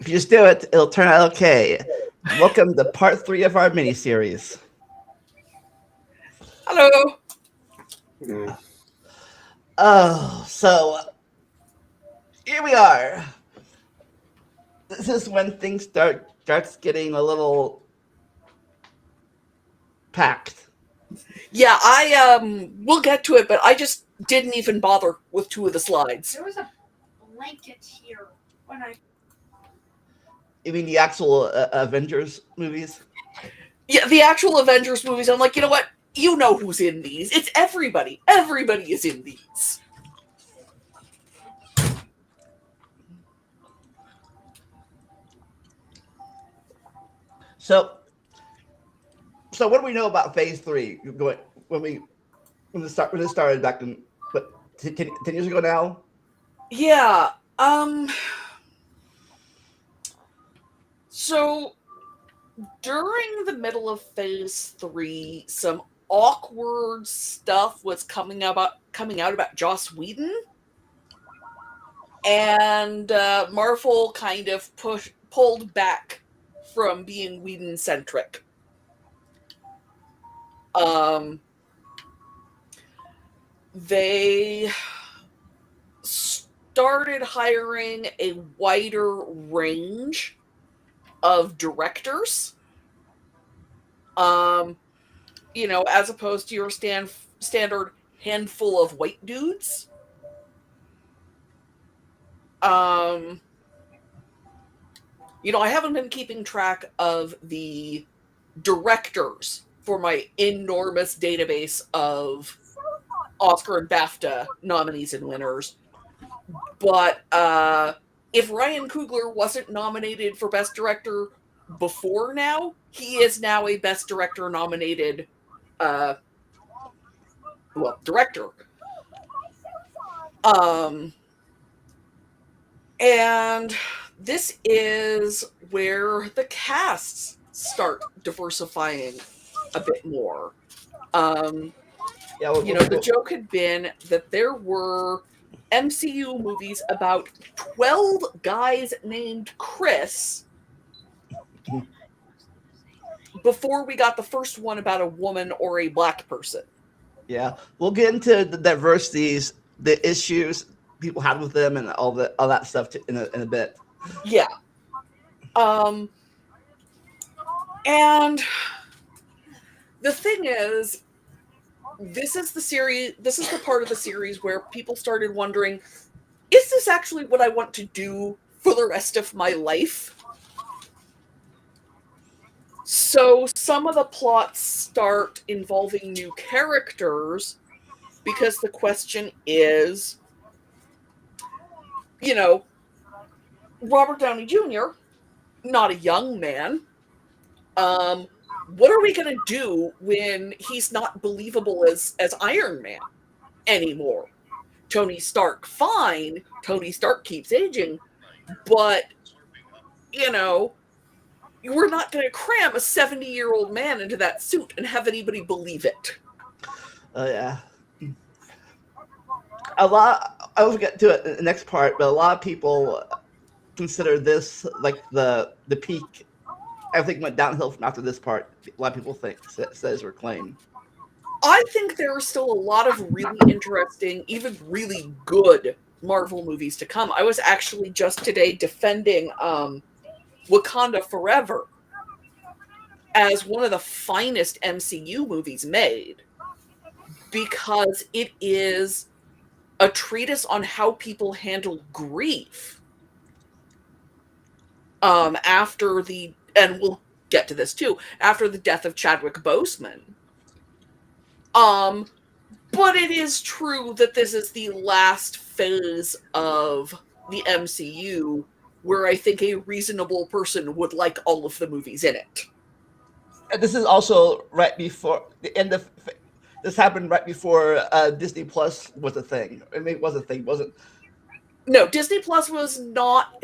If you just do it, it'll turn out okay. Welcome to part 3 of our mini-series. Hello. Oh, so here we are. This is when things starts getting a little packed. Yeah, we'll get to it, but I just didn't even bother with two of the slides. There was a blanket here when I. You mean the actual Avengers movies? Yeah, the actual Avengers movies, I'm like, you know what? You know who's in these. It's everybody. Everybody is in these. So what do we know about Phase 3? Going when this started back in 10 years ago now? Yeah. So during the middle of Phase 3, some awkward stuff was coming out about Joss Whedon, and Marvel kind of pulled back from being Whedon centric. They started hiring a wider range of directors. As opposed to your standard handful of white dudes. I haven't been keeping track of the directors for my enormous database of Oscar and BAFTA nominees and winners. But if Ryan Coogler wasn't nominated for Best Director before now, he is now a Best Director nominated director. And this is where the casts start diversifying a bit more. The joke had been that there were MCU movies about 12 guys named Chris before we got the first one about a woman or a black person. Yeah, we'll get into the diversities, the issues people have with them, and all that stuff in a bit. Yeah. And the thing is, this is the part of the series where people started wondering, is this actually what I want to do for the rest of my life? So some of the plots start involving new characters because the question is, Robert Downey Jr., not a young man, what are we going to do when he's not believable as Iron Man anymore? Tony Stark, fine. Tony Stark keeps aging, but, we're not going to cram a 70-year-old man into that suit and have anybody believe it. Yeah. I will get to it in the next part, but a lot of people consider this like the peak. Everything went downhill from after this part. A lot of people says or claim. I think there are still a lot of really interesting, even really good Marvel movies to come. I was actually just today defending Wakanda Forever as one of the finest MCU movies made because it is a treatise on how people handle grief and we'll get to this too, after the death of Chadwick Boseman. But it is true that this is the last phase of the MCU where I think a reasonable person would like all of the movies in it. And this is also right before the end of. This happened right before Disney Plus was a thing. I mean, it was a thing, wasn't? No, Disney Plus was not.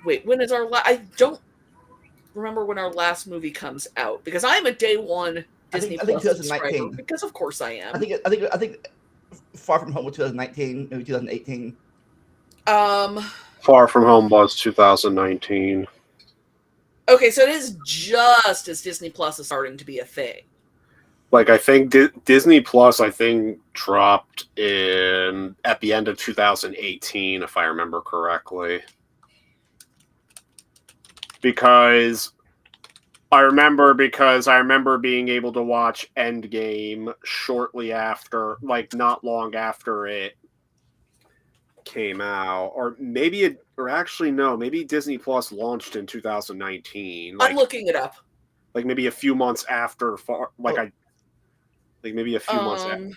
Wait, when is our? I don't remember when our last movie comes out because I'm a day one Disney Plus subscriber because of course I am. I think Far From Home was 2019, maybe 2018. Far From Home was 2019. Okay, so it is just as Disney Plus is starting to be a thing. Like, I think Disney Plus, I think, dropped at the end of 2018, if I remember correctly. Because I remember being able to watch Endgame shortly after, like, not long after it came out. Or maybe maybe Disney Plus launched in 2019. I'm looking it up. Like maybe a few months after, maybe a few months after.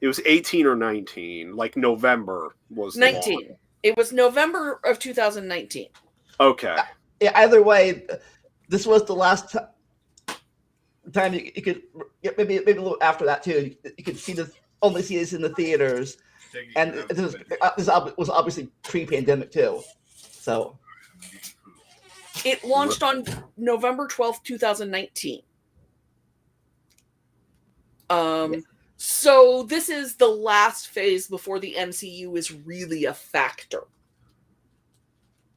It was 18 or 19. Like November was 19. It was November of 2019. Okay. Yeah, either way, this was the last time you could, maybe a little after that too. You could only see this in the theaters, and this was obviously pre-pandemic too. So it launched on November 12th, 2019. So this is the last phase before the MCU is really a factor.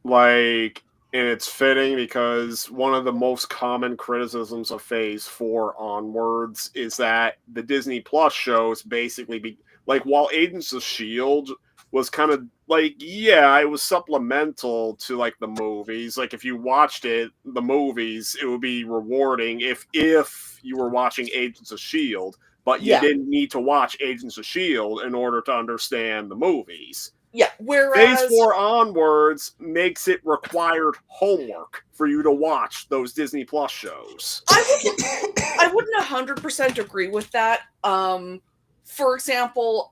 Like, and it's fitting because one of the most common criticisms of Phase 4 onwards is that the Disney Plus shows basically while Agents of S.H.I.E.L.D. was kind of like, yeah, it was supplemental to like the movies. Like if you watched the movies, it would be rewarding if you were watching Agents of S.H.I.E.L.D., but you didn't need to watch Agents of S.H.I.E.L.D. in order to understand the movies. Yeah, whereas Phase 4 onwards makes it required homework for you to watch those Disney Plus shows. I wouldn't 100% agree with that. For example,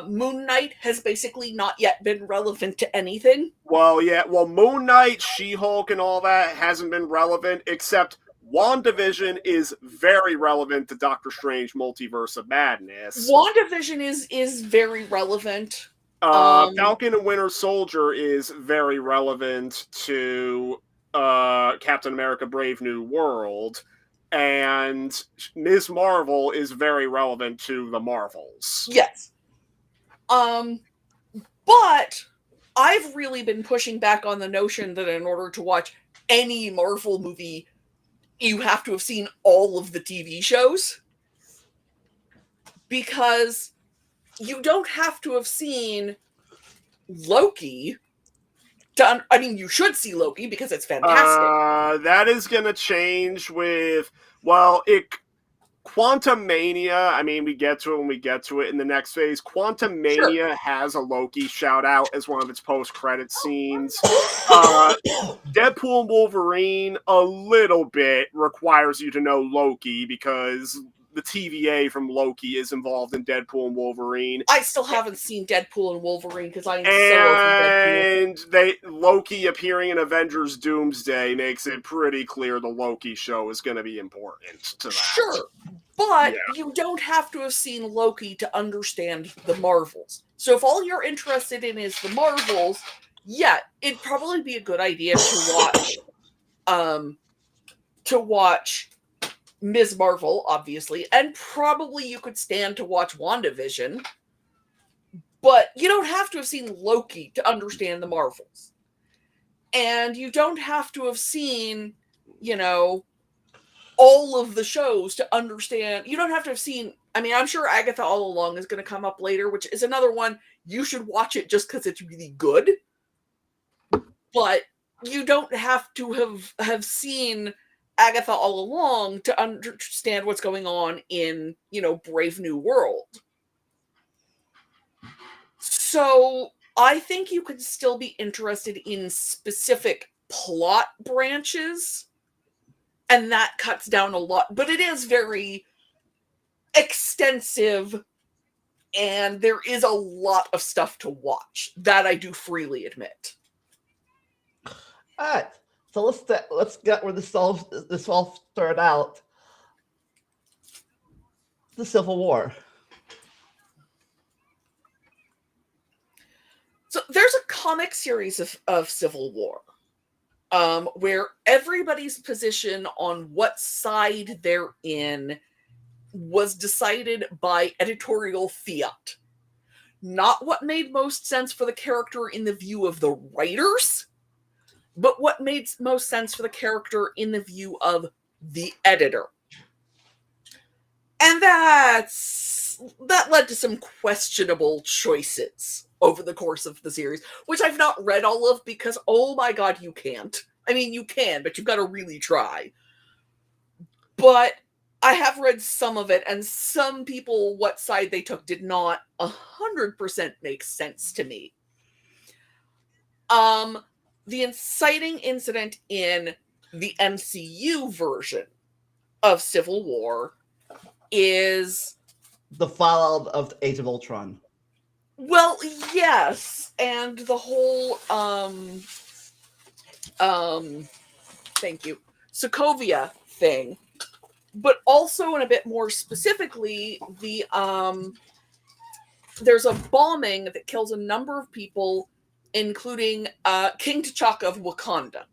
Moon Knight has basically not yet been relevant to anything. Well, yeah, Moon Knight, She-Hulk, and all that hasn't been relevant, except WandaVision is very relevant to Doctor Strange Multiverse of Madness. WandaVision is very relevant. Falcon and Winter Soldier is very relevant to Captain America Brave New World, and Ms. Marvel is very relevant to the Marvels. Yes. But I've really been pushing back on the notion that in order to watch any Marvel movie, you have to have seen all of the TV shows. Because you don't have to have seen Loki you should see Loki because it's fantastic. That is going to change with, Quantumania, I mean, we get to it when we get to it in the next phase. Quantumania has a Loki shout out as one of its post-credit scenes. Deadpool and Wolverine, a little bit requires you to know Loki because the TVA from Loki is involved in Deadpool and Wolverine. I still haven't seen Deadpool and Wolverine because I am so over Deadpool. And Loki appearing in Avengers Doomsday makes it pretty clear the Loki show is going to be important to that. Sure, but you don't have to have seen Loki to understand the Marvels. So if all you're interested in is the Marvels, it'd probably be a good idea to watch Ms. Marvel, obviously, and probably you could stand to watch WandaVision, but you don't have to have seen Loki to understand the Marvels. And you don't have to have seen, all of the shows to understand. You don't have to have seen, I'm sure Agatha All Along is going to come up later, which is another one. You should watch it just because it's really good. But you don't have to have seen Agatha All Along to understand what's going on in, Brave New World. So I think you could still be interested in specific plot branches, and that cuts down a lot, but it is very extensive, and there is a lot of stuff to watch. That I do freely admit. all right. So let's get where this all started out. The Civil War. So there's a comic series of Civil War, where everybody's position on what side they're in was decided by editorial fiat. not what made most sense for the character in the view of the writers, but what made most sense for the character in the view of the editor. And that led to some questionable choices over the course of the series, which I've not read all of because, oh my god, you can't. I mean, you can, but you've got to really try. But I have read some of it, and some people, what side they took did not 100% make sense to me. The inciting incident in the MCU version of Civil War is the fallout of Age of Ultron. Well, yes, and the whole thank you, Sokovia thing, but also, and a bit more specifically, the there's a bombing that kills a number of people, including King T'Chaka of Wakanda.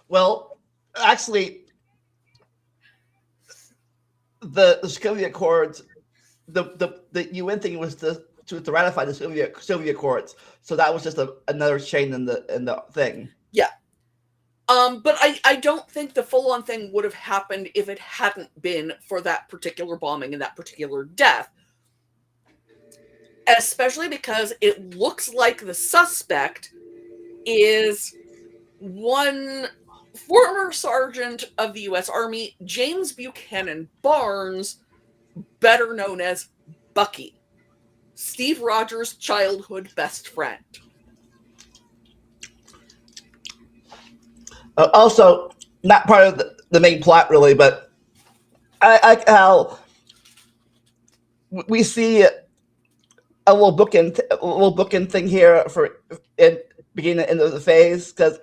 Well, actually, the Sokovia Accords, the UN thing was to ratify the Soviet Accords, so that was just another chain in the thing. Yeah. But I don't think the full-on thing would have happened if it hadn't been for that particular bombing and that particular death. Especially because it looks like the suspect is one former sergeant of the U.S. Army, James Buchanan Barnes, better known as Bucky, Steve Rogers' childhood best friend. Also, not part of the main plot, really, but I like how we see a little bookend thing here for in beginning and end of the phase, because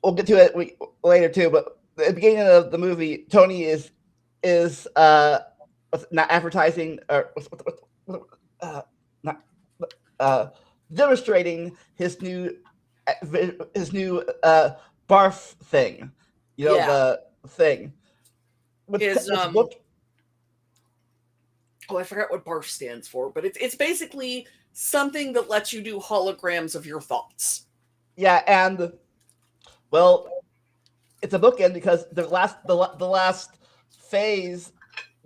we'll get to it later too. But at the beginning of the movie, Tony is not advertising or not demonstrating his new barf thing, the thing. His I forgot what BARF stands for, but it's basically something that lets you do holograms of your thoughts. Yeah, and well, it's a bookend because the last phase,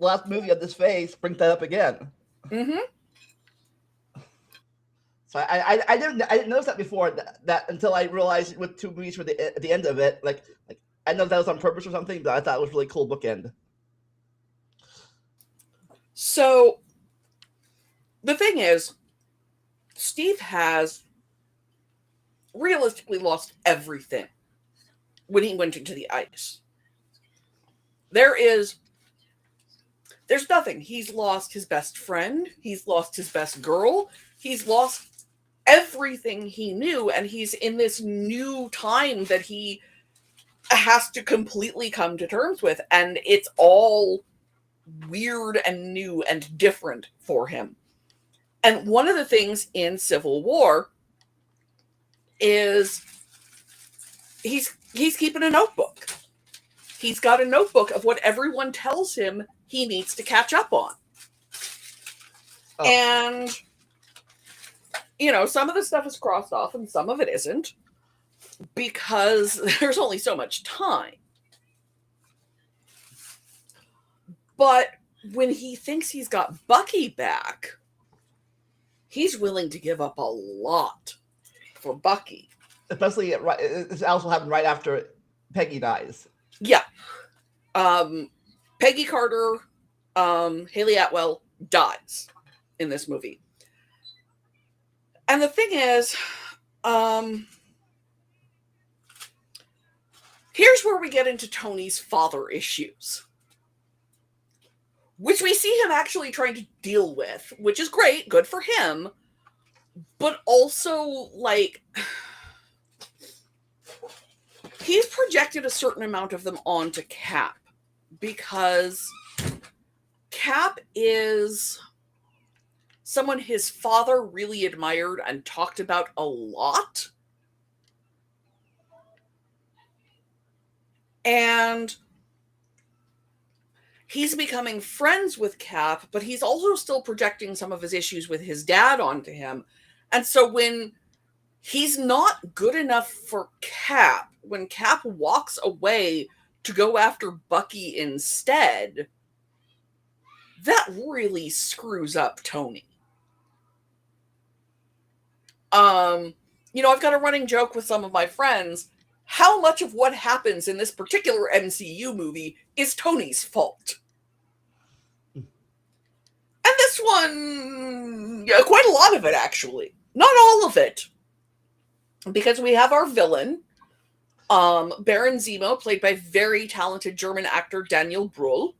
last movie of this phase brings that up again. Mm-hmm. So I didn't notice that before that until I realized with 2 movies for at the end of it. Like I know that was on purpose or something, but I thought it was really cool bookend. So the thing is, Steve has realistically lost everything when he went into the ice. There's nothing. He's lost his best friend. He's lost his best girl. He's lost everything he knew, and he's in this new time that he has to completely come to terms with, and it's all weird and new and different for him. And one of the things in Civil War is he's keeping a notebook. He's got a notebook of what everyone tells him he needs to catch up on. Oh. And, some of the stuff is crossed off and some of it isn't, because there's only so much time. But when he thinks he's got Bucky back, he's willing to give up a lot for Bucky. Especially, this also happened right after Peggy dies. Yeah. Peggy Carter, Haley Atwell dies in this movie. And the thing is, here's where we get into Tony's father issues, which we see him actually trying to deal with, which is great, good for him, but also, he's projected a certain amount of them onto Cap, because Cap is someone his father really admired and talked about a lot. And he's becoming friends with Cap, but he's also still projecting some of his issues with his dad onto him. And so when he's not good enough for Cap, when Cap walks away to go after Bucky instead, that really screws up Tony. I've got a running joke with some of my friends. How much of what happens in this particular MCU movie is Tony's fault? And this one, yeah, quite a lot of it, actually. Not all of it. Because we have our villain, Baron Zemo, played by very talented German actor Daniel Brühl.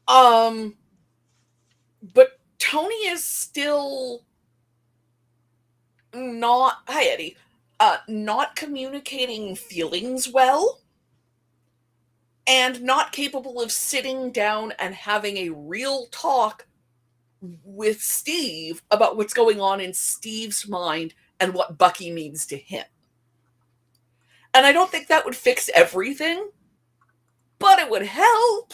But Tony is still not, hi Eddie, not communicating feelings well, and not capable of sitting down and having a real talk with Steve about what's going on in Steve's mind and what Bucky means to him. And I don't think that would fix everything, but it would help.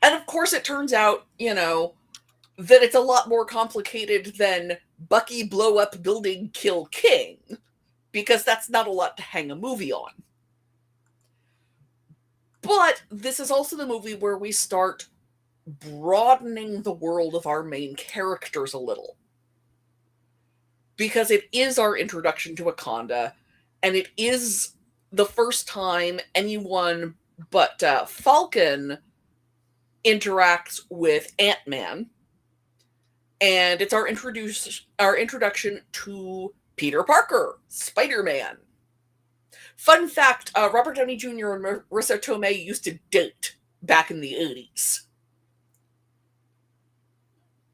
And of course it turns out, that it's a lot more complicated than Bucky blow up building, kill King, because that's not a lot to hang a movie on. But this is also the movie where we start broadening the world of our main characters a little. Because it is our introduction to Wakanda, and it is the first time anyone but Falcon interacts with Ant-Man. And it's our introduction to Peter Parker, Spider-Man. Fun fact, Robert Downey Jr. and Marissa Tomei used to date back in the 80s.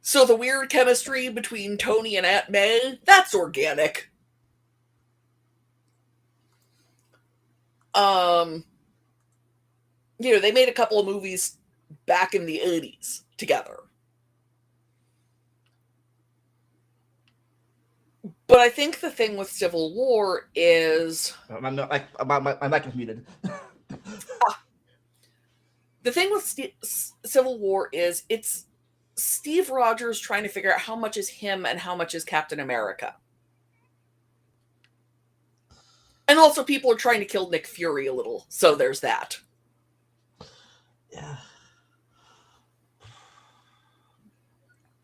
So the weird chemistry between Tony and Aunt May, that's organic. They made a couple of movies back in the 80s together. But I think the thing with Civil War is... My mic is muted. The thing with Civil War is it's Steve Rogers trying to figure out how much is him and how much is Captain America. And also people are trying to kill Nick Fury a little, so there's that. Yeah.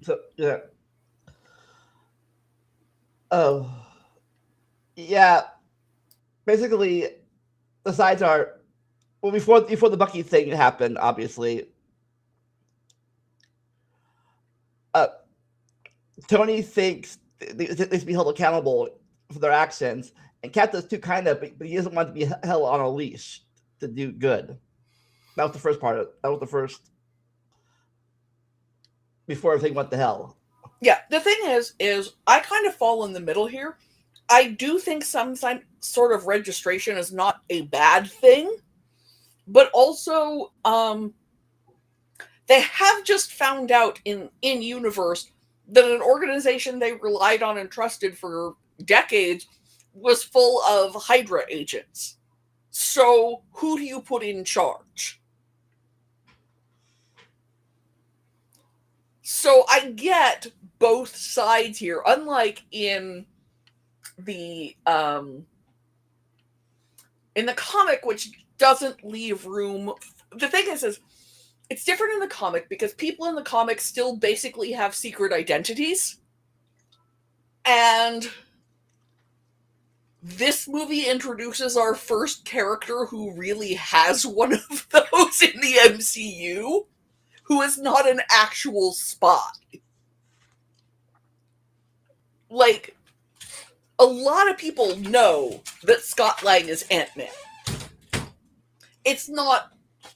So, yeah. Oh. Yeah. Basically, the sides are... Well, before the Bucky thing happened, obviously... Tony thinks they should be held accountable for their actions, and Cap does too, kind of, but he doesn't want to be held on a leash to do good. That was the first part of it. That was the first... Before everything went to hell. Yeah, the thing is I kind of fall in the middle here. I do think some sort of registration is not a bad thing, but also they have just found out in universe that an organization they relied on and trusted for decades was full of Hydra agents. So who do you put in charge? So I get both sides here, unlike in the comic, which doesn't leave room. The thing is it's different in the comic because people in the comic still basically have secret identities. And this movie introduces our first character who really has one of those in the MCU, who is not an actual spy. Like, a lot of people know that Scott Lang is Ant-Man. It's not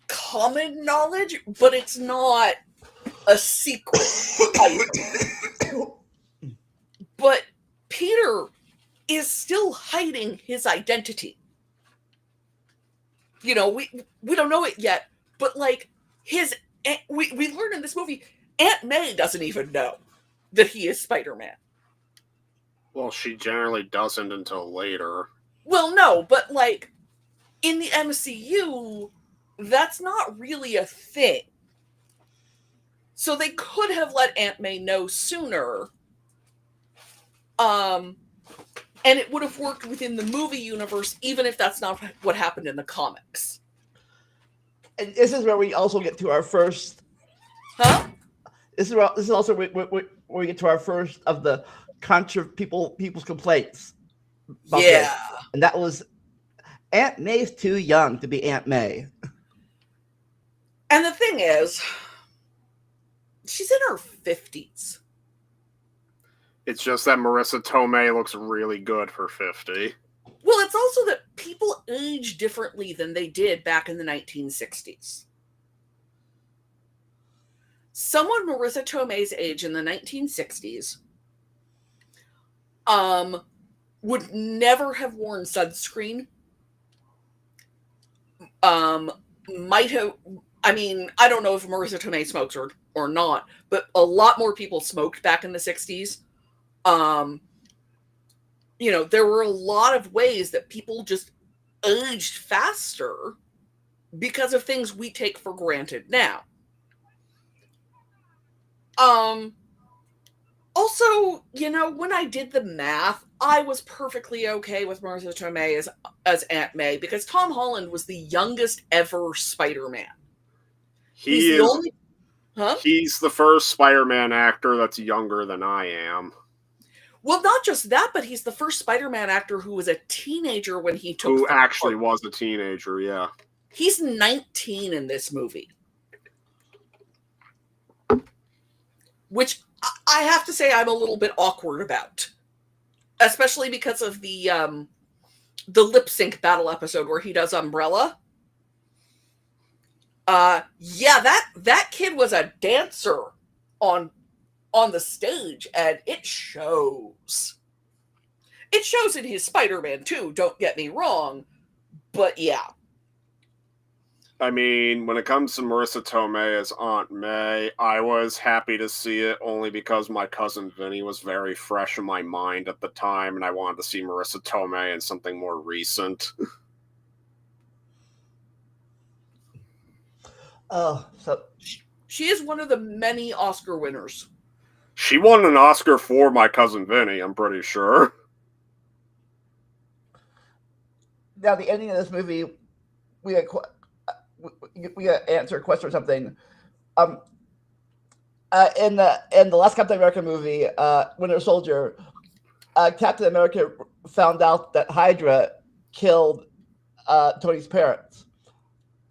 common knowledge, but it's not a secret either. But Peter is still hiding his identity. We don't know it yet, but like we learn in this movie, Aunt May doesn't even know that he is Spider-Man. Well, she generally doesn't until later. Well, no, but like in the MCU, that's not really a thing. So they could have let Aunt May know sooner. And it would have worked within the movie universe, even if that's not what happened in the comics. And this is where we also get to our first. Huh? This is also where we get to our first of the people's complaints. about Yeah. this. And that was Aunt May's too young to be Aunt May. And the thing is, she's in her 50s. It's just that Marissa Tomei looks really good for 50. Well, it's also that people age differently than they did back in the 1960s. Someone Marissa Tomei's age in the 1960s would never have worn sunscreen. Might have, I mean, I don't know if Marissa Tomei smokes or not, but a lot more people smoked back in the 60s. You know, there were a lot of ways that people just aged faster because of things we take for granted now. Also, you know, when I did the math, I was perfectly okay with Marissa Tomei as Aunt May because Tom Holland was the youngest ever Spider-Man. He's the first Spider-Man actor that's younger than I am. Well, not just that, but he's the first Spider-Man actor who was a teenager when he took. Who actually was a teenager, yeah. He's 19 in this movie. Which I have to say I'm a little bit awkward about. Especially because of the lip sync battle episode where he does Umbrella. Yeah, that kid was a dancer on the stage, and it shows. It shows in his Spider-Man too, don't get me wrong. But yeah. I mean, when it comes to Marissa Tomei as Aunt May, I was happy to see it only because my cousin Vinny was very fresh in my mind at the time, and I wanted to see Marissa Tomei in something more recent. Oh, so she is one of the many Oscar winners. She won an Oscar for my cousin Vinny, I'm pretty sure. Now, the ending of this movie, we got to answer a question or something. In the last Captain America movie, Winter Soldier, Captain America found out that Hydra killed Tony's parents.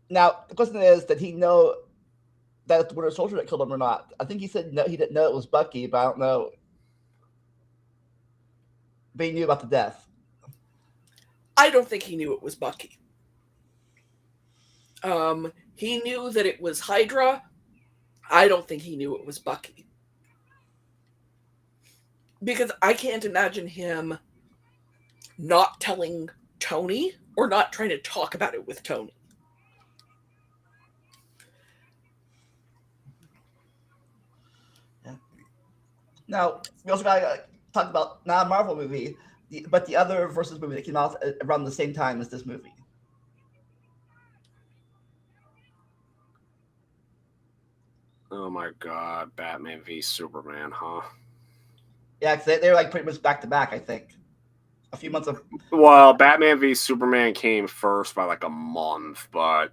Now, the question is, did he know that it's the Winter Soldier that killed him or not? I think he said no, he didn't know it was Bucky, but I don't know. But he knew about the death. I don't think he knew it was Bucky. He knew that it was Hydra. I don't think he knew it was Bucky. Because I can't imagine him not telling Tony or not trying to talk about it with Tony. Now, we also got to talk about not a Marvel movie, but the other Versus movie that came out around the same time as this movie. Oh my god, Batman v Superman, huh? Yeah, because they were like pretty much back to back, I think. A few months of. Well, Batman v Superman came first by like a month, but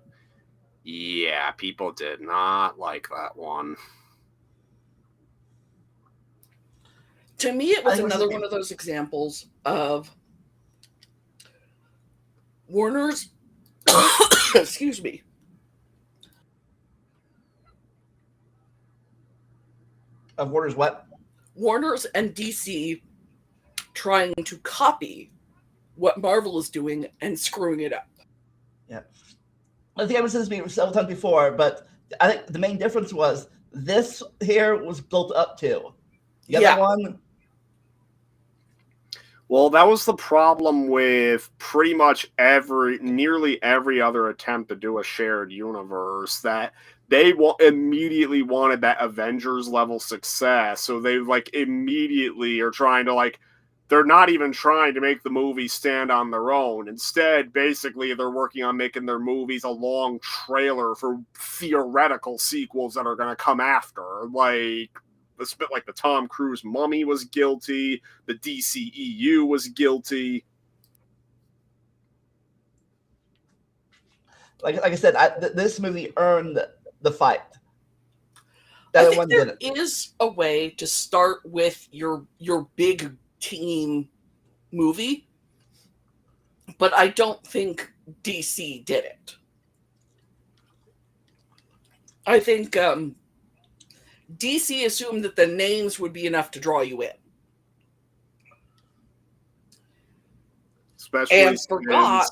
yeah, people did not like that one. To me, it was another one of those examples of Warner's, excuse me, Of Warner's what? Warner's and DC trying to copy what Marvel is doing and screwing it up. Yeah. I think I've said this several times before, but I think the main difference was this here was built up to. The other one. Well, that was the problem with pretty much nearly every other attempt to do a shared universe, that they immediately wanted that Avengers level success. So they like immediately are trying to like they're not even trying to make the movies stand on their own. Instead, basically, they're working on making their movies a long trailer for theoretical sequels that are going to come after. Like the Tom Cruise Mummy was guilty. The DCEU was guilty. Like I said, this movie earned the fight. I think there is a way to start with your big team movie, but I don't think DC did it. I think DC assumed that the names would be enough to draw you in. Especially and forgot.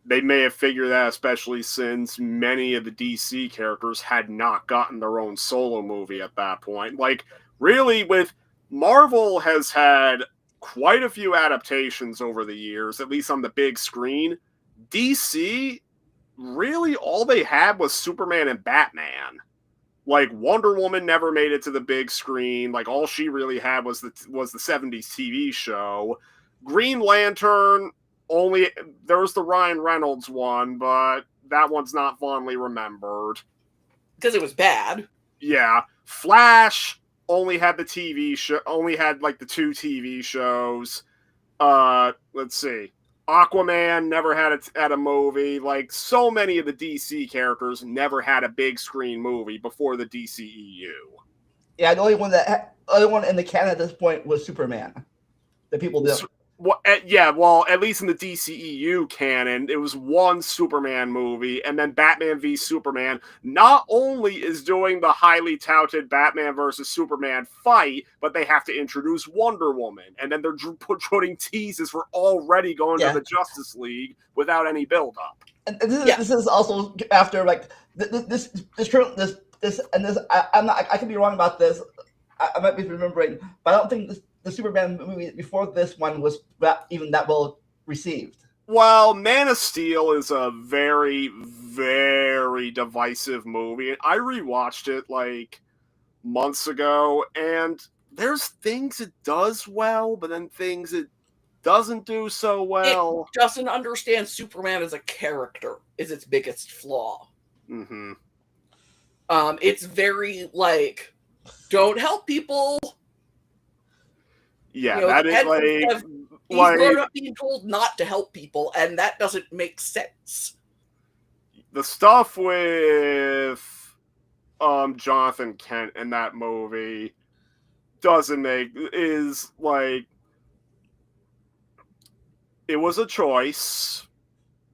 They may have figured that, especially since many of the DC characters had not gotten their own solo movie at that point. Like, really, with Marvel has had quite a few adaptations over the years, at least on the big screen. DC, really, all they had was Superman and Batman. Like, Wonder Woman never made it to the big screen. Like, all she really had was the 70s TV show. Green Lantern, there was the Ryan Reynolds one, but that one's not fondly remembered. Because it was bad. Yeah. Flash only had the TV show, only had like the 2 TV shows. Let's see. Aquaman never had a movie. Like, so many of the DC characters never had a big screen movie before the DCEU. Yeah, the only one in the canon at this point was Superman. That people did. Well, at least in the DCEU canon, it was one Superman movie, and then Batman v Superman not only is doing the highly touted Batman versus Superman fight, but they have to introduce Wonder Woman, and then they're putting teases for already going to the Justice League without any build-up. And this is also after like this. I could be wrong about this. I might be remembering, but I don't think the Superman movie before this one was even that well received. Well, Man of Steel is a very, very divisive movie. I rewatched it like months ago, and there's things it does well, but then things it doesn't do so well. It doesn't understand Superman as a character is its biggest flaw. Mm-hmm. It's very like, don't help people. Yeah, that is he's grown up being told not to help people, and that doesn't make sense. The stuff with Jonathan Kent in that movie is like, it was a choice,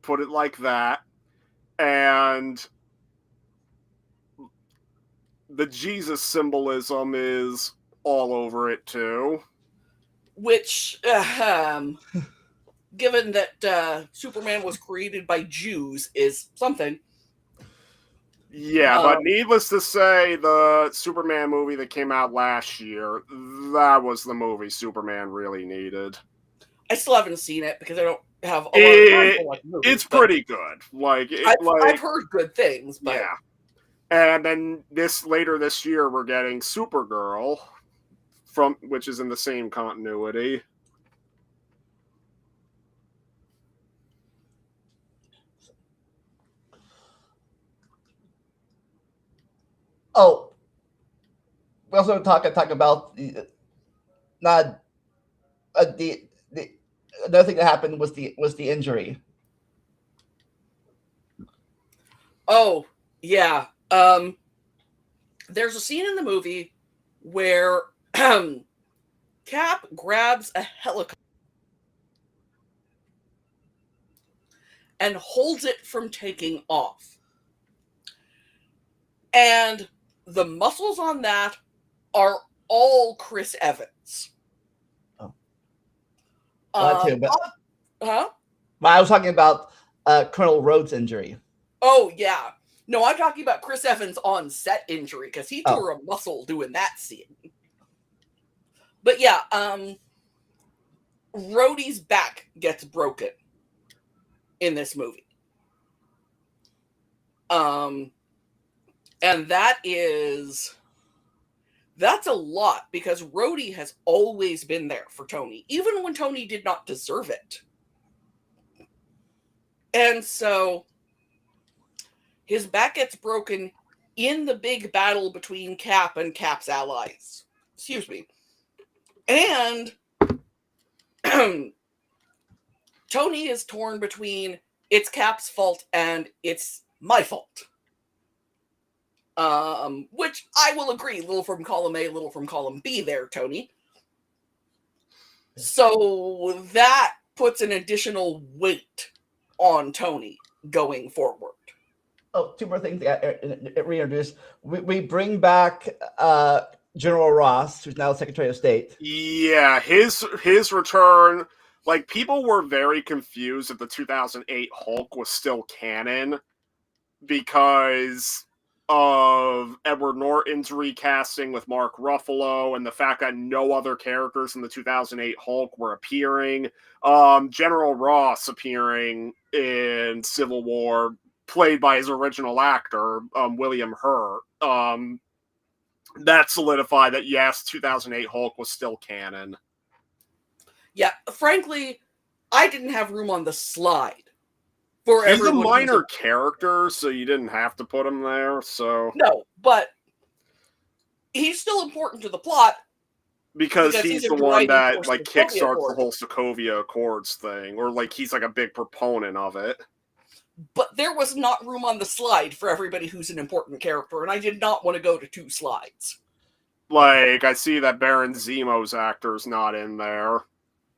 put it like that, and the Jesus symbolism is all over it too. Which, given that Superman was created by Jews, is something. Yeah, but needless to say, the Superman movie that came out last year, that was the movie Superman really needed. I still haven't seen it because I don't have a lot of time for like movies. It's pretty good. I've heard good things, but yeah. And then later this year, we're getting Supergirl, which is in the same continuity. Oh, we also talk about the another thing that happened was the injury. Oh yeah, there's a scene in the movie where Cap grabs a helicopter and holds it from taking off. And the muscles on that are all Chris Evans. Oh. That too, but huh? I was talking about Colonel Rhodes' injury. Oh, yeah. No, I'm talking about Chris Evans' on-set injury, because he tore a muscle doing that scene. But yeah, Rhodey's back gets broken in this movie. And that is That's a lot, because Rhodey has always been there for Tony, even when Tony did not deserve it. And so his back gets broken in the big battle between Cap and Cap's allies. Excuse me. And Tony is torn between it's Cap's fault and it's my fault. Which I will agree, little from column A, little from column B there, Tony. So that puts an additional weight on Tony going forward. Oh, two more things to reintroduce. We bring back General Ross, who's now Secretary of State. Yeah, his return, like, people were very confused that the 2008 Hulk was still canon because of Edward Norton's recasting with Mark Ruffalo and the fact that no other characters in the 2008 Hulk were appearing. General Ross appearing in Civil War, played by his original actor, William Hurt. That solidified that, yes, 2008 Hulk was still canon. Yeah, frankly, I didn't have room on the slide for He's a everyone. minor character, so you didn't have to put him there, so... No, but he's still important to the plot. Because he's the one that, like, kickstarts Accord. the whole Sokovia Accords thing, or, like, he's, like, a big proponent of it. But there was not room on the slide for everybody who's an important character, and I did not want to go to 2 slides. Like, I see that Baron Zemo's actor's not in there.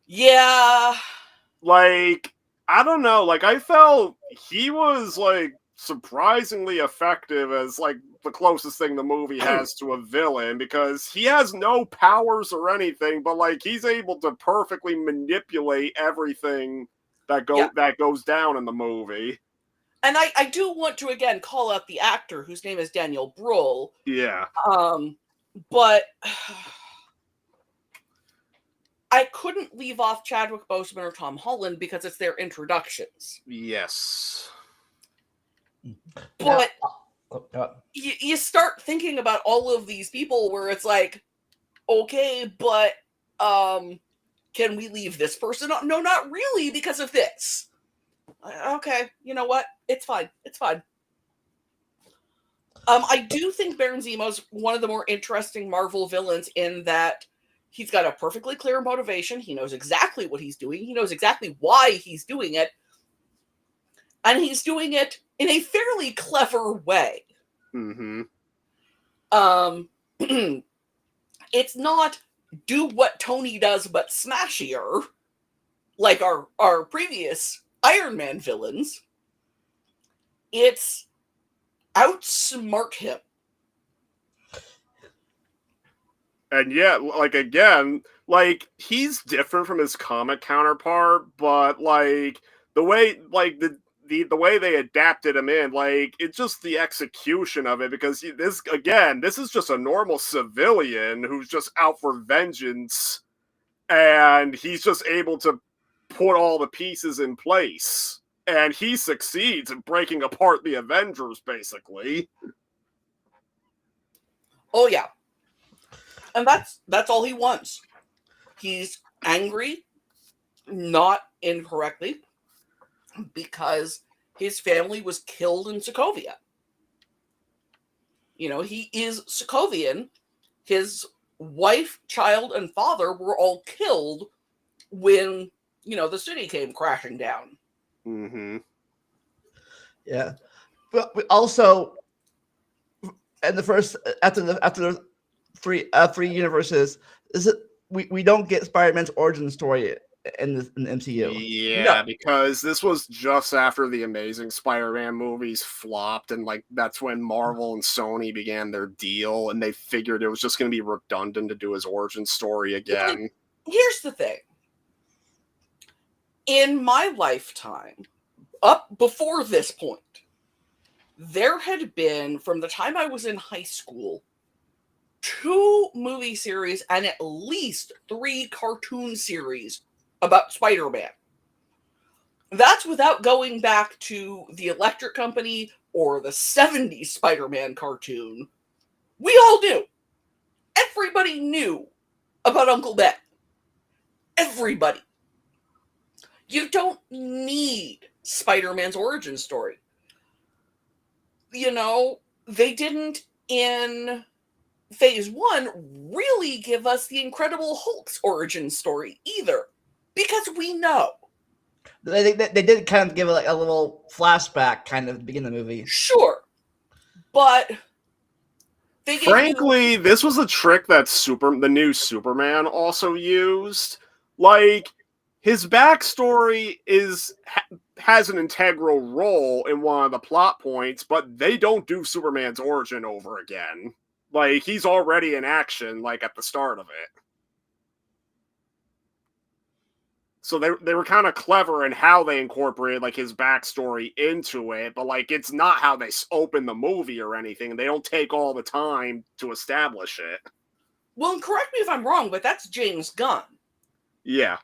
Yeah. Like, I don't know, like, I felt he was, like, surprisingly effective as, like, the closest thing the movie has to a villain, because he has no powers or anything, but, like, he's able to perfectly manipulate everything that goes down in the movie. And I do want to, again, call out the actor, whose name is Daniel Bruhl. Yeah. But I couldn't leave off Chadwick Boseman or Tom Holland because it's their introductions. Yes. But you start thinking about all of these people where it's like, okay, but can we leave this person on? No, not really, because of this. Okay, you know what? It's fine. It's fine. I do think Baron Zemo's one of the more interesting Marvel villains in that he's got a perfectly clear motivation. He knows exactly what he's doing. He knows exactly why he's doing it. And he's doing it in a fairly clever way. Mm-hmm. It's not do what Tony does, but smashier, like our previous Iron Man villains. It's outsmart him. And yeah, like, again, like, he's different from his comic counterpart, but, like, the way, like, the way they adapted him in, like, it's just the execution of it, because this is just a normal civilian who's just out for vengeance, and he's just able to put all the pieces in place, and he succeeds in breaking apart the Avengers, basically. Oh yeah. And that's all he wants. He's angry, not incorrectly, because his family was killed in Sokovia. You know, he is Sokovian. His wife, child, and father were all killed when, you know, the city came crashing down. Mm-hmm. Yeah. But we also, in the first, after the three universes, is it we don't get Spider-Man's origin story in the MCU. Yeah, because this was just after the Amazing Spider-Man movies flopped, and, like, that's when Marvel and Sony began their deal, and they figured it was just going to be redundant to do his origin story again. Here's the thing. In my lifetime, up before this point, there had been, from the time I was in high school, 2 movie series and at least 3 cartoon series about Spider-Man. That's without going back to the Electric Company or the 70s Spider-Man cartoon. We all knew. Everybody knew about Uncle Ben. Everybody. You don't need Spider-Man's origin story. You know, they didn't in Phase 1 really give us the Incredible Hulk's origin story either. Because we know. They did kind of give it like a little flashback kind of at the beginning of the movie. Sure. But they gave frankly, this was a trick that the new Superman also used. Like, his backstory has an integral role in one of the plot points, but they don't do Superman's origin over again. Like, he's already in action, like, at the start of it. So they were kind of clever in how they incorporated, like, his backstory into it, but, like, it's not how they open the movie or anything. They don't take all the time to establish it. Well, and correct me if I'm wrong, but that's James Gunn. Yeah.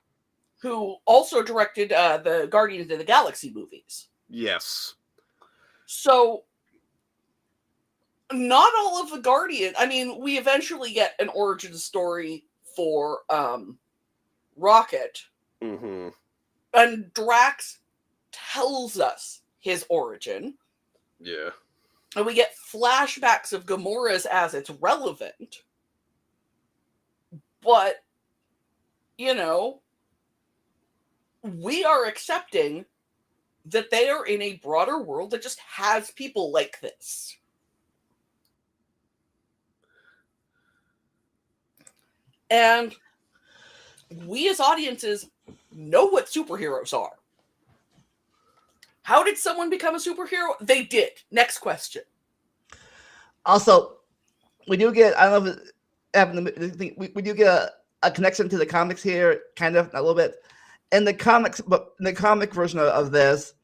Who also directed the Guardians of the Galaxy movies. Yes. So, not all of the Guardians... I mean, we eventually get an origin story for Rocket. Mm-hmm. And Drax tells us his origin. Yeah. And we get flashbacks of Gamora's as it's relevant. But, you know, we are accepting that they are in a broader world that just has people like this. And we as audiences know what superheroes are. How did someone become a superhero? They did. Next question. Also, we do get, I don't know if we do get a connection to the comics here, kind of, a little bit. In the comics, but in the comic version of this,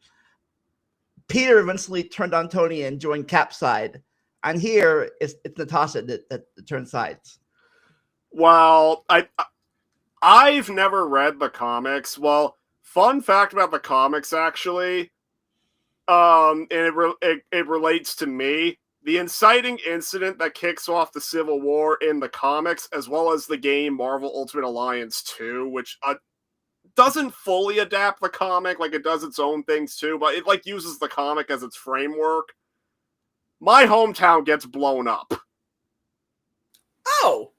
Peter eventually turned on Tony and joined Cap's side. And here, it's Natasha that turns sides. Well, I've never read the comics. Well, fun fact about the comics, actually, and it relates to me. The inciting incident that kicks off the Civil War in the comics, as well as the game Marvel Ultimate Alliance 2, which doesn't fully adapt the comic, like it does its own things too, but it like uses the comic as its framework. My hometown gets blown up. Oh.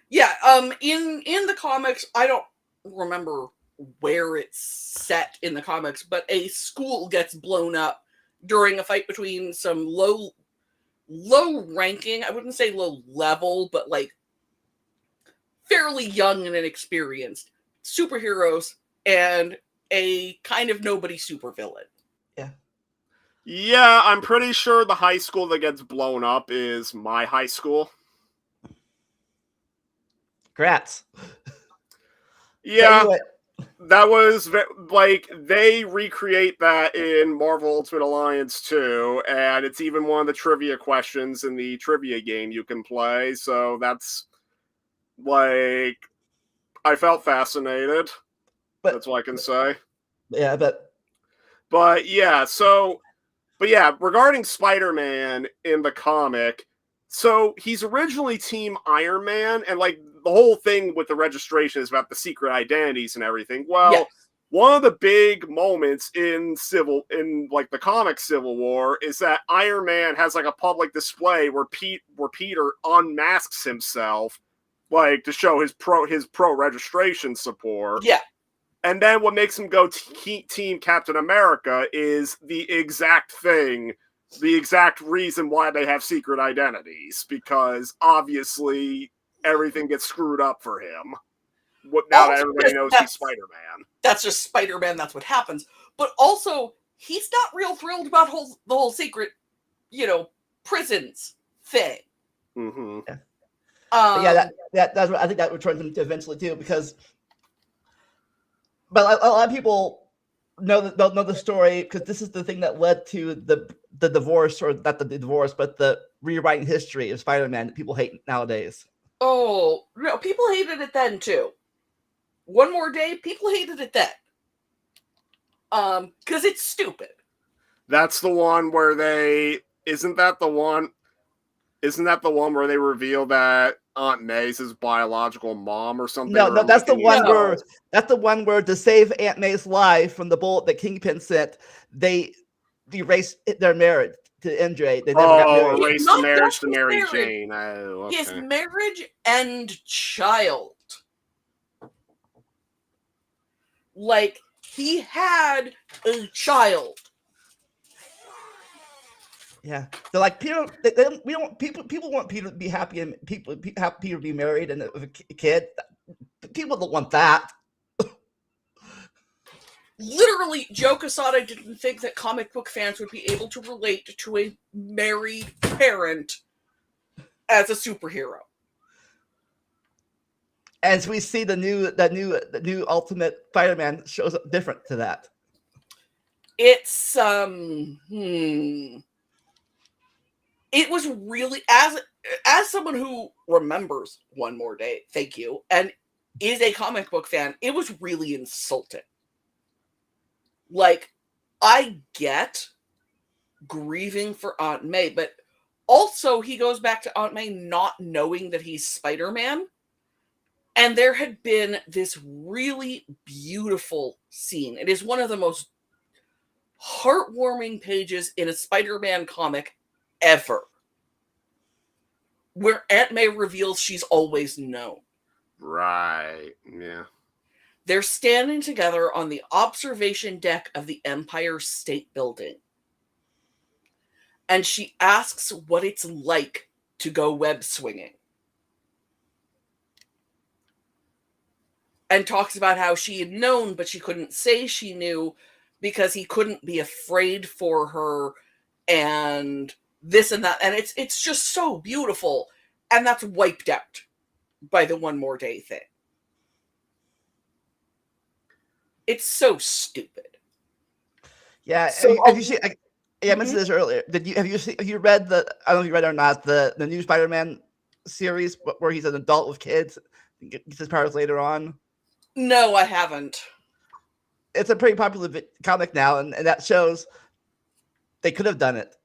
Yeah, in the comics, I don't remember where it's set in the comics, but a school gets blown up during a fight between some low ranking, I wouldn't say low level, but like fairly young and inexperienced superheroes and a kind of nobody supervillain. Yeah. Yeah, I'm pretty sure the high school that gets blown up is my high school. Congrats. Yeah, so anyway, that was like they recreate that in Marvel Ultimate Alliance 2, and it's even one of the trivia questions in the trivia game you can play. So that's like I felt fascinated. That's what I can say. Yeah, but yeah, regarding Spider-Man in the comic, so he's originally Team Iron Man, and like the whole thing with the registration is about the secret identities and everything. Well, yes. One of the big moments in the comic Civil War is that Iron Man has like a public display where Peter unmasks himself, like to show his pro registration support. Yeah. And then what makes him go Team Captain America is the exact thing, the exact reason why they have secret identities, because obviously everything gets screwed up for him. Now that everybody knows he's Spider-Man. That's just Spider-Man, that's what happens. But also, he's not real thrilled about the whole secret, prisons thing. Mm-hmm. Yeah. That's what I think that would turn him to eventually too, because but a lot of people don't know the story because this is the thing that led to the divorce, or not the divorce, but the rewriting history of Spider-Man that people hate nowadays. Oh, no, people hated it then too. One More Day, people hated it then. Because it's stupid. That's the one where isn't that the one Isn't that the one where they reveal that Aunt May's his biological mom or something? No, or that's the one No. where to save Aunt May's life from the bullet that Kingpin sent, they erased their marriage to MJ. They never got married. erase the Not marriage just to his Mary marriage. Jane. Oh, His okay. marriage and child. Like, he had a child. Yeah, they're like Peter. We don't. People want Peter to be happy and have Peter to be married and with a kid. People don't want that. Literally, Joe Quesada didn't think that comic book fans would be able to relate to a married parent as a superhero. As we see the new Ultimate Spider-Man shows up different to that. It's It was really, as someone who remembers One More Day, thank you, and is a comic book fan, it was really insulting. Like, I get grieving for Aunt May, but also he goes back to Aunt May not knowing that he's Spider-Man. And there had been this really beautiful scene. It is one of the most heartwarming pages in a Spider-Man comic ever, where Aunt May reveals she's always known. Right. Yeah. They're standing together on the observation deck of the Empire State Building. And she asks what it's like to go web swinging. And talks about how she had known, but she couldn't say she knew because he couldn't be afraid for her and this and that. And it's just so beautiful. And that's wiped out by the One More Day thing. It's so stupid. Yeah, So, have you seen? I mentioned this earlier. Have you read the? I don't know if you read it or not. The new Spider-Man series where he's an adult with kids, gets his powers later on. No, I haven't. It's a pretty popular comic now, and that shows they could have done it.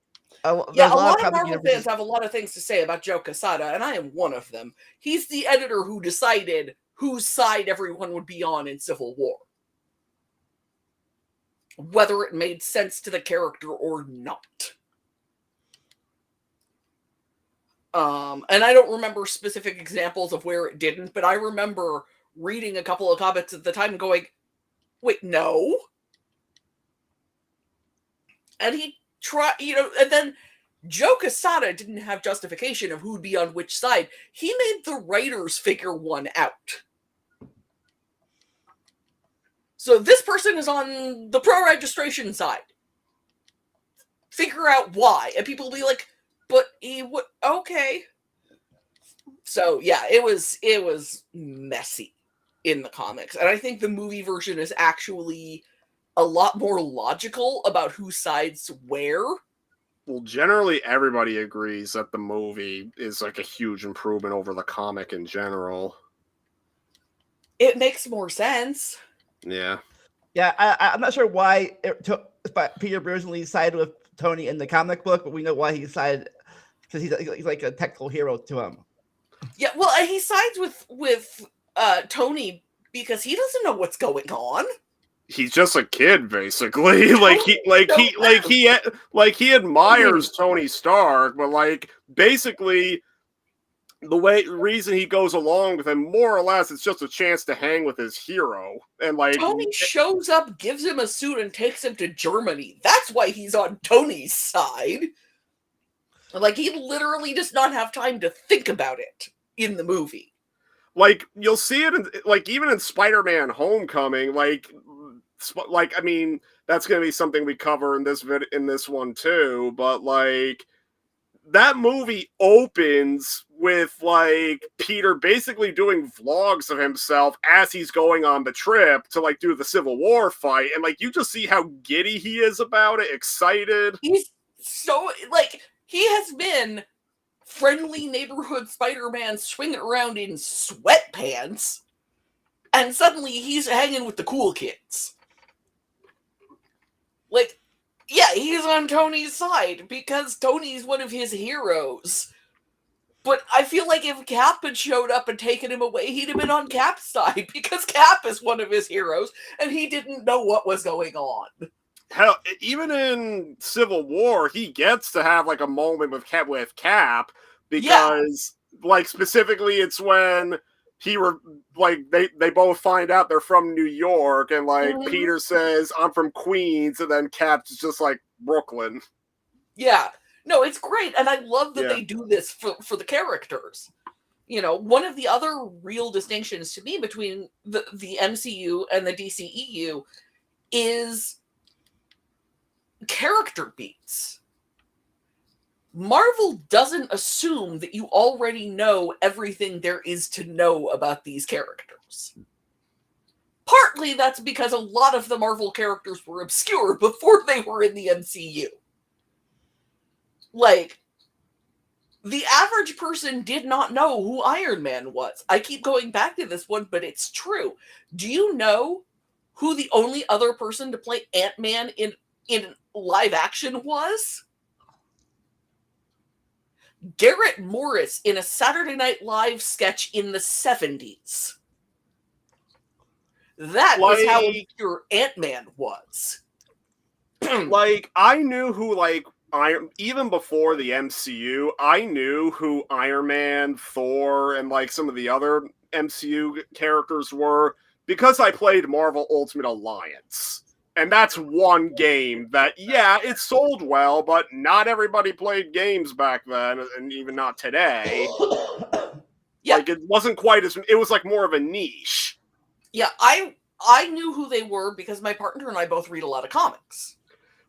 Yeah, a lot of Marvel fans have a lot of things to say about Joe Quesada, and I am one of them. He's the editor who decided whose side everyone would be on in Civil War. Whether it made sense to the character or not. And I don't remember specific examples of where it didn't, but I remember reading a couple of comics at the time and going, wait, no? And he tried, and then Joe Quesada didn't have justification of who'd be on which side. He made the writers figure one out. So this person is on the pro-registration side. Figure out why. And people will be like, but he would, okay. So yeah, it was messy in the comics. And I think the movie version is actually a lot more logical about who sides where. Well, generally everybody agrees that the movie is like a huge improvement over the comic in general. It makes more sense. Yeah. Yeah, I'm not sure why Peter originally sided with Tony in the comic book, but we know why he sided, because he's like a technical hero to him. Yeah, well, he sides with Tony because he doesn't know what's going on. He's just a kid, basically. He admires Tony Stark, but basically the reason he goes along with him, more or less, it's just a chance to hang with his hero. And Tony shows up, gives him a suit, and takes him to Germany. That's why he's on Tony's side. He literally does not have time to think about it in the movie. You'll see it in, even in Spider-Man Homecoming, I mean, that's going to be something we cover in this one too, but that movie opens with Peter basically doing vlogs of himself as he's going on the trip to do the Civil War fight, and you just see how giddy he is about it, excited. He's so he has been friendly neighborhood Spider-Man swinging around in sweatpants, and suddenly he's hanging with the cool kids. Yeah, he's on Tony's side because Tony's one of his heroes. But I feel like if Cap had showed up and taken him away, he'd have been on Cap's side because Cap is one of his heroes and he didn't know what was going on. Hell, even in Civil War, he gets to have like a moment with Cap because, like, specifically, it's when they both find out they're from New York, and like Peter says, "I'm from Queens," and then Cap's just like Brooklyn. Yeah, no, it's great, and I love that they do this for the characters. You know, one of the other real distinctions to me between the MCU and the DCEU is character beats. Marvel doesn't assume that you already know everything there is to know about these characters. Partly that's because a lot of the Marvel characters were obscure before they were in the MCU. Like, the average person did not know who Iron Man was. I keep going back to this one, but it's true. Do you know who the only other person to play Ant-Man in live action was? Garrett Morris in a Saturday Night Live sketch in the 70s. That was how obscure Ant-Man was. Like, I knew who, like, even before the MCU, I knew who Iron Man, Thor, and like some of the other MCU characters were because I played Marvel Ultimate Alliance. And that's one game that, yeah, it sold well, but not everybody played games back then, and even not today. Yeah. Like, it wasn't quite as, it was like more of a niche. Yeah, I knew who they were because my partner and I both read a lot of comics.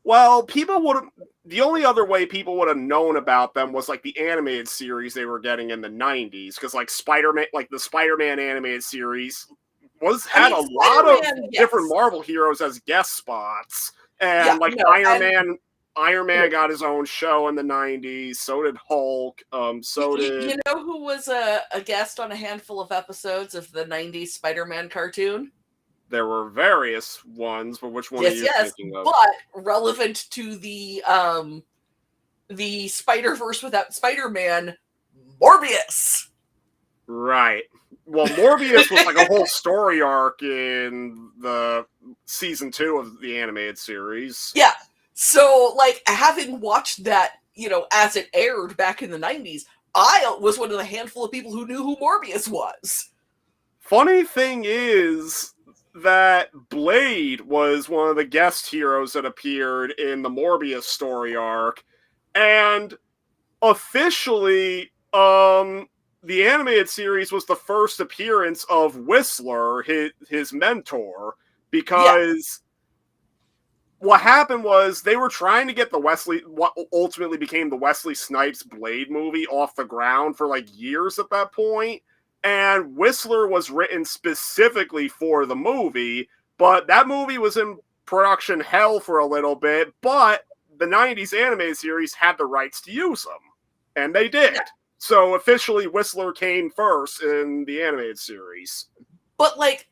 Well, the only other way people would have known about them was like the animated series they were getting in the 90s, because like Spider-Man, like the Spider-Man animated series had a lot of different Marvel heroes as guest spots, and Iron Man got his own show in the 90s, so did Hulk, did... You know who was a guest on a handful of episodes of the 90s Spider-Man cartoon? There were various ones, but which one are you thinking of? But relevant to the Spider-Verse without Spider-Man, Morbius. Right. Well, Morbius was like a whole story arc in the season 2 of the animated series. Yeah. So, like, having watched that, you know, as it aired back in the 90s, I was one of the handful of people who knew who Morbius was. Funny thing is that Blade was one of the guest heroes that appeared in the Morbius story arc, and officially, the animated series was the first appearance of Whistler, his mentor, because what happened was they were trying to get what ultimately became the Wesley Snipes Blade movie off the ground for like years at that point. And Whistler was written specifically for the movie, but that movie was in production hell for a little bit, but the 90s animated series had the rights to use them. And they did. Yeah. So officially Whistler came first in the animated series. But like,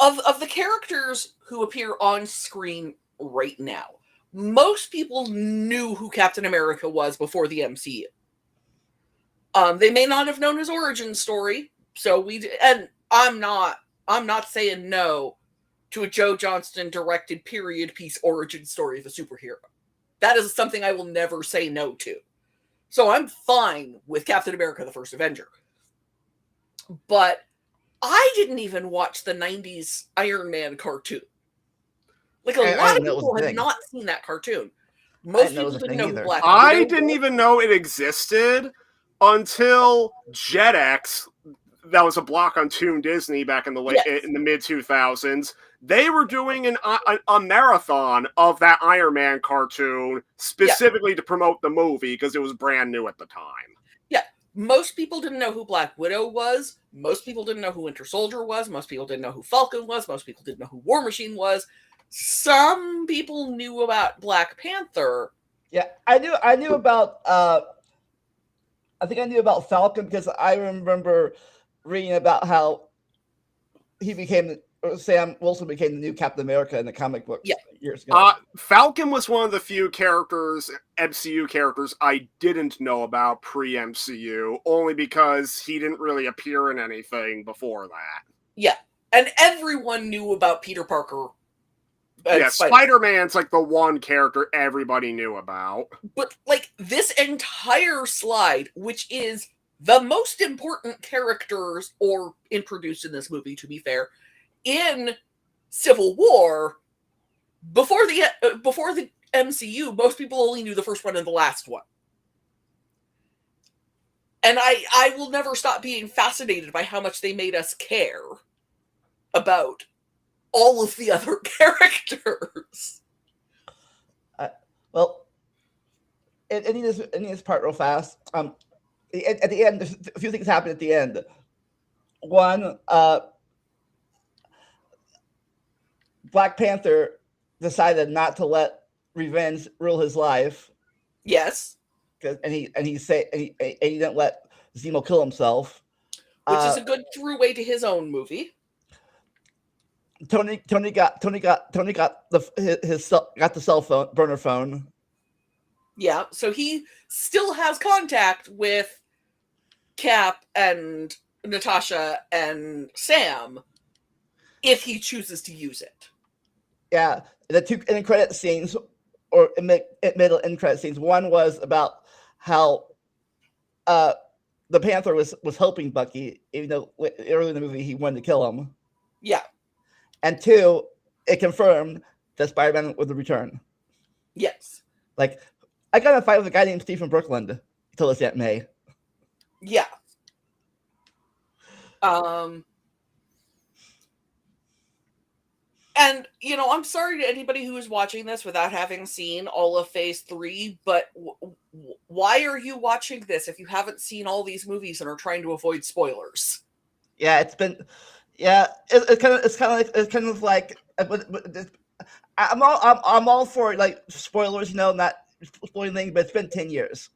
of the characters who appear on screen right now, most people knew who Captain America was before the MCU. They may not have known his origin story, and I'm not saying no to a Joe Johnston directed period piece origin story of a superhero. That is something I will never say no to. So I'm fine with Captain America: The First Avenger. But I didn't even watch the 90s Iron Man cartoon. Like, a lot of people had not seen that cartoon. Most people didn't know who Black Widow was. I didn't even know it existed until JetX, that was a block on Toon Disney back in the mid 2000s. They were doing a marathon of that Iron Man cartoon specifically to promote the movie because it was brand new at the time. Yeah, most people didn't know who Black Widow was. Most people didn't know who Winter Soldier was. Most people didn't know who Falcon was. Most people didn't know who War Machine was. Some people knew about Black Panther. Yeah, I knew about. I think I knew about Falcon because I remember reading about how he became Sam Wilson became the new Captain America in the comic books Yeah. years ago. Falcon was one of the few MCU characters I didn't know about pre-MCU, only because he didn't really appear in anything before that. Yeah. And everyone knew about Peter Parker. Yeah, Spider-Man's like the one character everybody knew about. But like this entire slide, which is the most important characters or introduced in this movie, to be fair, in Civil War, before the MCU, most people only knew the first one and the last one. And I will never stop being fascinated by how much they made us care about all of the other characters. Well, ending this part real fast. At the end, there's a few things happen at the end. One, Black Panther decided not to let revenge rule his life. Yes, and he didn't let Zemo kill himself, which is a good throughway to his own movie. Tony got the cell phone burner phone. Yeah, so he still has contact with Cap and Natasha and Sam if he chooses to use it. Yeah, the two end credit scenes, or middle end credit scenes. One was about how the Panther was helping Bucky, even though early in the movie he wanted to kill him. Yeah. And two, it confirmed that Spider-Man would return. Yes. Like, I got in a fight with a guy named Stephen Brooklyn. He told us Aunt May. Yeah. And, I'm sorry to anybody who is watching this without having seen all of Phase 3, but why are you watching this if you haven't seen all these movies and are trying to avoid spoilers? Yeah, it's kind of like I'm all for like spoilers, not spoiling things, but it's been 10 years.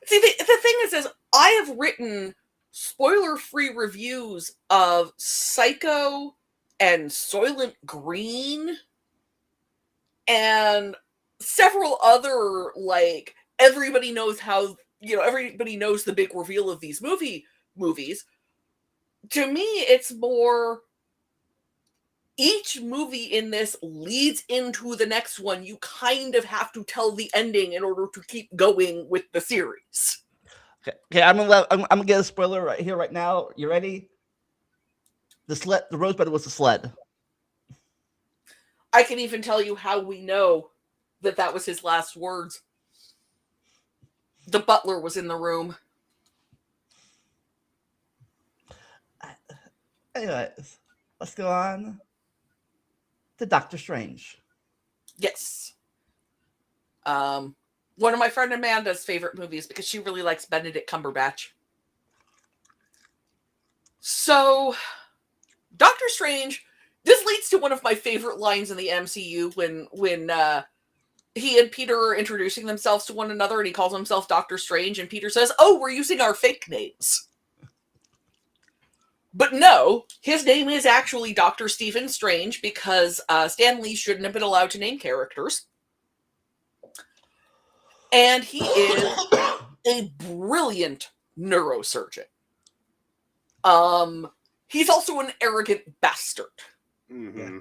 See, the thing is I have written spoiler-free reviews of Psycho and Soylent Green and several other, like, everybody knows the big reveal of these movies. To me, it's more, each movie in this leads into the next one. You kind of have to tell the ending in order to keep going with the series. Okay, I'm gonna get a spoiler right here, right now. You ready? The rosebud was the sled. I can even tell you how we know that was his last words. The butler was in the room. Anyways, let's go on to Doctor Strange. Yes. One of my friend Amanda's favorite movies because she really likes Benedict Cumberbatch. So, Doctor Strange, this leads to one of my favorite lines in the MCU when he and Peter are introducing themselves to one another and he calls himself Doctor Strange and Peter says, "Oh, we're using our fake names." But no, his name is actually Dr. Stephen Strange because Stan Lee shouldn't have been allowed to name characters. And he is a brilliant neurosurgeon. He's also an arrogant bastard. Mm-hmm.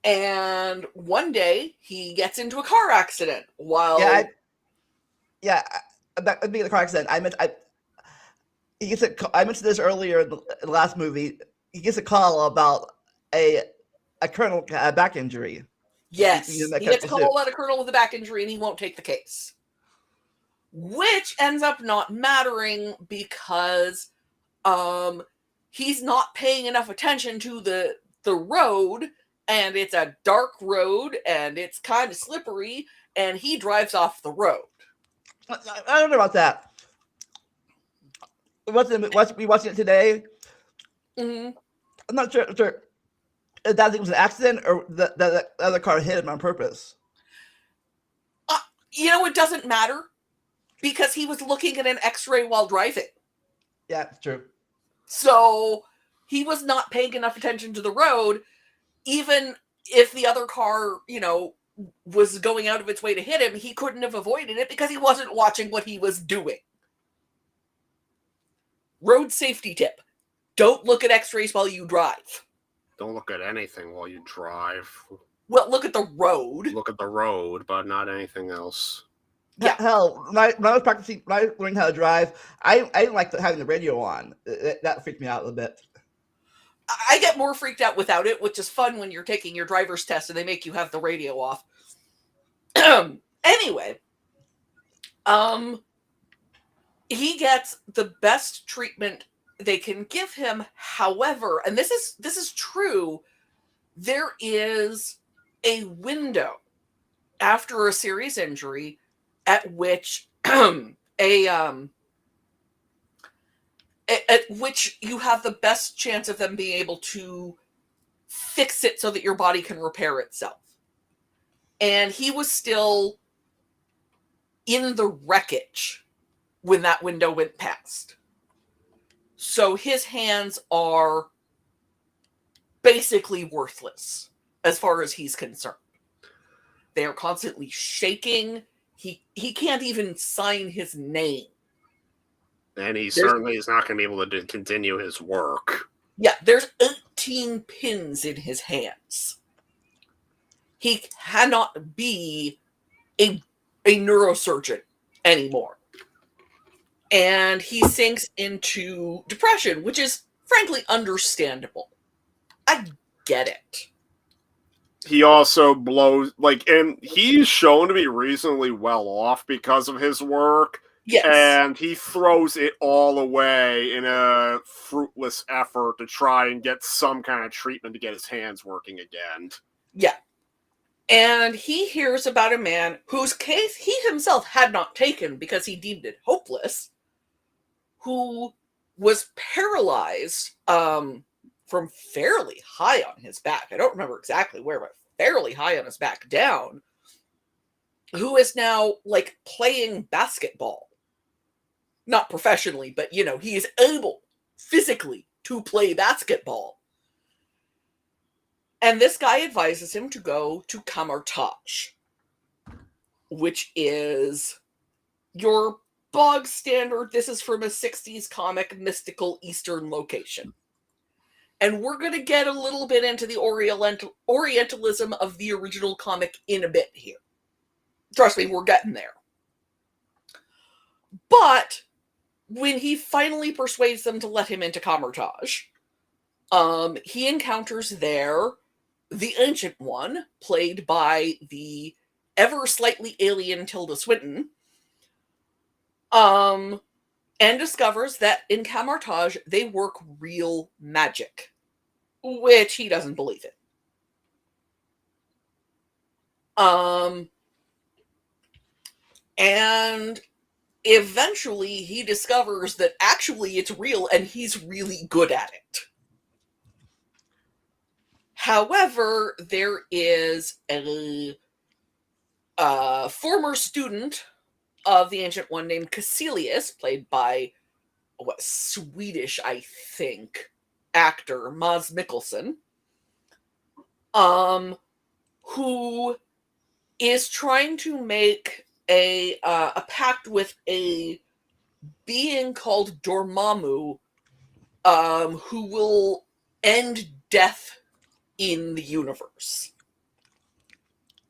And one day he gets into a car accident while about being the car accident. I mentioned this earlier in the last movie. He gets a call about a colonel back injury. Yes, he gets a call about a colonel with a back injury, and he won't take the case, which ends up not mattering because he's not paying enough attention to the road, and it's a dark road, and it's kind of slippery, and he drives off the road. I don't know about that. We watching it today. Mm-hmm. I'm not sure if that thing was an accident or the other car hit him on purpose. It doesn't matter because he was looking at an X-ray while driving. Yeah, it's true. So he was not paying enough attention to the road, even if the other car, was going out of its way to hit him, he couldn't have avoided it because he wasn't watching what he was doing. Road safety tip. Don't look at x-rays while you drive. Don't look at anything while you drive. Well, look at the road. Look at the road, but not anything else. Yeah. Hell, when I was practicing, when I learned how to drive, I didn't like having the radio on. That freaked me out a little bit. I get more freaked out without it, which is fun when you're taking your driver's test and they make you have the radio off. Anyway, he gets the best treatment they can give him. However, and this is true, there is a window after a serious injury at which at which you have the best chance of them being able to fix it so that your body can repair itself. And he was still in the wreckage when that window went past. So his hands are basically worthless as far as he's concerned. They are constantly shaking. He can't even sign his name. And he certainly is not going to be able to continue his work. Yeah, there's 18 pins in his hands. He cannot be a neurosurgeon anymore. And he sinks into depression, which is frankly understandable. I get it. He also blows, and he's shown to be reasonably well off because of his work. Yes. And he throws it all away in a fruitless effort to try and get some kind of treatment to get his hands working again. Yeah. And he hears about a man whose case he himself had not taken because he deemed it hopeless, who was paralyzed from fairly high on his back. I don't remember exactly where, but fairly high on his back down, who is now playing basketball. Not professionally, but he is able physically to play basketball. And this guy advises him to go to Kamartaj, which is your bog standard. This is from a 60s comic, mystical Eastern location. And we're going to get a little bit into the Orientalism of the original comic in a bit here. Trust me, we're getting there. But when he finally persuades them to let him into Kamartaj, he encounters there the Ancient One, played by the ever slightly alien Tilda Swinton, and discovers that in Kamartaj they work real magic, which he doesn't believe in. And eventually he discovers that actually it's real and he's really good at it. However, there is a former student of the Ancient One named Caecilius, played by Swedish, I think, actor Mads Mikkelsen, who is trying to make a pact with a being called Dormammu, who will end death in the universe.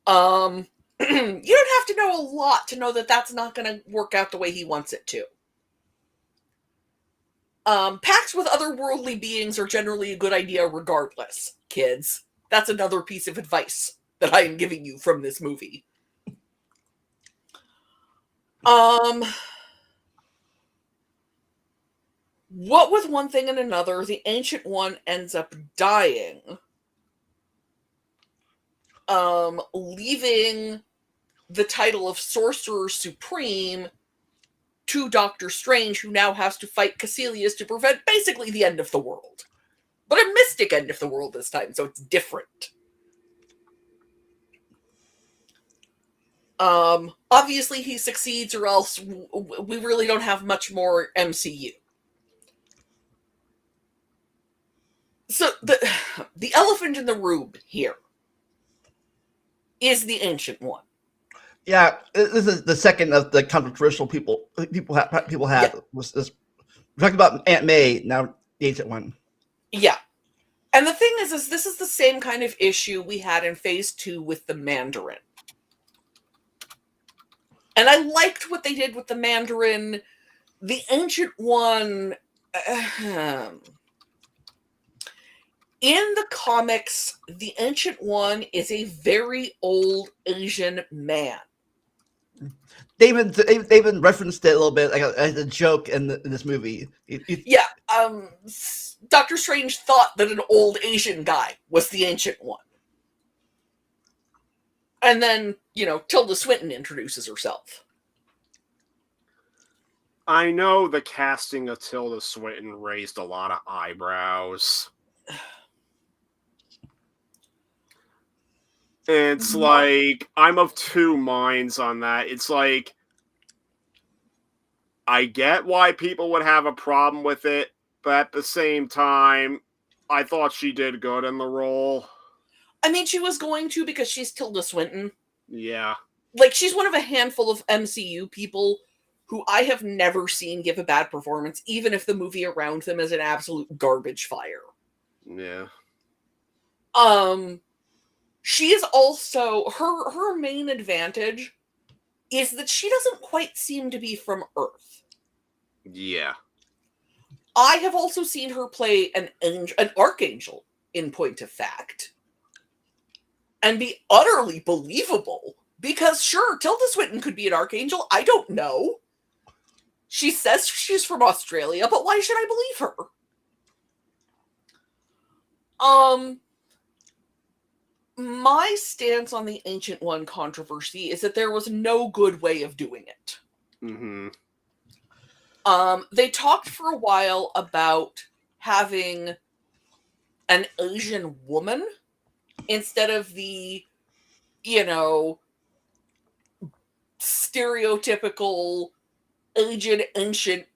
You don't have to know a lot to know that that's not going to work out the way he wants it to. Pacts with otherworldly beings are generally a good idea regardless, kids. That's another piece of advice that I am giving you from this movie. What with one thing and another, the Ancient One ends up dying, leaving the title of Sorcerer Supreme to Doctor Strange, who now has to fight Caecilius to prevent basically the end of the world. But a mystic end of the world this time, so it's different. Obviously he succeeds, or else we really don't have much more MCU. So the elephant in the room here is the Ancient One. Yeah, this is the second of the controversial people had. Yeah. Was this, we're talking about Aunt May, now the Ancient One. Yeah. And the thing is this is the same kind of issue we had in Phase 2 with the Mandarin. And I liked what they did with the Mandarin. The Ancient One... in the comics, the Ancient One is a very old Asian man. They even referenced it a little bit, like as a joke in this movie. Yeah, Doctor Strange thought that an old Asian guy was the Ancient One. And then, Tilda Swinton introduces herself. I know the casting of Tilda Swinton raised a lot of eyebrows. It's like, I'm of two minds on that. It's like, I get why people would have a problem with it, but at the same time, I thought she did good in the role. I mean, she was going to because she's Tilda Swinton. Yeah. Like, she's one of a handful of MCU people who I have never seen give a bad performance, even if the movie around them is an absolute garbage fire. Yeah. She is also, her main advantage is that she doesn't quite seem to be from Earth. Yeah. I have also seen her play an archangel, in point of fact, and be utterly believable. Because sure, Tilda Swinton could be an archangel. I don't know. She says she's from Australia, but why should I believe her? My stance on the Ancient One controversy is that there was no good way of doing it. Mm-hmm. They talked for a while about having an Asian woman instead of the, stereotypical ancient,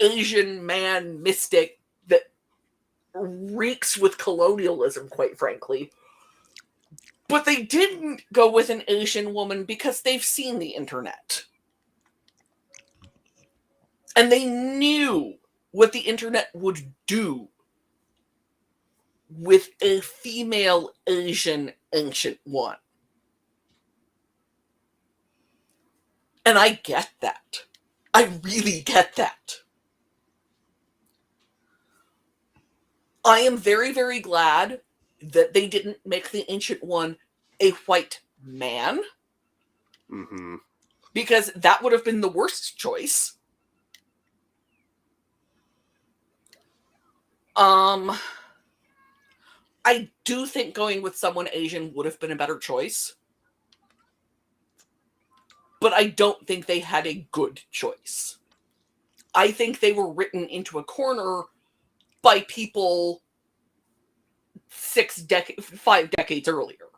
Asian man mystic that reeks with colonialism, quite frankly. But they didn't go with an Asian woman because they've seen the internet. And they knew what the internet would do with a female Asian Ancient One. And I get that. I really get that. I am very, very glad that they didn't make the Ancient One a white man. Mm-hmm. Because that would have been the worst choice. I do think going with someone Asian would have been a better choice. But I don't think they had a good choice. I think they were written into a corner by people 5 decades earlier.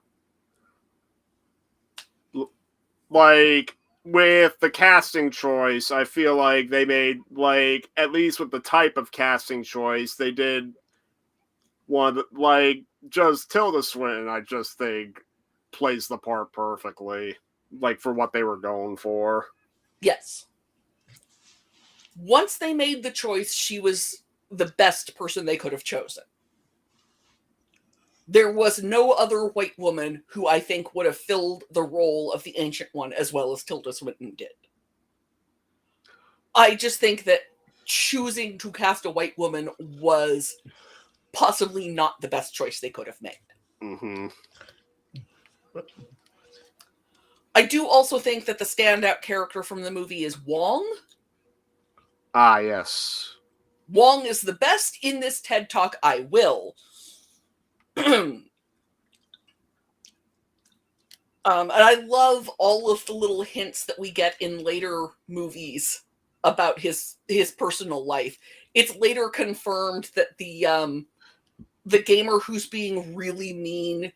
Like, with the casting choice, I feel like they made, like, at least with the type of casting choice, they did one, like, just Tilda Swinton, I just think, plays the part perfectly, like, for what they were going for. Yes. Once they made the choice, she was the best person they could have chosen. There was no other white woman who I think would have filled the role of the Ancient One as well as Tilda Swinton did. I just think that choosing to cast a white woman was possibly not the best choice they could have made. Mm-hmm. I do also think that the standout character from the movie is Wong. Ah, yes. Wong is the best in this TED Talk, I will. And I love all of the little hints that we get in later movies about his personal life. It's later confirmed that the gamer who's being really mean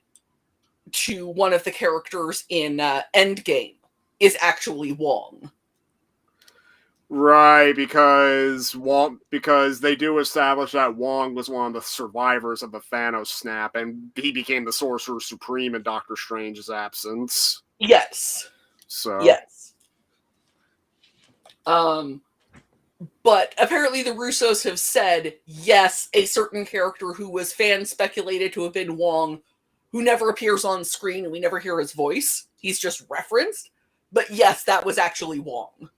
to one of the characters in Endgame is actually Wong. Right, because they do establish that Wong was one of the survivors of the Thanos snap, and he became the Sorcerer Supreme in Doctor Strange's absence. Yes. So Yes. But apparently the Russos have said, yes, a certain character who was fan speculated to have been Wong, who never appears on screen and we never hear his voice. He's just referenced. But yes, that was actually Wong.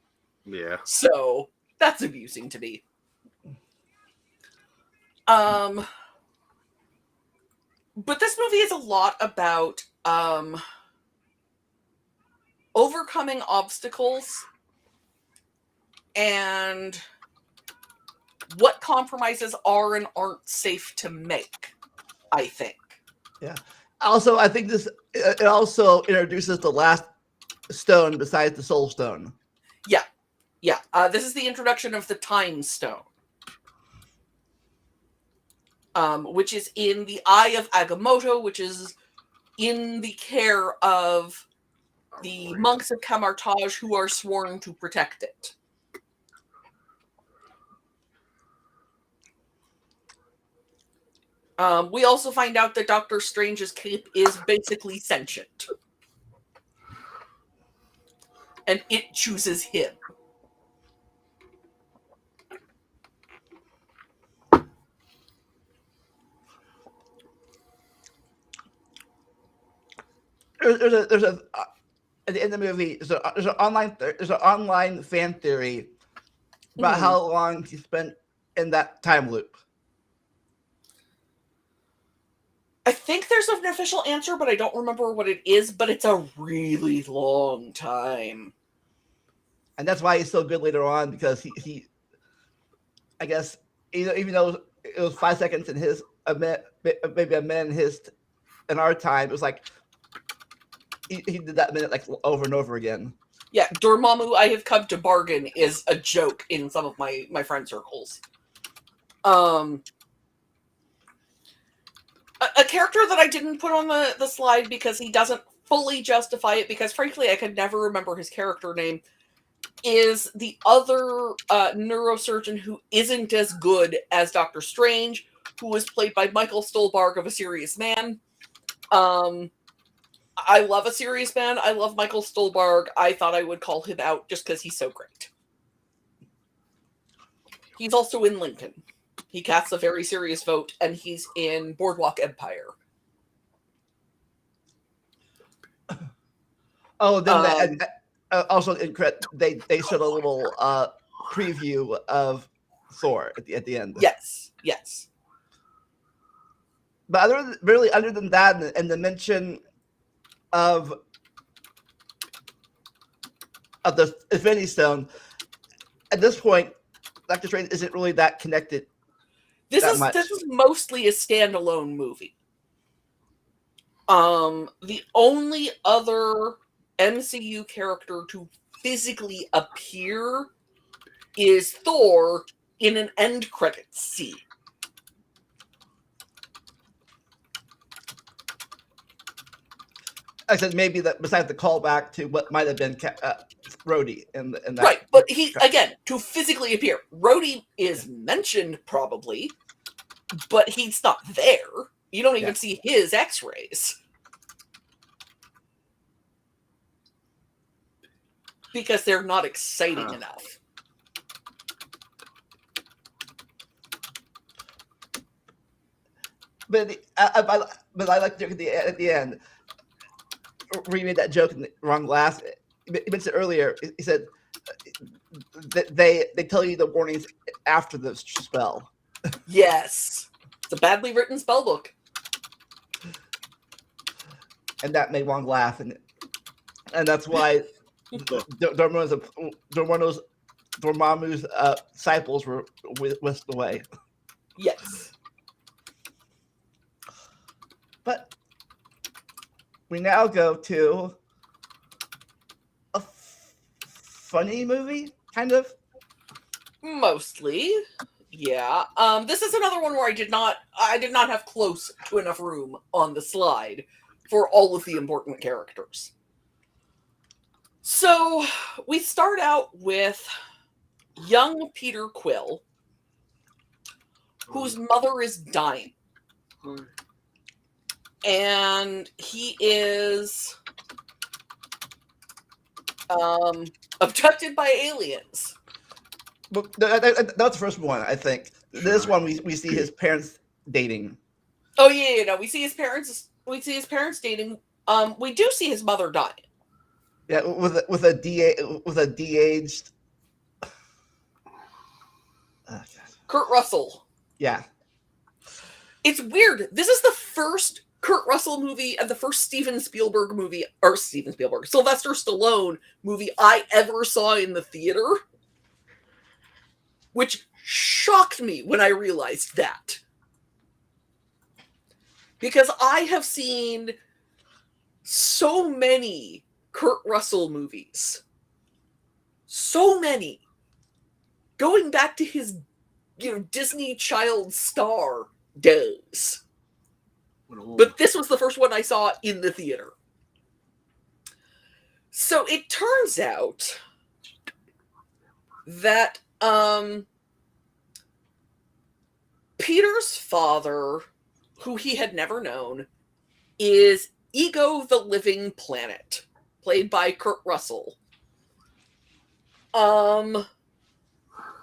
yeah. So that's amusing to me. But this movie is a lot about overcoming obstacles and what compromises are and aren't safe to make, I think. Yeah. Also, I think it also introduces the last stone besides the Soul Stone. Yeah. Yeah. This is the introduction of the Time Stone, which is in the Eye of Agamotto, which is in the care of the monks of Camartage who are sworn to protect it. We also find out that Doctor Strange's cape is basically sentient. And it chooses him. There's a at the end of the movie, there's an online fan theory about how long he spent in that time loop. I think there's an official answer, but I don't remember what it is, but it's a really long time. And that's why he's so good later on, because he I guess, even though it was 5 seconds in his, maybe a minute in our time, it was like he did that minute like over and over again. Yeah, Dormammu, I have come to bargain is a joke in some of my friend circles. A character that I didn't put on the slide because he doesn't fully justify it, because frankly I could never remember his character name, is the other neurosurgeon who isn't as good as Doctor Strange, who was played by Michael Stolbarg of A Serious Man. I love A Serious Man. I love Michael Stolbarg. I thought I would call him out just because he's so great. He's also in Lincoln. He casts a very serious vote, and he's in Boardwalk Empire. Oh, then also they showed a little preview of Thor at the end. Yes, yes. But other than that, and the mention of the Infinity Stone, at this point, Doctor Strange isn't really that connected. This is mostly a standalone movie. The only other MCU character to physically appear is Thor in an end credits scene. I said maybe that besides the callback to what might have been Rhodey in that. Right, but he, again, to physically appear, Rhodey is mentioned probably, but he's not there. You don't even see his X-rays. Because they're not exciting enough. But I like at the end. Where he made that joke in the wrong glass. He mentioned earlier. He said that they tell you the warnings after the spell. Yes, it's a badly written spell book, and that made Wong laugh, and that's why Dormammu's disciples were whisked away. Yes, but we now go to a funny movie, kind of. Mostly, yeah. This is another one where I did not have close to enough room on the slide for all of the important characters. So we start out with young Peter Quill, whose mother is dying. And he is abducted by aliens. But that's the first one, I think. This one, we see his parents dating. Oh yeah, no, we see his parents. We see his parents dating. We do see his mother dying. Yeah, with a de-aged. Kurt Russell. Yeah. It's weird. This is the first Kurt Russell movie and the first Sylvester Stallone movie I ever saw in the theater, which shocked me when I realized that. Because I have seen so many Kurt Russell movies. So many. Going back to his, Disney Child Star days. But this was the first one I saw in the theater. So it turns out that Peter's father, who he had never known, is Ego the Living Planet, played by Kurt Russell.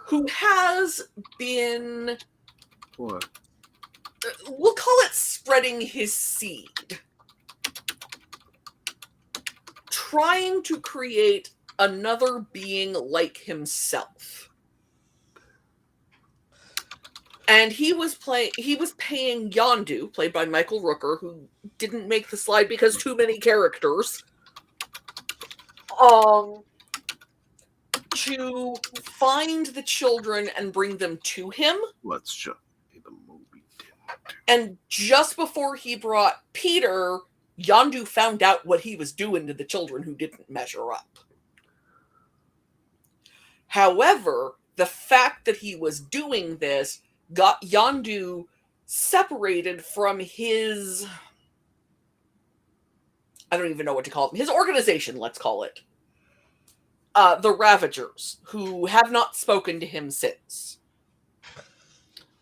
Who has been... What? We'll call it spreading his seed. Trying to create another being like himself. And he was paying Yondu, played by Michael Rooker, who didn't make the slide because too many characters, to find the children and bring them to him. Let's show the movie. And just before he brought Peter, Yondu found out what he was doing to the children who didn't measure up. However, the fact that he was doing this got Yondu separated from his... I don't even know what to call them. His organization, let's call it. The Ravagers, who have not spoken to him since.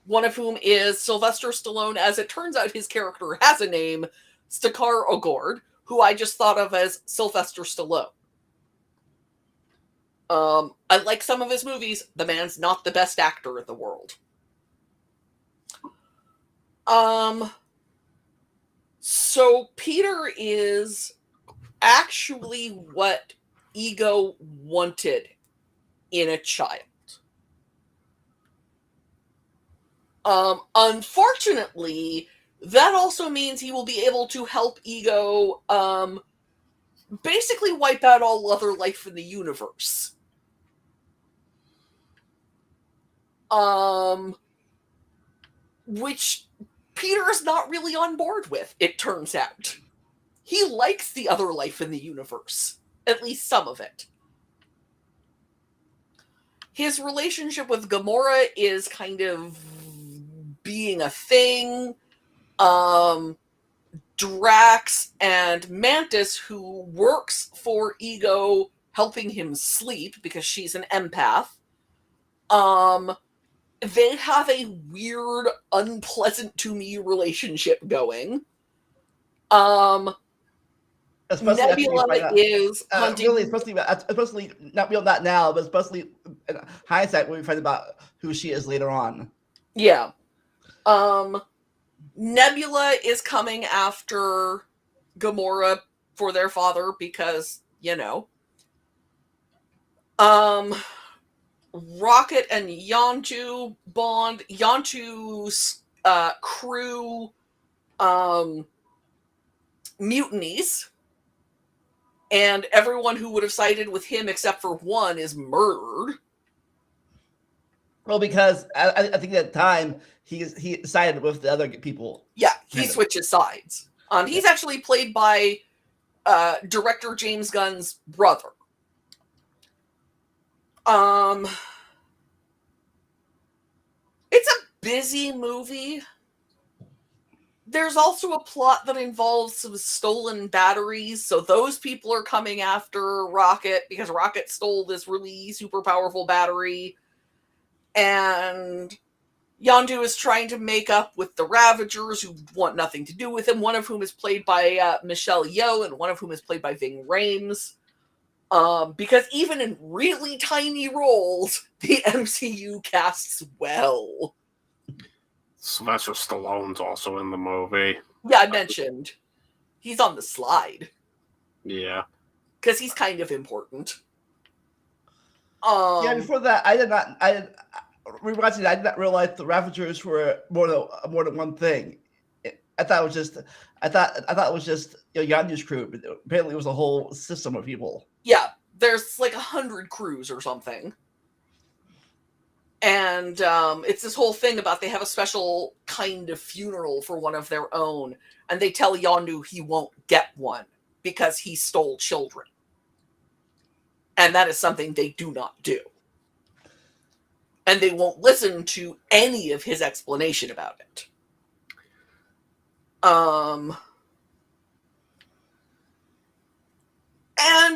One of whom is Sylvester Stallone. As it turns out, his character has a name, Stakar Ogord, who I just thought of as Sylvester Stallone. I like some of his movies. The man's not the best actor in the world. So Peter is actually what Ego wanted in a child. Unfortunately, that also means he will be able to help Ego basically wipe out all other life in the universe. Which Peter is not really on board with, it turns out. He likes the other life in the universe. At least some of it. His relationship with Gamora is kind of being a thing. Drax and Mantis, who works for Ego, helping him sleep because she's an empath, they have a weird, unpleasant to me relationship going. Especially Nebula is hunting... really, especially not now, but especially in hindsight when we find about who she is later on. Yeah. Nebula is coming after Gamora for their father because, Rocket and Yondu bond. Yondu's crew mutinies. And everyone who would have sided with him except for one is murdered. Well, because I think at the time he sided with the other people. Yeah, he switches sides. He's actually played by director James Gunn's brother. It's a busy movie. There's also a plot that involves some stolen batteries, so those people are coming after Rocket because Rocket stole this really super powerful battery. And Yondu is trying to make up with the Ravagers, who want nothing to do with him, one of whom is played by Michelle Yeoh, and one of whom is played by Ving Rhames. Because even in really tiny roles, the MCU casts well. Sylvester Stallone's also in the movie. Yeah, I mentioned. He's on the slide. Yeah. Because he's kind of important. Yeah, before that, rewatching it, I did not realize the Ravagers were more than one thing. I thought it was just, Yandu's crew, but apparently it was a whole system of people. Yeah, there's like 100 crews or something. And it's this whole thing about they have a special kind of funeral for one of their own, and they tell Yondu he won't get one because he stole children. And that is something they do not do. And they won't listen to any of his explanation about it. And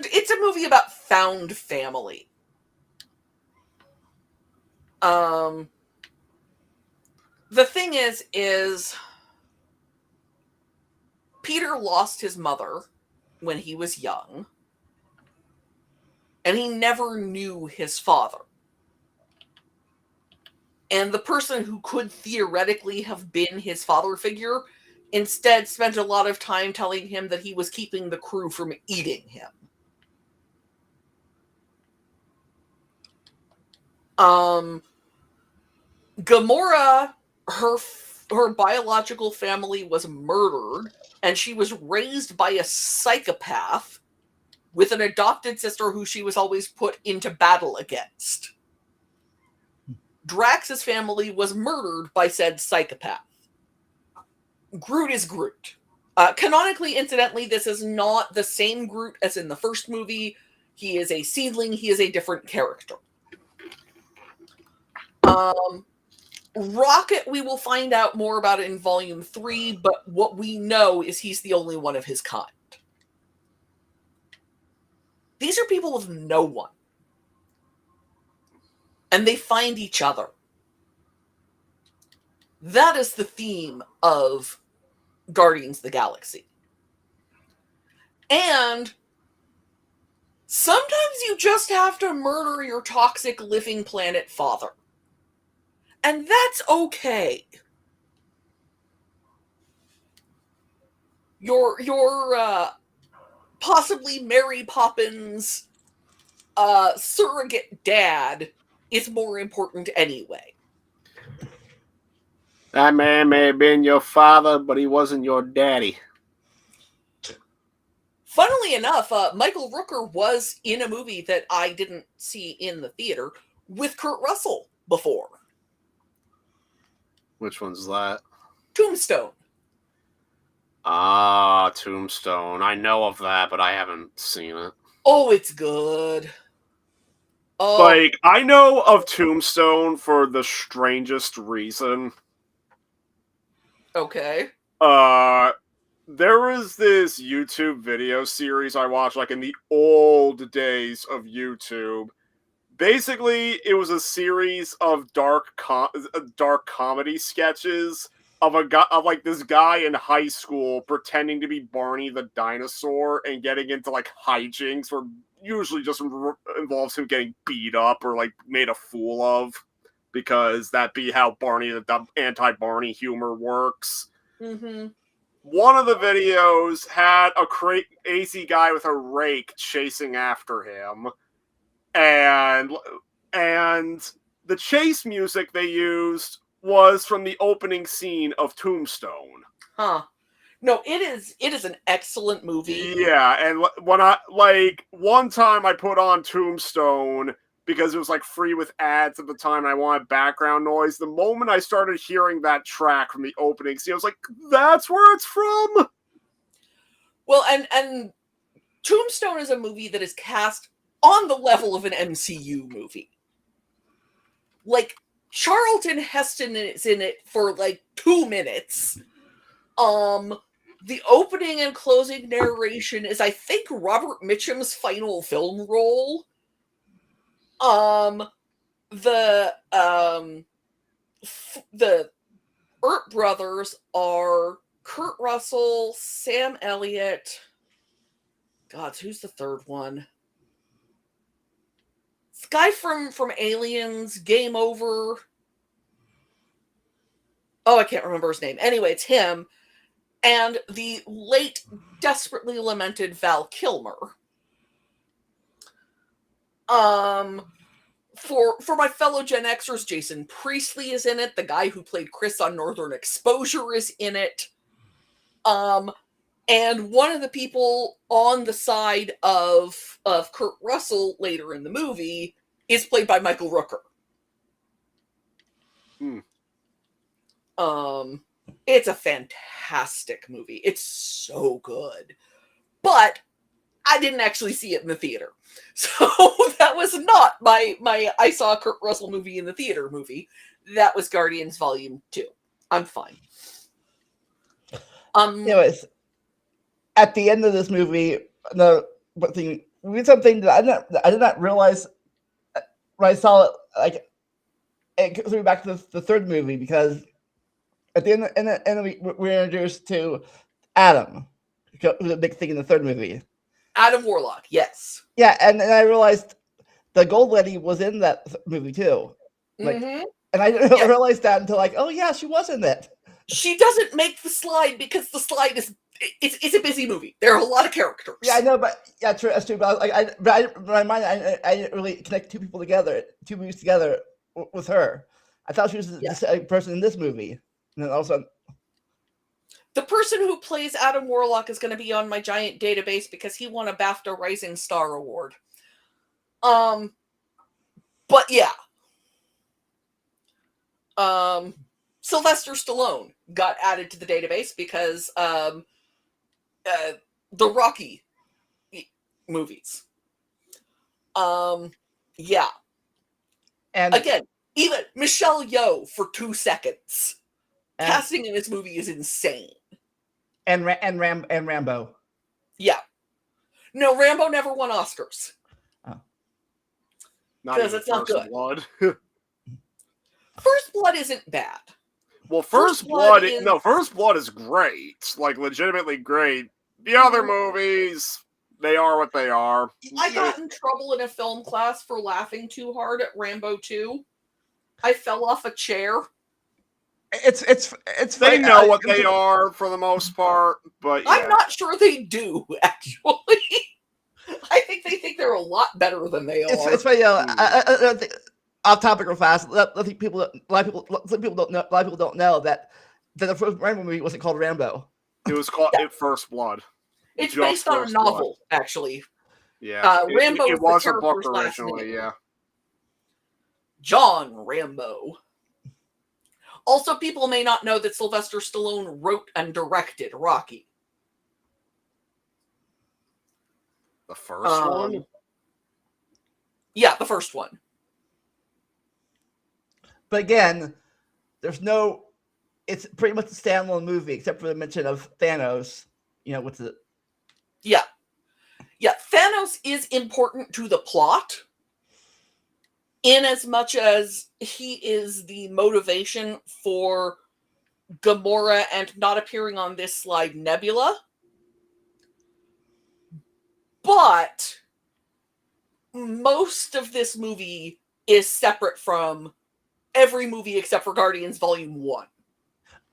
it's a movie about found family. The thing is Peter lost his mother when he was young, and he never knew his father. And the person who could theoretically have been his father figure instead spent a lot of time telling him that he was keeping the crew from eating him. Gamora, her biological family was murdered, and she was raised by a psychopath with an adopted sister who she was always put into battle against. Drax's family was murdered by said psychopath. Groot is Groot. Canonically, incidentally, this is not the same Groot as in the first movie. He is a seedling. He is a different character. Rocket, we will find out more about it in Volume 3, but what we know is he's the only one of his kind. These are people with no one. And they find each other. That is the theme of Guardians of the Galaxy. And sometimes you just have to murder your toxic living planet father. And that's okay. Your possibly Mary Poppins surrogate dad is more important anyway. That man may have been your father, but he wasn't your daddy. Funnily enough, Michael Rooker was in a movie that I didn't see in the theater with Kurt Russell before. Which one's that? Tombstone. Ah, Tombstone. I know of that, but I haven't seen it. Oh, it's good. Oh. Like, I know of Tombstone for the strangest reason. Okay. There was this YouTube video series I watched, like, in the old days of YouTube. Basically, it was a series of dark comedy sketches of this guy in high school pretending to be Barney the dinosaur and getting into like hijinks, where usually just involves him getting beat up or like made a fool of, because that'd be how Barney the anti-Barney humor works. Mm-hmm. One of the videos had a crazy guy with a rake chasing after him. And the chase music they used was from the opening scene of Tombstone. Huh. No, it is an excellent movie. Yeah, and when one time I put on Tombstone because it was like free with ads at the time and I wanted background noise. The moment I started hearing that track from the opening scene, I was like, that's where it's from. Well, and Tombstone is a movie that is cast on the level of an MCU movie. Like, Charlton Heston is in it for like 2 minutes. The opening and closing narration is, I think, Robert Mitchum's final film role. the Earp brothers are Kurt Russell, Sam Elliott. God, who's the third one? This guy from Aliens, Game Over. Oh, I can't remember his name. Anyway, it's him. And the late, desperately lamented Val Kilmer. For my fellow Gen Xers, Jason Priestley is in it. The guy who played Chris on Northern Exposure is in it. And one of the people on the side of Kurt Russell later in the movie is played by Michael Rooker. It's a fantastic movie. It's so good. But I didn't actually see it in the theater. So that was not my I saw a Kurt Russell movie in the theater movie. That was Guardians Volume 2. I'm fine. Anyways, at the end of this movie, something that I did not realize when I saw it, like, it goes back to the third movie, because at the end we're introduced to Adam, who's a big thing in the third movie. Adam Warlock, yes. Yeah, and I realized the Gold Lady was in that movie too. Like, and I didn't realize that until, like, oh yeah, she was in it. She doesn't make the slide because the slide is it's a busy movie. There are a lot of characters. Yeah, I know, but yeah, true, that's true. But in my mind, I didn't really connect two movies together with her. I thought she was the same person in this movie, and then all of a sudden, the person who plays Adam Warlock is going to be on my giant database because he won a BAFTA Rising Star Award. But yeah. Sylvester Stallone got added to the database because the Rocky movies. Yeah. And again, even Michelle Yeoh for 2 seconds. Casting in this movie is insane. And Rambo. Yeah. No, Rambo never won Oscars. Oh. Because it's not good. Blood. First Blood isn't bad. Well, First Blood is great. Like, legitimately great. The other movies, they are what they are. I got in trouble in a film class for laughing too hard at Rambo 2. I fell off a chair. It's they know what they are for the most part, but yeah. I'm not sure they do, actually. I think they think they're a lot better than they are. It's funny, I think, off topic real fast. A lot of people don't know that the first Rambo movie wasn't called Rambo. It was called First Blood. It's based on a novel, actually. Yeah, Rambo it was a book originally. Yeah, John Rambo. Also, people may not know that Sylvester Stallone wrote and directed Rocky. The first one? Yeah, the first one. But again, it's pretty much a standalone movie, except for the mention of Thanos, what's it? Yeah. Yeah, Thanos is important to the plot, in as much as he is the motivation for Gamora and not appearing on this slide, Nebula. But most of this movie is separate from every movie except for Guardians Volume 1.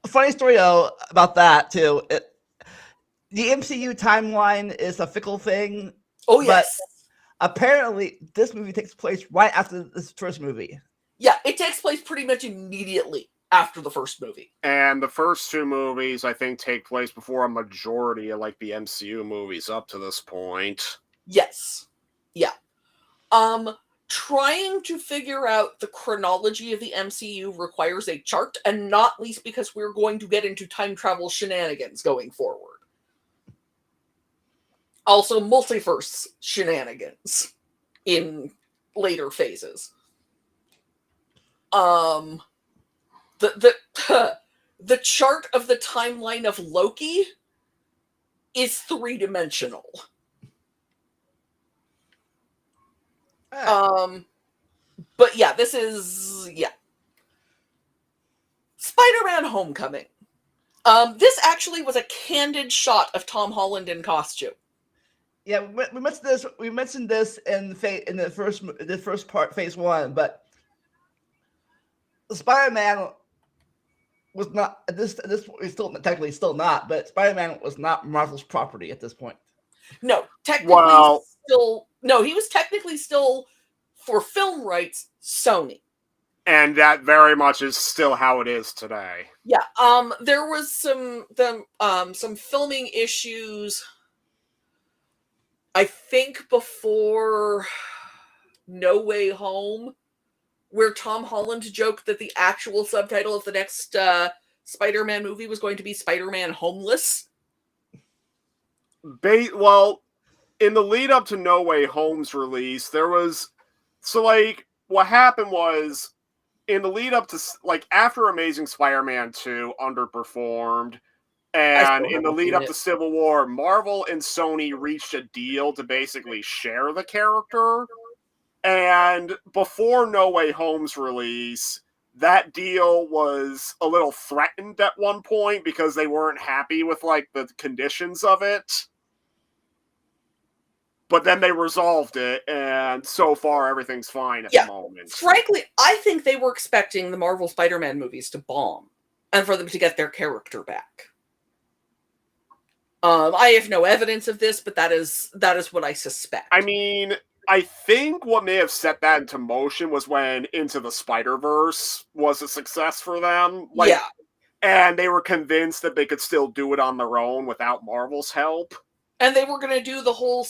A funny story, though, about that, too. The MCU timeline is a fickle thing. Oh, yes. But apparently, this movie takes place right after this first movie. Yeah, it takes place pretty much immediately after the first movie. And the first 2 movies, I think, take place before a majority of, like, the MCU movies up to this point. Yes. Yeah. Trying to figure out the chronology of the MCU requires a chart, and not least because we're going to get into time travel shenanigans going forward. Also, multiverse shenanigans in later phases. The chart of the timeline of Loki is 3-dimensional. But yeah, this is Spider-Man: Homecoming. This actually was a candid shot of Tom Holland in costume. Yeah, we mentioned this. We mentioned this in the first part, Phase 1, but Spider-Man was not at this point. Still technically still not, but Spider-Man was not Marvel's property at this point. No, technically still no. He was technically still, for film rights, Sony. And that very much is still how it is today. Yeah. There was some filming issues, I think, before No Way Home, where Tom Holland joked that the actual subtitle of the next Spider-Man movie was going to be Spider-Man Homeless. Well, in the lead up to No Way Home's release, there was what happened was, in the lead up to after Amazing Spider-Man 2 underperformed, and in the lead up to Civil War, Marvel and Sony reached a deal to basically share the character. And before No Way Home's release, that deal was a little threatened at one point because they weren't happy with the conditions of it. But then they resolved it, and so far everything's fine at the moment. Frankly, I think they were expecting the Marvel Spider-Man movies to bomb and for them to get their character back. I have no evidence of this, but that is what I suspect. I mean, I think what may have set that into motion was when Into the Spider-Verse was a success for them. And they were convinced that they could still do it on their own without Marvel's help. And they were going to do the whole...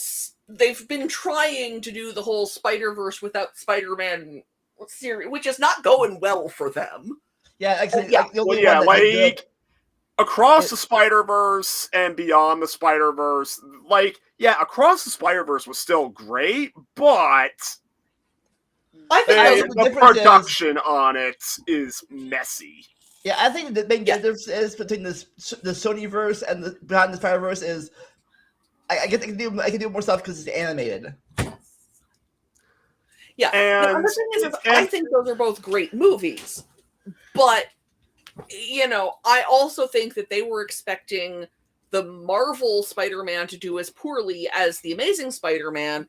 They've been trying to do the whole Spider-Verse without Spider-Man series, which is not going well for them. Yeah, actually, Across the Spider-Verse and Beyond the Spider-Verse, Across the Spider-Verse was still great, but I think the production on it is messy. Yeah, I think the big difference is between the Sonyverse and the Beyond the Spider-Verse is I can do more stuff because it's animated. Yeah, and the thing is, I think those are both great movies, but I also think that they were expecting the Marvel Spider-Man to do as poorly as the Amazing Spider-Man,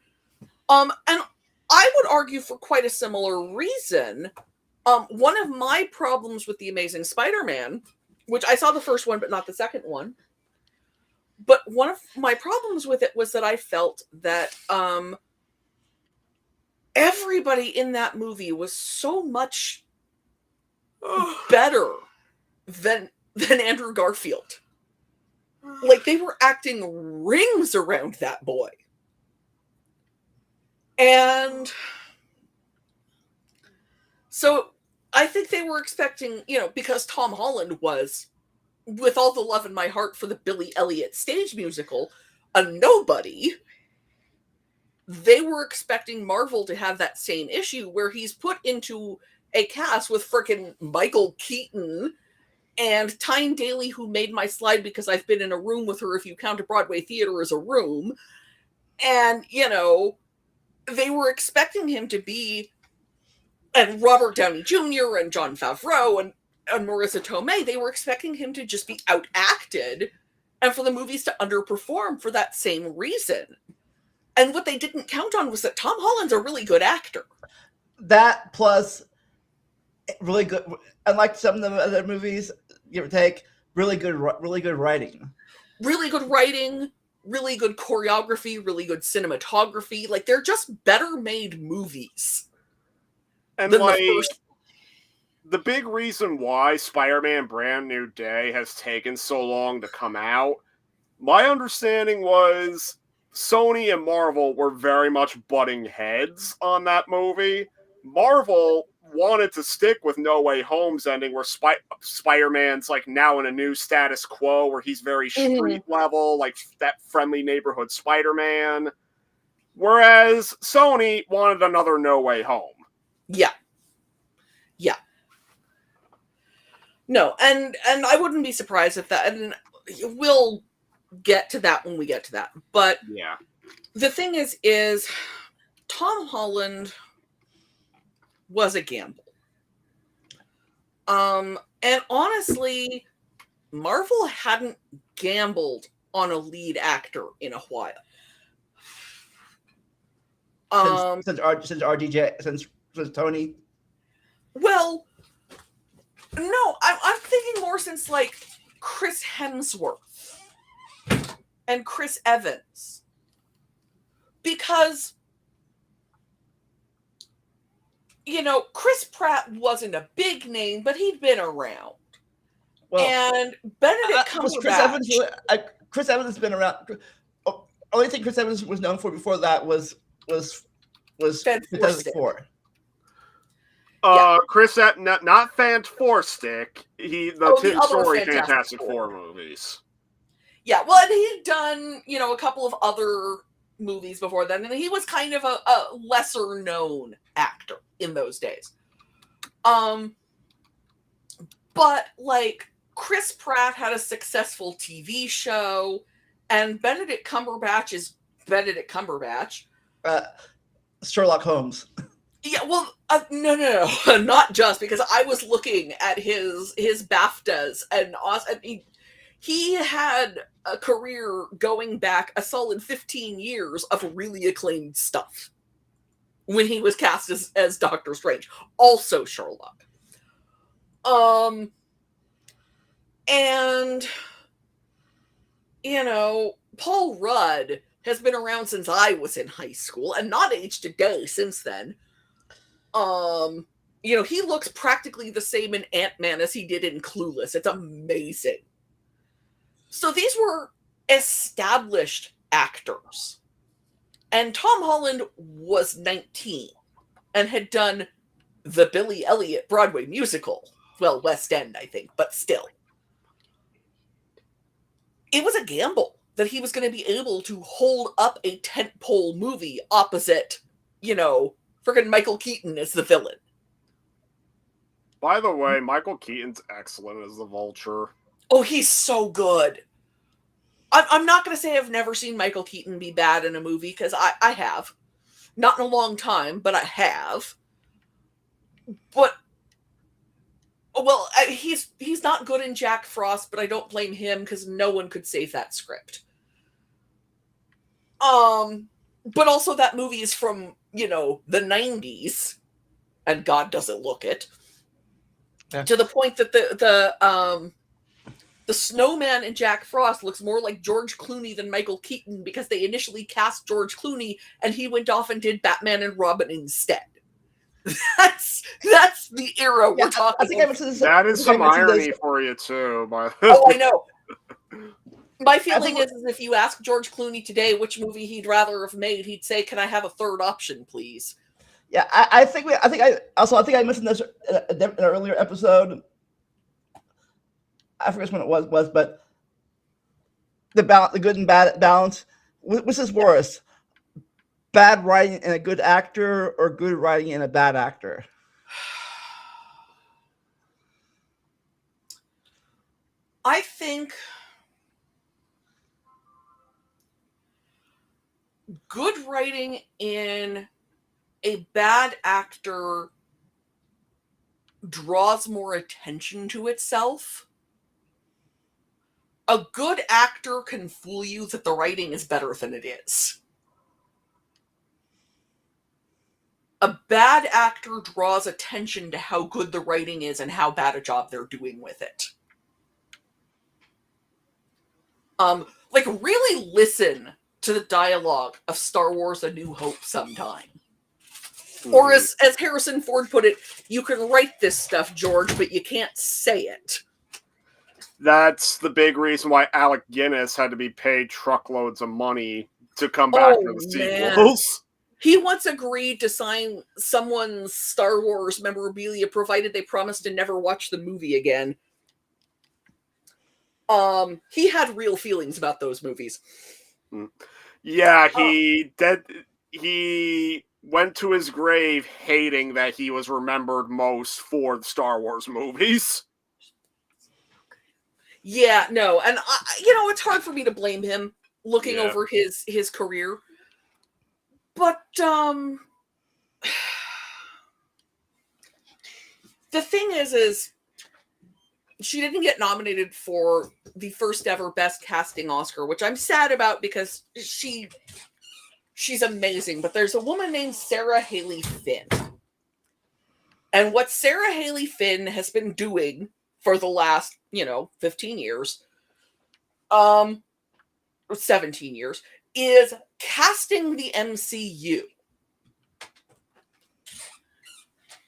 and I would argue for quite a similar reason. One of my problems with the Amazing Spider-Man, which I saw the first one but not the second one, but one of my problems with it was that I felt that everybody in that movie was so much better than Andrew Garfield. They were acting rings around that boy. And so I think they were expecting, because Tom Holland was, with all the love in my heart for the Billy Elliot stage musical, a nobody. They were expecting Marvel to have that same issue where he's put into a cast with frickin' Michael Keaton and Tyne Daly, who made my slide because I've been in a room with her if you count a Broadway theater as a room. And, they were expecting him to be, and Robert Downey Jr. and Jon Favreau and Marissa Tomei, they were expecting him to just be out-acted and for the movies to underperform for that same reason. And what they didn't count on was that Tom Holland's a really good actor. That plus really good, unlike some of the other movies, give or take, really good writing. Really good writing, really good choreography, really good cinematography. They're just better made movies. And the big reason why Spider-Man Brand New Day has taken so long to come out, my understanding was Sony and Marvel were very much butting heads on that movie. Marvel wanted to stick with No Way Home's ending where Spider-Man's now in a new status quo where he's very street level, that friendly neighborhood Spider-Man. Whereas Sony wanted another No Way Home. Yeah. No, and I wouldn't be surprised if that, and we'll get to that when we get to that. But the thing is Tom Holland was a gamble. And honestly, Marvel hadn't gambled on a lead actor in a while. Since RDJ, since Tony. Well, no, I'm thinking more since like Chris Hemsworth and Chris Evans, because Chris Pratt wasn't a big name, but he'd been around. Well, and Benedict Cumberbatch. Chris Evans has been around. Only thing Chris Evans was known for before that was Fantastic Four. Chris, not Fantastic. The Tim Story Fantastic Four movies. Yeah, well, and he'd done a couple of other movies before then, and he was kind of a lesser known actor in those days. But like Chris Pratt had a successful TV show, and Benedict Cumberbatch is Benedict Cumberbatch. Sherlock Holmes. Yeah, well, no, not just, because I was looking at his BAFTAs, and he had a career going back a solid 15 years of really acclaimed stuff when he was cast as Doctor Strange, also Sherlock. And Paul Rudd has been around since I was in high school and not aged a day since then. He looks practically the same in Ant-Man as he did in Clueless. It's amazing. So these were established actors. And Tom Holland was 19 and had done the Billy Elliot Broadway musical. Well, West End, I think, but still. It was a gamble that he was going to be able to hold up a tentpole movie opposite, friggin' Michael Keaton as the villain. By the way, Michael Keaton's excellent as the Vulture. Oh, he's so good. I'm not going to say I've never seen Michael Keaton be bad in a movie, because I have. Not in a long time, but I have. But, well, he's not good in Jack Frost, but I don't blame him, because no one could save that script. But also that movie is from, the 90s, and God doesn't look it. Yeah. To the point that the snowman in Jack Frost looks more like George Clooney than Michael Keaton, because they initially cast George Clooney and he went off and did Batman and Robin instead. That's the era we're talking about. That is some irony for you too. Oh, I know. My feeling is if you ask George Clooney today which movie he'd rather have made, he'd say, "Can I have a third option, please?" Yeah, I think I mentioned this in an earlier episode. I forget when it was, but the good and bad balance. Which is worse, bad writing and a good actor, or good writing and a bad actor? I think good writing in a bad actor draws more attention to itself. A good actor can fool you that the writing is better than it is. A bad actor draws attention to how good the writing is and how bad a job they're doing with it. Really listen to the dialogue of Star Wars: A New Hope sometime. Mm-hmm. Or as Harrison Ford put it, you can write this stuff, George, but you can't say it. That's the big reason why Alec Guinness had to be paid truckloads of money to come back to the sequels. He once agreed to sign someone's Star Wars memorabilia provided they promised to never watch the movie again. He had real feelings about those movies. Yeah, he went to his grave hating that he was remembered most for the Star Wars movies. Yeah, no, and it's hard for me to blame him looking over his career. But the thing is she didn't get nominated for the first ever Best Casting Oscar, which I'm sad about because she's amazing. But there's a woman named Sarah Haley Finn. And what Sarah Haley Finn has been doing for the last, 15 years, 17 years, is casting the MCU.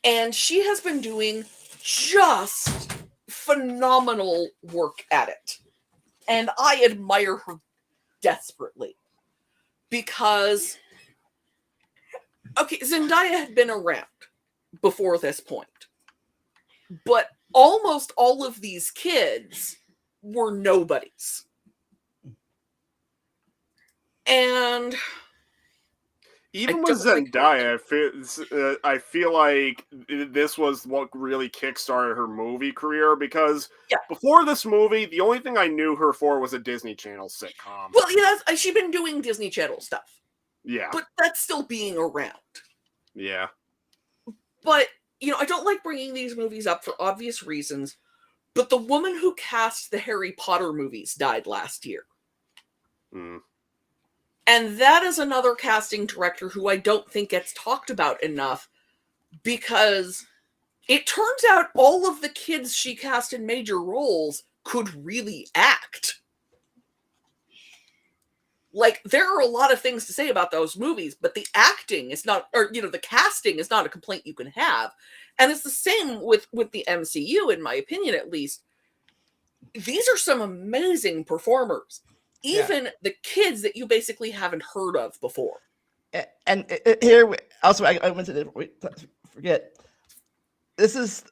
And she has been doing just phenomenal work at it. And I admire her desperately. Because, okay, Zendaya had been around before this point. But almost all of these kids were nobodies. And even with Zendaya, I feel like this was what really kickstarted her movie career, because before this movie, the only thing I knew her for was a Disney Channel sitcom. Well, yeah, she's been doing Disney Channel stuff. Yeah. But that's still being around. Yeah. But, I don't like bringing these movies up for obvious reasons, but the woman who cast the Harry Potter movies died last year. Hmm. And that is another casting director who I don't think gets talked about enough, because it turns out all of the kids she cast in major roles could really act. Like, there are a lot of things to say about those movies, but the acting is not, or, the casting is not a complaint you can have. And it's the same with the MCU, in my opinion, at least. These are some amazing performers. Even the kids that you basically haven't heard of before. And here, also, I went to forget. This is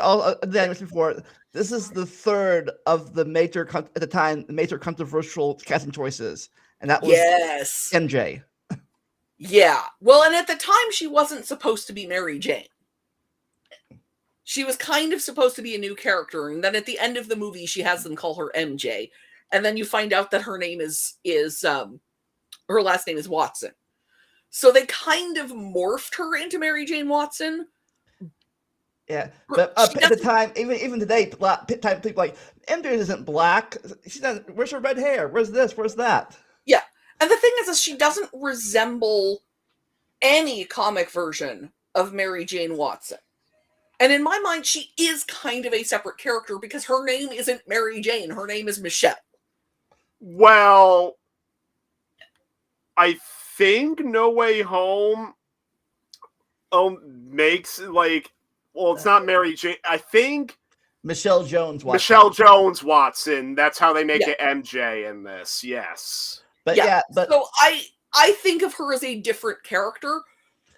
all that I mentioned before. This is the third of the major, at the time, the major controversial casting choices. And that was MJ. Yeah. Well, and at the time, she wasn't supposed to be Mary Jane. She was kind of supposed to be a new character. And then at the end of the movie, she has them call her MJ. And then you find out that her name is her last name is Watson. So they kind of morphed her into Mary Jane Watson. Yeah, but at the time, even today, people like, MJ isn't black. She doesn't. Where's her red hair? Where's this? Where's that? Yeah, and the thing is she doesn't resemble any comic version of Mary Jane Watson. And in my mind, she is kind of a separate character because her name isn't Mary Jane. Her name is Michelle. Well, I think No Way Home makes, like, well, it's not Mary Jane. I think Michelle Jones Watson. Michelle Jones Watson. That's how they make it MJ in this. Yes. But but so I think of her as a different character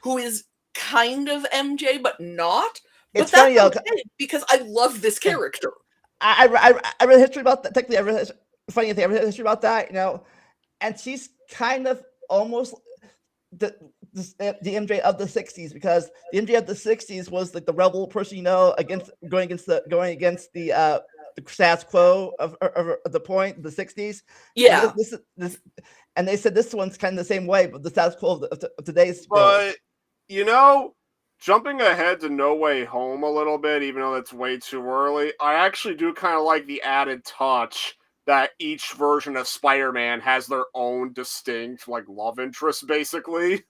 who is kind of MJ, but not. But that's okay, because I love this character. I read history about that. Technically, I read funny thing. I read history about that, and she's kind of almost the MJ of the '60s, because the MJ of the '60s was like the rebel person, going against the status quo of the point, the '60s. Yeah. And they said this one's kind of the same way, but the status quo of today's. But jumping ahead to No Way Home a little bit, even though that's way too early, I actually do kind of like the added touch that each version of Spider-Man has their own distinct, love interest, basically.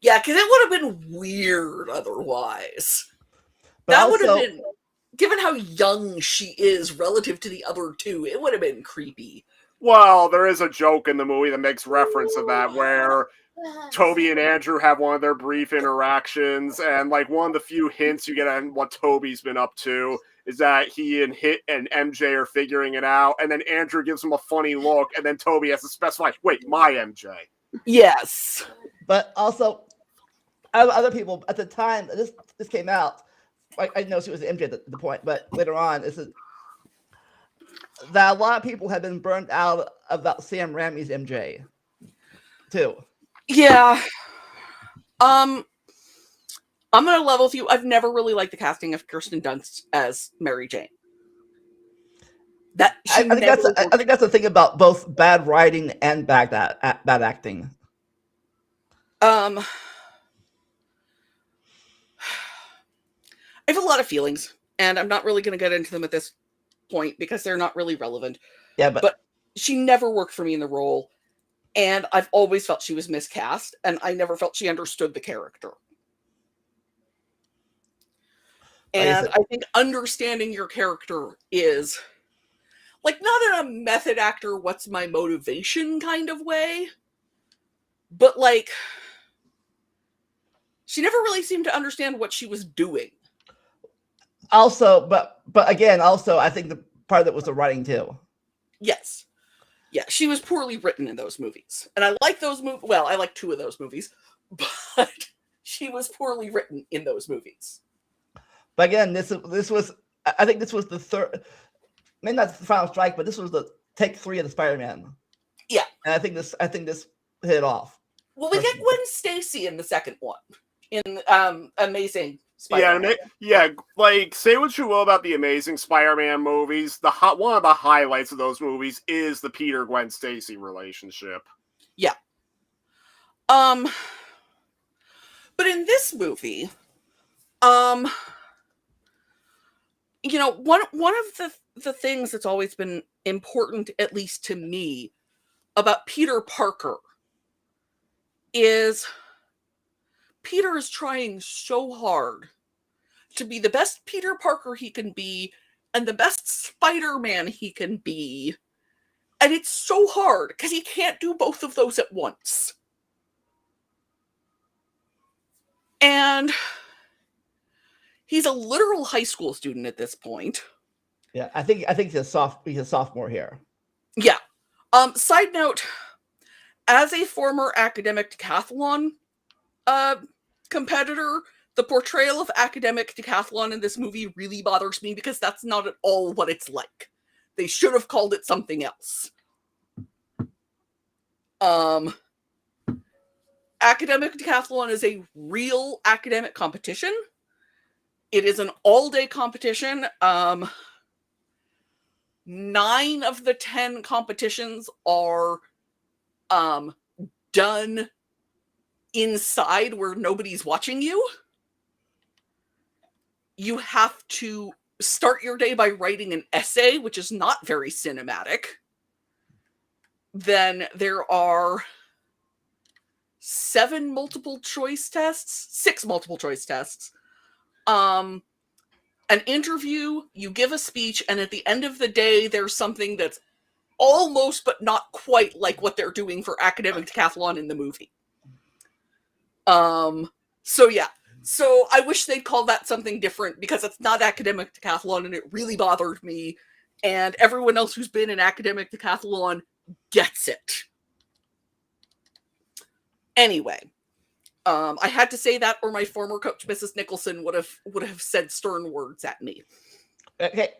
Yeah, because it would have been weird otherwise. But that would have been, given how young she is relative to the other two, it would have been creepy. Well, there is a joke in the movie that makes reference to that, where Toby and Andrew have one of their brief interactions, and one of the few hints you get on what Toby's been up to is that he and MJ are figuring it out, and then Andrew gives him a funny look, and then Toby has to specify, wait, my MJ. Yes. But also, other people at the time this came out, I know she was MJ at the point, but later on, that a lot of people have been burned out about Sam Raimi's MJ, too. Yeah. I'm gonna level with you. I've never really liked the casting of Kirsten Dunst as Mary Jane. I think that's the thing about both bad writing and bad acting. I have a lot of feelings, and I'm not really going to get into them at this point because they're not really relevant. Yeah, But she never worked for me in the role, and I've always felt she was miscast, and I never felt she understood the character. And I think understanding your character is, like, not in a method actor, what's my motivation kind of way, but, like, she never really seemed to understand what she was doing. Also, but again, also, I think the part of it was the writing too. Yes. Yeah, she was poorly written in those movies. And I like those movies. Well, I like 2 of those movies, but she was poorly written in those movies. But again, this was, I think this was the third, maybe not the final strike, but this was the take 3 of the Spider-Man. Yeah. And I think this hit it off. Well, we get Gwen Stacy in the second one, in Amazing Spider-Man. Yeah, like, say what you will about the Amazing Spider-Man movies, one of the highlights of those movies is the Peter-Gwen Stacy relationship. Yeah. But in this movie, you know, one of the things that's always been important, at least to me, about Peter Parker is Peter is trying so hard to be the best Peter Parker he can be and the best Spider-Man he can be. And it's so hard because he can't do both of those at once. And he's a literal high school student at this point. Yeah, I think he's a sophomore here. Yeah. Side note, as a former academic decathlon competitor, the portrayal of academic decathlon in this movie really bothers me because that's not at all what it's like. They should have called it something else. Academic decathlon is a real academic competition. It is an all-day competition. 9 of the 10 competitions are done inside where nobody's watching you. You have to start your day by writing an essay, which is not very cinematic. Then there are 6 multiple choice tests. An interview, you give a speech, and at the end of the day, there's something that's almost but not quite like what they're doing for academic decathlon in the movie. So yeah. So I wish they'd call that something different because it's not academic decathlon and it really bothered me. And everyone else who's been in academic decathlon gets it. Anyway, I had to say that or my former coach, Mrs. Nicholson, would have said stern words at me. Okay,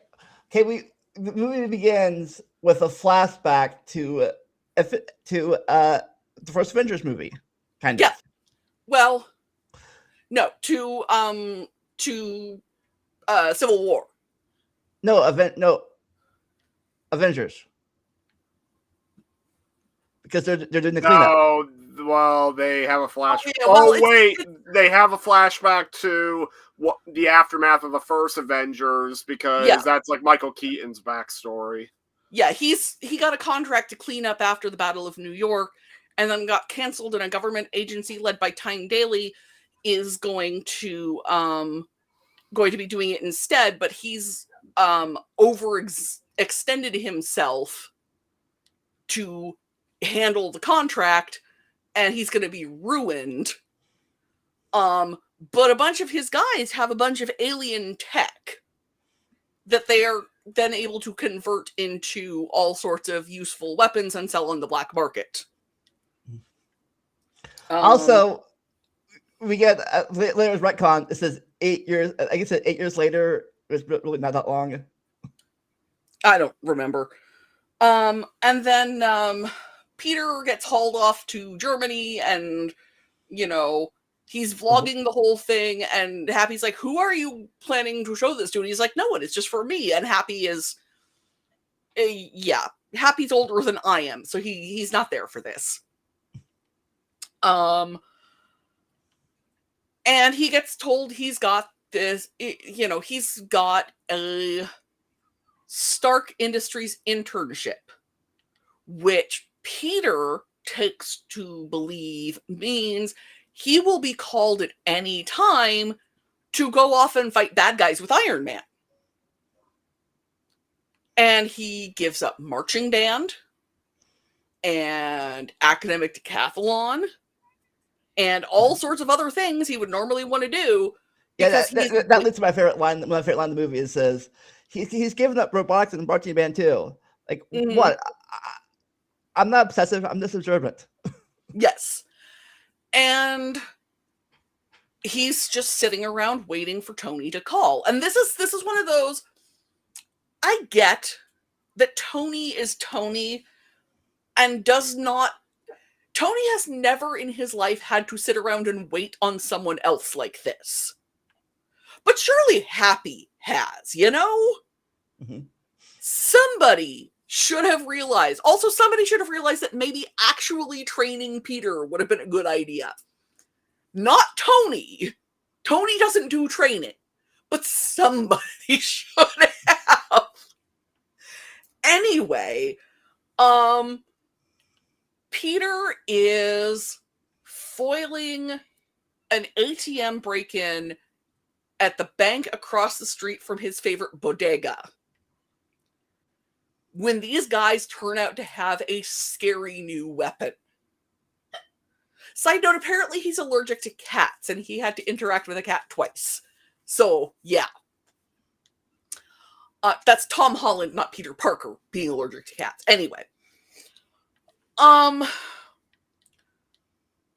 the movie begins with a flashback to the first Avengers movie, kind of. Yeah. Well, no, to Civil War. No, Avengers. Because they're doing the cleanup. Oh, well, they have a flashback. Oh, They have a flashback to the aftermath of the first Avengers because that's like Michael Keaton's backstory. Yeah, he got a contract to clean up after the Battle of New York, and then got canceled, and a government agency led by Tyne Daly is going to be doing it instead, but he's overextended himself to handle the contract, and he's going to be ruined. But a bunch of his guys have a bunch of alien tech that they are then able to convert into all sorts of useful weapons and sell on the black market. Also, we get later retcon. It says 8 years. I guess 8 years later. It's really not that long. I don't remember. And then Peter gets hauled off to Germany, and he's vlogging the whole thing. And Happy's like, "Who are you planning to show this to?" And he's like, "No one. It's just for me." And Happy is, Happy's older than I am, so he's not there for this. And he gets told he's got he's got a Stark Industries internship, which Peter takes to believe means he will be called at any time to go off and fight bad guys with Iron Man. And he gives up marching band and academic decathlon and all sorts of other things he would normally want to do. Yeah, that leads to my favorite line. My favorite line in the movie is says he's given up robotics and marching band too. Like what? I'm not obsessive. I'm just observant. Yes, and he's just sitting around waiting for Tony to call. And this is one of those. I get that Tony is Tony, and does not. Tony has never in his life had to sit around and wait on someone else like this. But surely Happy has, you know? Mm-hmm. Somebody should have realized. Also, somebody should have realized that maybe actually training Peter would have been a good idea. Not Tony. Tony doesn't do training. But somebody should have. Anyway, Peter is foiling an ATM break-in at the bank across the street from his favorite bodega when these guys turn out to have a scary new weapon. Side note, apparently he's allergic to cats, and he had to interact with a cat twice. So, yeah. That's Tom Holland, not Peter Parker, being allergic to cats. Anyway.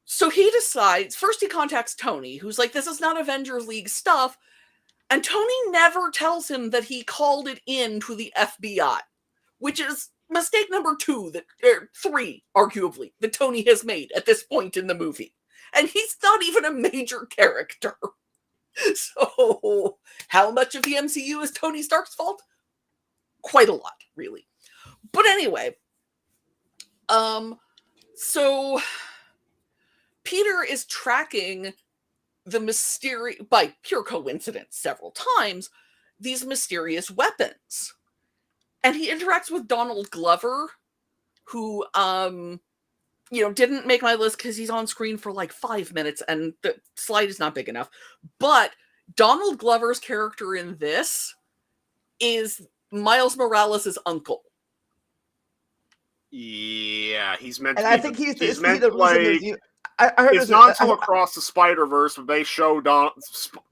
So he decides, first he contacts Tony, who's like, this is not Avengers League stuff, and Tony never tells him that he called it in to the FBI, which is mistake number 3, arguably, that Tony has made at this point in the movie. And he's not even a major character. So, how much of the MCU is Tony Stark's fault? Quite a lot, really. But anyway, so Peter is tracking by pure coincidence several times, these mysterious weapons. And he interacts with Donald Glover, who, didn't make my list because he's on screen for like 5 minutes and the slide is not big enough. But Donald Glover's character in this is Miles Morales' uncle. Yeah, he's meant and to. I think he's meant the to play. I heard it's not until Across the Spider-Verse that they show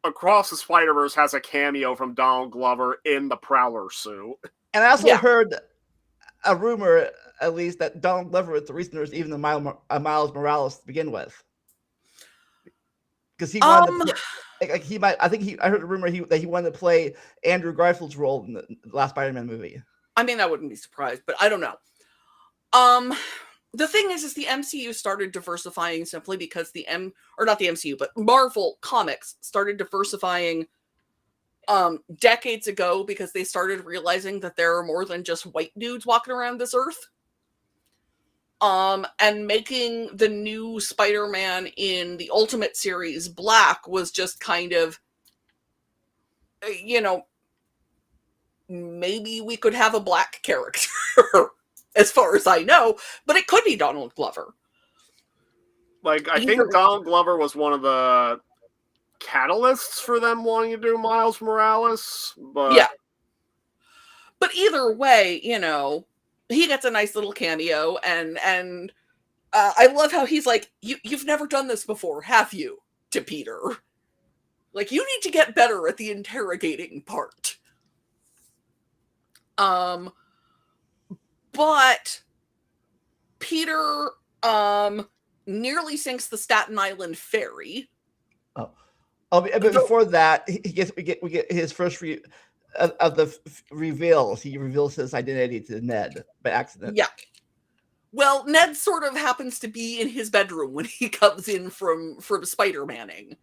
Across the Spider-Verse has a cameo from Donald Glover in the Prowler suit. And I also heard a rumor, at least, that Donald Glover was the reason there's even a Miles Morales to begin with. Because he wanted to play, I heard a rumor that he wanted to play Andrew Garfield's role in the last Spider-Man movie. I mean, I wouldn't be surprised, but I don't know. The thing is the MCU started diversifying simply because not the MCU, but Marvel Comics started diversifying decades ago because they started realizing that there are more than just white dudes walking around this earth. And making the new Spider-Man in the Ultimate series black was just kind of, maybe we could have a black character, as far as I know, but it could be Donald Glover. Like, I think Donald Glover was one of the catalysts for them wanting to do Miles Morales, but... Yeah. But either way, he gets a nice little cameo, and I love how he's like, you've never done this before, have you? To Peter. Like, you need to get better at the interrogating part. But Peter nearly sinks the Staten Island ferry. But before that, we get his first of the reveals. He reveals his identity to Ned by accident. Yeah. Well, Ned sort of happens to be in his bedroom when he comes in from Spider-Manning.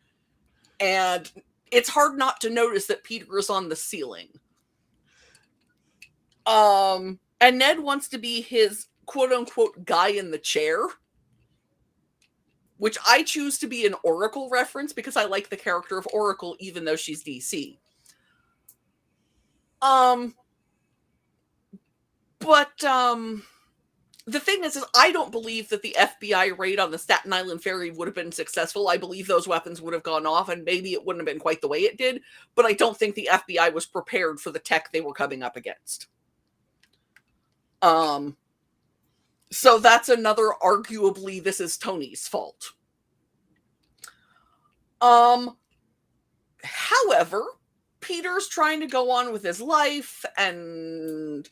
And it's hard not to notice that Peter is on the ceiling. And Ned wants to be his quote-unquote guy in the chair. which I choose to be an Oracle reference because I like the character of Oracle, even though she's DC. The thing is I don't believe that the FBI raid on the Staten Island ferry would have been successful. I believe those weapons would have gone off, and maybe it wouldn't have been quite the way it did, but I don't think the FBI was prepared for the tech they were coming up against. So that's another, arguably, this is Tony's fault. However, Peter's trying to go on with his life, and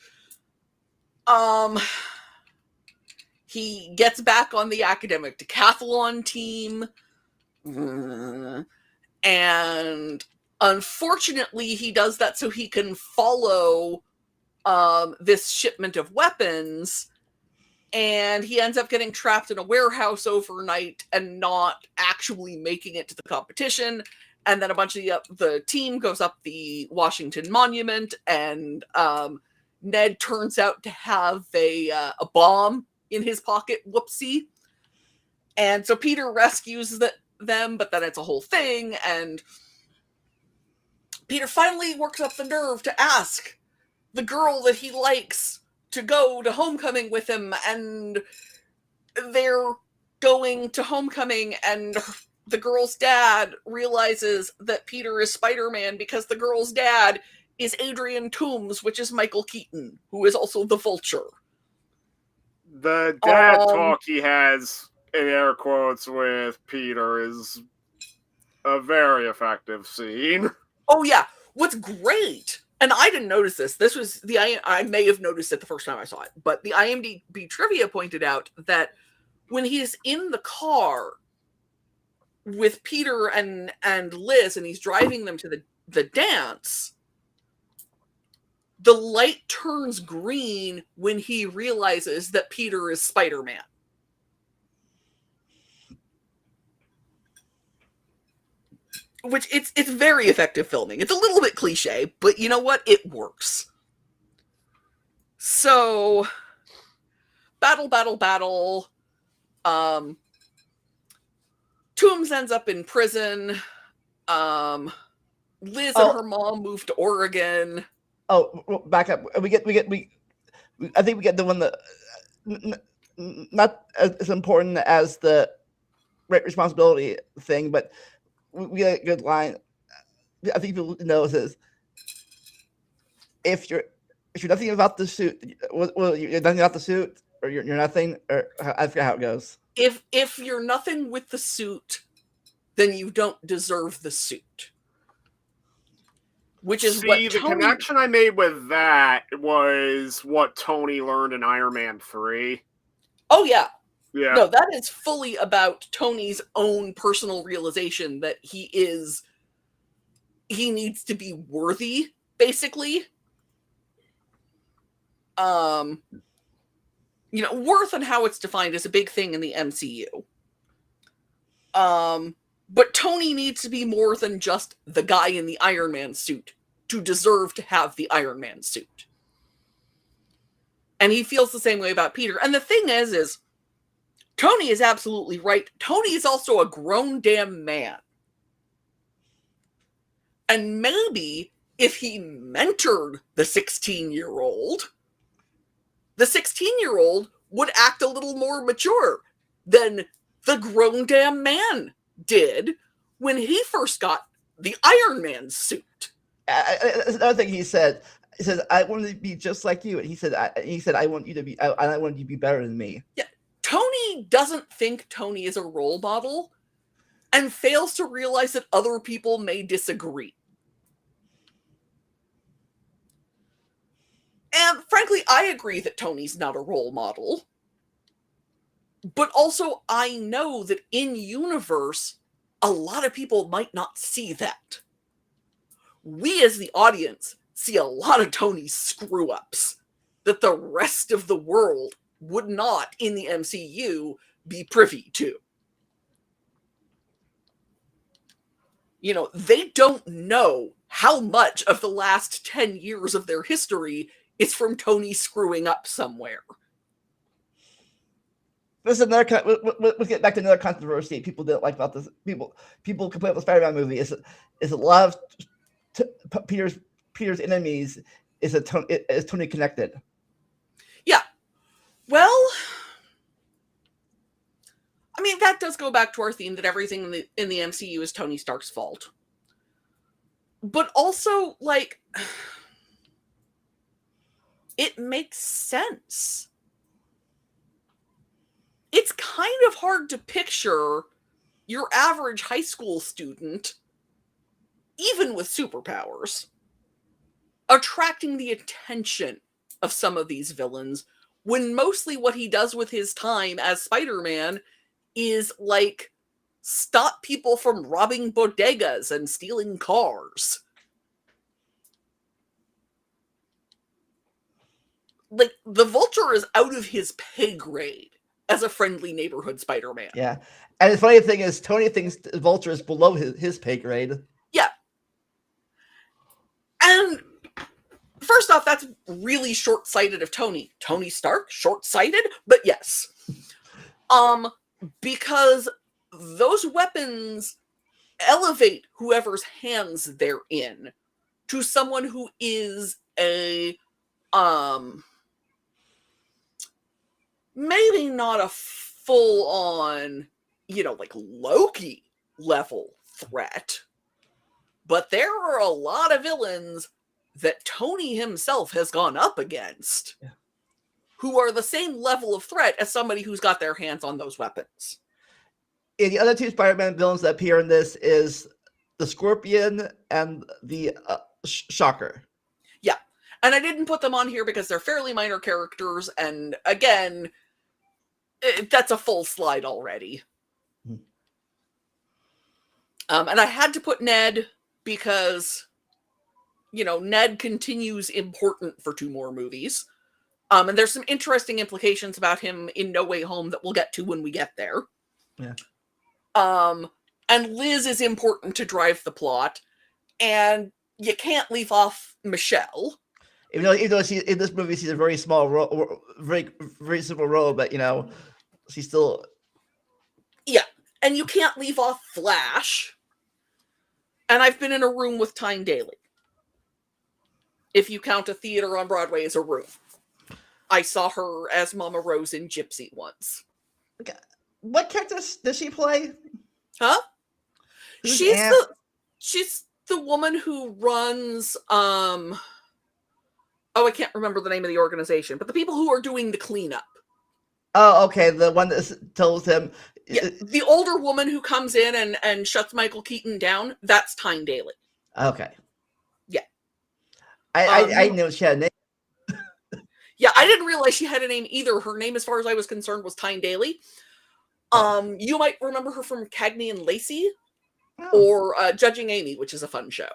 he gets back on the academic decathlon team, and unfortunately he does that so he can follow this shipment of weapons, and he ends up getting trapped in a warehouse overnight and not actually making it to the competition. And then a bunch of the team goes up the Washington Monument, and Ned turns out to have a bomb in his pocket. Whoopsie. And so Peter rescues them, but then it's a whole thing, and Peter finally works up the nerve to ask the girl that he likes to go to homecoming with him, and they're going to homecoming, and the girl's dad realizes that Peter is Spider-Man because the girl's dad is Adrian Toomes, which is Michael Keaton, who is also the Vulture. The dad talk he has, in air quotes, with Peter is a very effective scene. Oh, yeah. What's great, and I didn't notice this. This was I may have noticed it the first time I saw it, but the IMDb trivia pointed out that when he's in the car with Peter and Liz, and he's driving them to the dance, the light turns green when he realizes that Peter is Spider-Man. Which it's very effective filming. It's a little bit cliche, but you know what? It works. So, battle. Toomes ends up in prison. Liz and her mom moved to Oregon. Oh, back up. I think we get the one that not as important as the responsibility thing, but we get a good line. I think people know this. If you're nothing about the suit, well, you're nothing about the suit, or you're nothing, or I forget how it goes. If you're nothing with the suit, then you don't deserve the suit. Which is what the connection I made with that was what Tony learned in Iron Man 3. Oh, yeah. Yeah. No, that is fully about Tony's own personal realization that he needs to be worthy, basically. Worth and how it's defined is a big thing in the MCU. But Tony needs to be more than just the guy in the Iron Man suit to deserve to have the Iron Man suit. And he feels the same way about Peter. And the thing is Tony is absolutely right. Tony is also a grown damn man. And maybe if he mentored the 16-year-old, the 16-year-old would act a little more mature than the grown damn man did when he first got the Iron Man suit. Another thing he said, "I want to be just like you," and he said, "I want you to be, I want you to be better than me." Yeah, Tony doesn't think Tony is a role model, and fails to realize that other people may disagree. And frankly, I agree that Tony's not a role model. But also, I know that in universe, a lot of people might not see that. We as the audience see a lot of Tony's screw-ups that the rest of the world would not, in the MCU, be privy to. They don't know how much of the last 10 years of their history is from Tony screwing up somewhere. this is another. Let's get back to another controversy people didn't like about this. People complain about the Spider-Man movie. Is a lot of Peter's enemies is Tony connected? Yeah. Well, I mean, that does go back to our theme that everything in the MCU is Tony Stark's fault. But also, like, it makes sense. It's kind of hard to picture your average high school student, even with superpowers, attracting the attention of some of these villains when mostly what he does with his time as Spider-Man is, like, stop people from robbing bodegas and stealing cars. Like, the Vulture is out of his pay grade as a friendly neighborhood Spider-Man. Yeah. And the funny thing is, Tony thinks Vulture is below his pay grade. Yeah. And first off, that's really short-sighted of Tony. Tony Stark? Short-sighted? But yes. Because those weapons elevate whoever's hands they're in to someone who is a maybe not a full-on, like Loki level threat, but there are a lot of villains that Tony himself has gone up against who are the same level of threat as somebody who's got their hands on those weapons. And the other two Spider-Man villains that appear in this is the Scorpion and the Shocker. Yeah. And I didn't put them on here because they're fairly minor characters, and again, that's a full slide already. And I had to put Ned because, Ned continues important for 2 more movies. And there's some interesting implications about him in No Way Home that we'll get to when we get there. Yeah. And Liz is important to drive the plot, and you can't leave off Michelle. Even though she in this movie she's a very small role, very very simple role, but she's still. Yeah, and you can't leave off Flash. And I've been in a room with Tyne Daly. If you count a theater on Broadway as a room. I saw her as Mama Rose in Gypsy once. What character does she play? Huh? Who's She's the woman who runs I can't remember the name of the organization, but the people who are doing the cleanup. Oh, okay, the one that tells him. Yeah, the older woman who comes in and shuts Michael Keaton down, that's Tyne Daly. Okay. Yeah. I knew she had a name. Yeah, I didn't realize she had a name either. Her name, as far as I was concerned, was Tyne Daly. You might remember her from Cagney and Lacey, or Judging Amy, which is a fun show.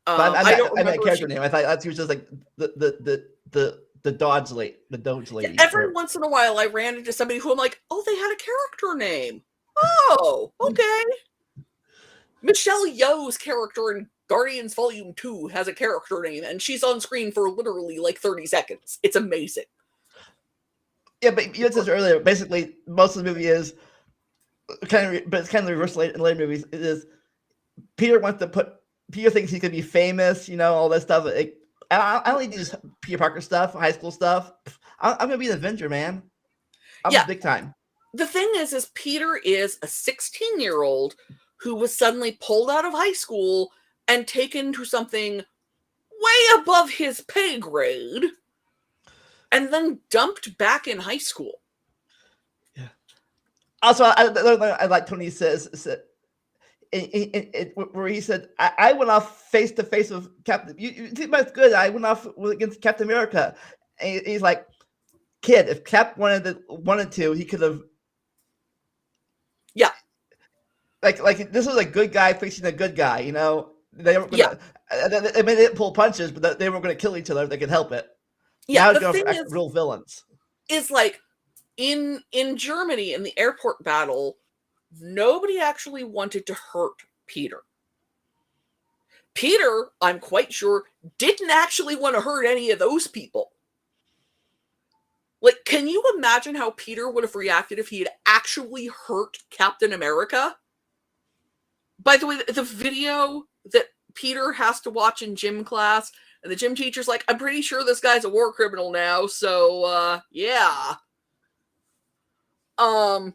I don't remember a character name. I thought she was just like the Dodge lady. The Doge lady. Yeah, every once in a while, I ran into somebody who I'm like, oh, they had a character name. Oh, okay. Michelle Yeoh's character in Guardians Volume 2 has a character name, and she's on screen for literally like 30 seconds. It's amazing. Yeah, but you said earlier, basically, most of the movie is but it's kind of the reverse in later movies. It is Peter thinks he could be famous, all that stuff. I only do Peter Parker stuff, high school stuff. I'm going to be an Avenger, man. I'm big time. The thing is Peter is a 16-year-old who was suddenly pulled out of high school and taken to something way above his pay grade and then dumped back in high school. Yeah. Also, I like Tony says where he said, I went off face to face with Captain. You think that's good? I went off against Captain America. And he's like, kid, if Cap wanted to, he could have. Yeah. Like this was a good guy facing a good guy. They weren't gonna. They didn't pull punches, but they weren't going to kill each other if they could help it. Yeah. Now the thing is, real villains. Is like in Germany in the airport battle. Nobody actually wanted to hurt Peter. Peter, I'm quite sure, didn't actually want to hurt any of those people. Like, can you imagine how Peter would have reacted if he had actually hurt Captain America? By the way, the video that Peter has to watch in gym class, and the gym teacher's like, I'm pretty sure this guy's a war criminal now, so, yeah. I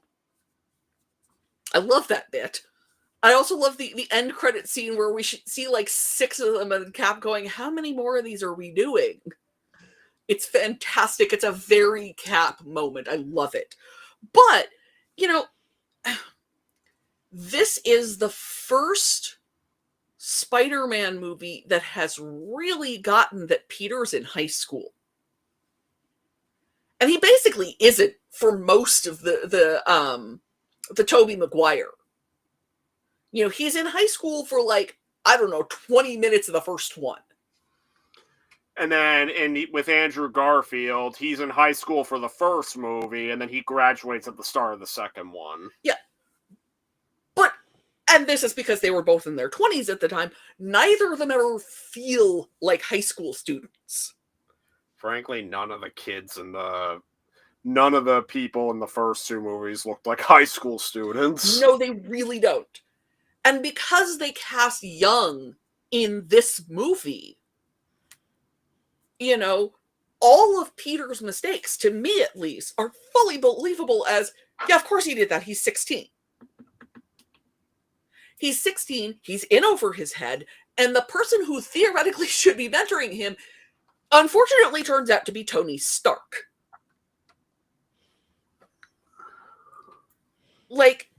love that bit. I also love the end credit scene where we see like 6 of them and Cap going, how many more of these are we doing? It's fantastic. It's a very Cap moment. I love it. But, you know, this is the first Spider-Man movie that has really gotten that Peter's in high school. And he basically isn't for most of the Tobey Maguire. You know, he's in high school for like, I don't know, 20 minutes of the first one. And then with Andrew Garfield, he's in high school for the first movie, and then he graduates at the start of the second one. Yeah. But, and this is because they were both in their 20s at the time, neither of them ever feel like high school students. Frankly, none of the people in the first 2 movies looked like high school students. No, they really don't. And because they cast young in this movie, you know, all of Peter's mistakes, to me at least, are fully believable as, yeah, of course he did that. He's 16. He's 16. He's in over his head. And the person who theoretically should be mentoring him, unfortunately, turns out to be Tony Stark. Like,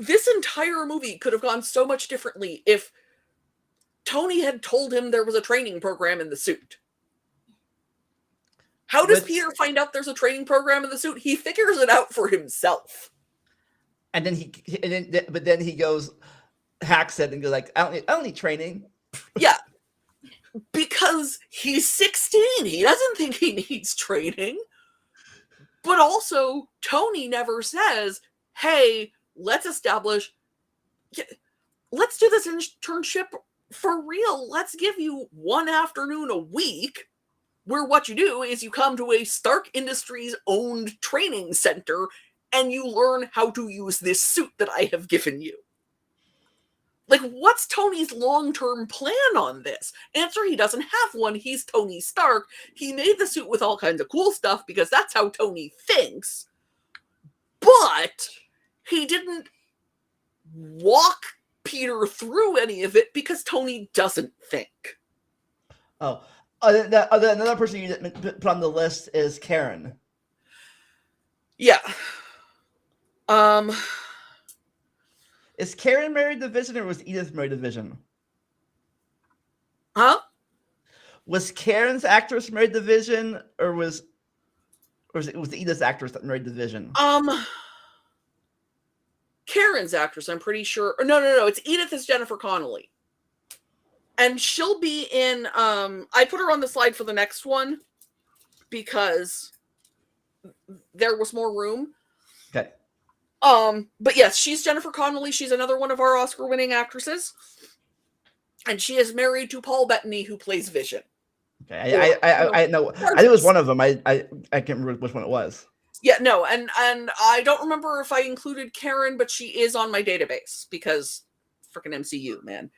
this entire movie could have gone so much differently if Tony had told him there was a training program in the suit. How does Peter find out there's a training program in the suit? He figures it out for himself. And then he goes, hacks it and goes like, I don't need training. Yeah. Because he's 16. He doesn't think he needs training. But also, Tony never says, hey, let's do this internship for real. Let's give you 1 afternoon a week where what you do is you come to a Stark Industries owned training center and you learn how to use this suit that I have given you. Like, what's Tony's long-term plan on this? Answer, he doesn't have one. He's Tony Stark. He made the suit with all kinds of cool stuff because that's how Tony thinks. But he didn't walk Peter through any of it because Tony doesn't think. Oh, another person you didn't put on the list is Karen. Yeah. Is Karen married to Vision or was Edith married to Vision? Huh? Was Karen's actress married to Vision or was it Edith's actress that married to Vision? Karen's actress, I'm pretty sure. No. It's Edith as Jennifer Connelly. And she'll be in, I put her on the slide for the next one because there was more room. Okay. But yes, she's Jennifer Connelly. She's another one of our Oscar-winning actresses. And she is married to Paul Bettany, who plays Vision. Okay. I know. I think it was one of them. I can't remember which one it was. Yeah, no, and I don't remember if I included Karen, but she is on my database because freaking MCU, man.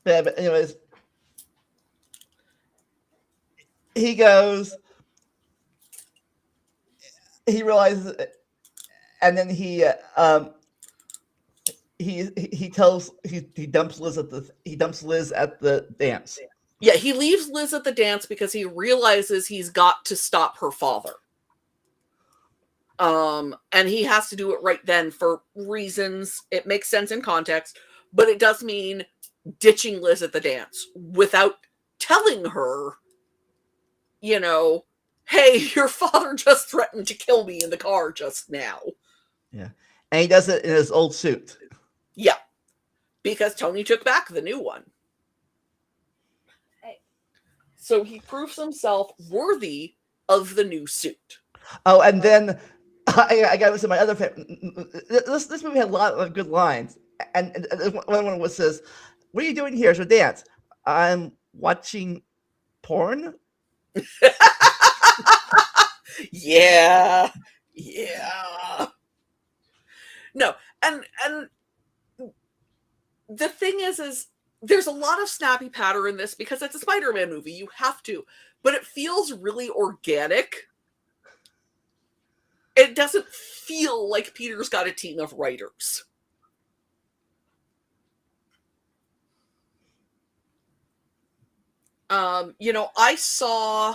Yeah, but anyways, he goes, he realizes, and then he dumps Liz at the dance. Yeah, he leaves Liz at the dance because he realizes he's got to stop her father. And he has to do it right then for reasons. It makes sense in context, but it does mean ditching Liz at the dance without telling her, you know, hey, your father just threatened to kill me in the car just now. Yeah. And he does it in his old suit. Yeah. Because Tony took back the new one. So he proves himself worthy of the new suit. Oh, and then I got to say my other favorite. This movie had a lot of good lines. And one of them says, what are you doing here? It's a dance. I'm watching porn. Yeah. No, and the thing is there's a lot of snappy patter in this because it's a Spider-Man movie. You have to, but it feels really organic. It doesn't feel like Peter's got a team of writers. I saw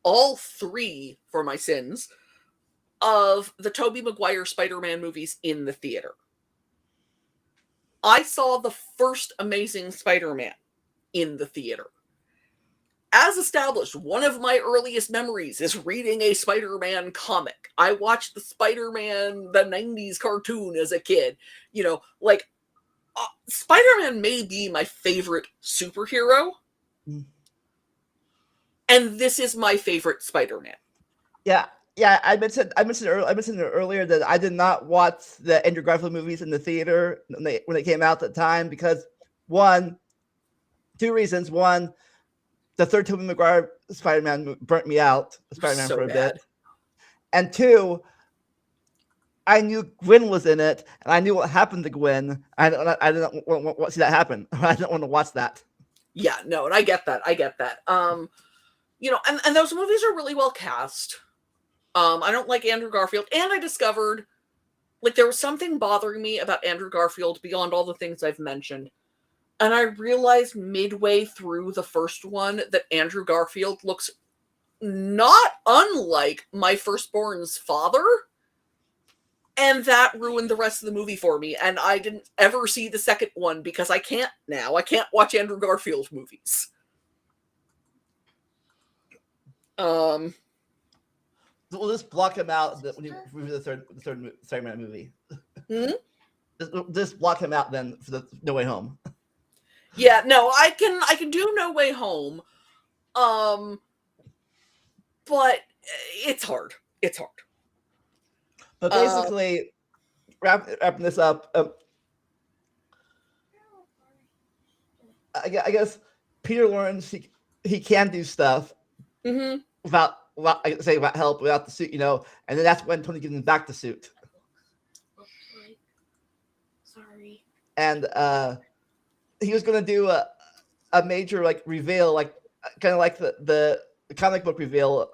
all 3 for my sins of the Tobey Maguire Spider-Man movies in the theater. I saw the first Amazing Spider-Man in the theater. As established, one of my earliest memories is reading a Spider-Man comic. I watched the Spider-Man, the 90s cartoon as a kid. Spider-Man may be my favorite superhero. And this is my favorite Spider-Man. Yeah, I mentioned earlier that I did not watch the Andrew Garfield movies in the theater when they came out at the time because 2 reasons. One, the third Tobey Maguire Spider-Man burnt me out, Spider-Man So for a bad. bit, and 2, I knew Gwen was in it, and I knew what happened to Gwen. I didn't want to see that happen. I didn't want to watch that. Yeah, no, and I get that. And those movies are really well cast. I don't like Andrew Garfield, and I discovered there was something bothering me about Andrew Garfield beyond all the things I've mentioned. And I realized midway through the first one that Andrew Garfield looks not unlike my firstborn's father. And that ruined the rest of the movie for me. And I didn't ever see the second one because I can't now. I can't watch Andrew Garfield movies. We'll just block him out when you review the third Spider-Man movie. Just block him out then for the No Way Home. Yeah, no, I can do No Way Home. But it's hard. It's hard. But basically, wrapping this up, I guess Peter learns he can do stuff without help, without the suit, and then that's when Tony gives him back the suit. Sorry. And he was going to do a major reveal, kind of like the comic book reveal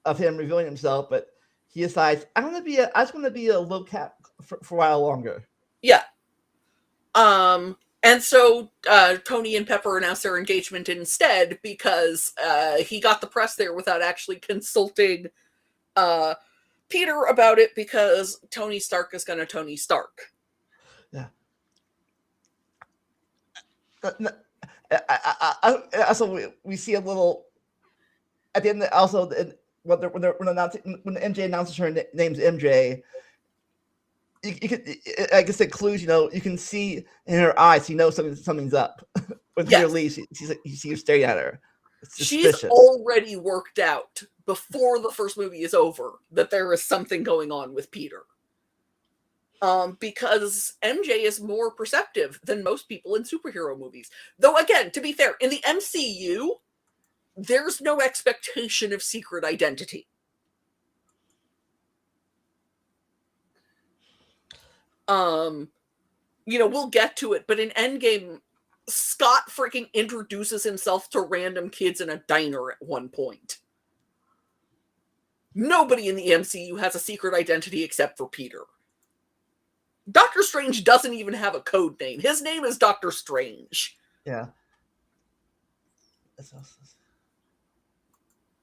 of him revealing himself, but he decides I just want to be a low cap for a while longer. Yeah. And so Tony and Pepper announced their engagement instead because he got the press there without actually consulting Peter about it because Tony Stark is going to Tony Stark. Yeah. Also, we see a little at the end. Also, when MJ announces her name's MJ, you can, I guess it clues. You can see in her eyes. Something's up. When Peter leaves, she's staring at her. She's already worked out before the first movie is over that there is something going on with Peter. Because MJ is more perceptive than most people in superhero movies. Though, again, to be fair, in the MCU, there's no expectation of secret identity. We'll get to it, but in Endgame, Scott freaking introduces himself to random kids in a diner at one point. Nobody in the MCU has a secret identity except for Peter. Doctor Strange doesn't even have a code name. His name is Doctor Strange. Yeah.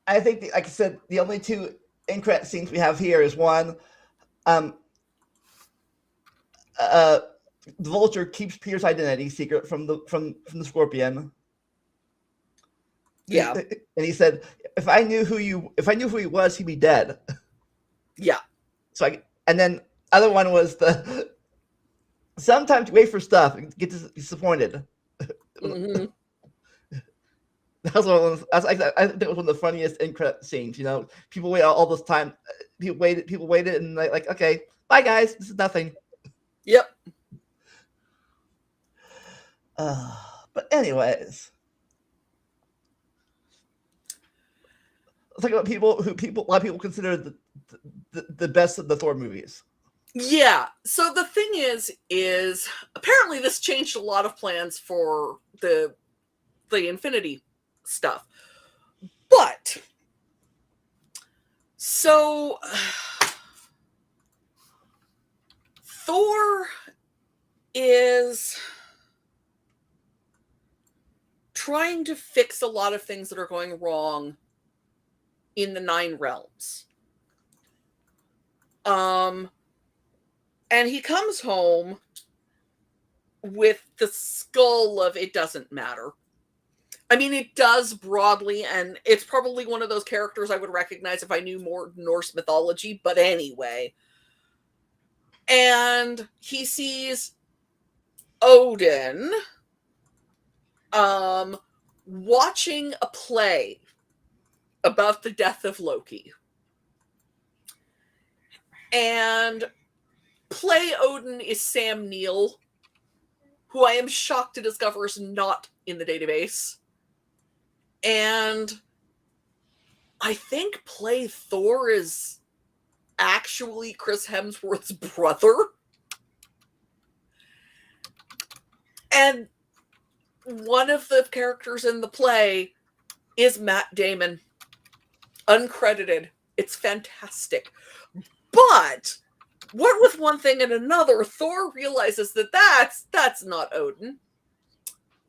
I think, like I said, the only 2 in-credit scenes we have here is one, the Vulture keeps Peter's identity secret from the Scorpion. Yeah. And he said, if I knew who he was, he'd be dead. Yeah. And then other one was sometimes you wait for stuff and get disappointed. Mm-hmm. I think it was one of the funniest in-credit scenes. People wait all this time. People waited, and okay, bye guys, this is nothing. Yep. But anyways, talk about a lot of people consider the best of the Thor movies. Yeah. So the thing is apparently this changed a lot of plans for the Infinity stuff. But so Thor is trying to fix a lot of things that are going wrong in the 9 realms. And he comes home with the skull of it doesn't matter. I mean, it does broadly, and it's probably one of those characters I would recognize if I knew more Norse mythology, but anyway. And he sees Odin watching a play about the death of Loki. And play Odin is Sam Neill, who I am shocked to discover is not in the database. And I think play Thor is actually Chris Hemsworth's brother. And one of the characters in the play is Matt Damon. Uncredited. It's fantastic. But what with one thing and another, Thor realizes that that's not Odin.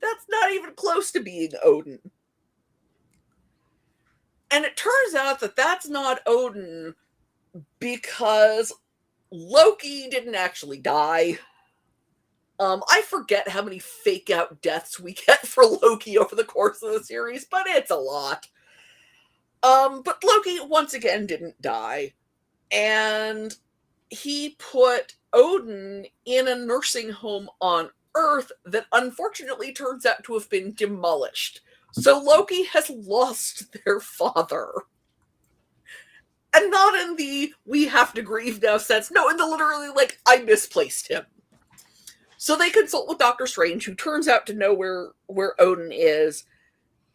That's not even close to being Odin. And it turns out that that's not Odin because Loki didn't actually die. I forget how many fake out deaths we get for Loki over the course of the series, but it's a lot. But Loki once again didn't die. And he put Odin in a nursing home on Earth that unfortunately turns out to have been demolished. So Loki has lost their father. And not in the we have to grieve now sense. No, in the literally like I misplaced him. So they consult with Doctor Strange, who turns out to know where Odin is.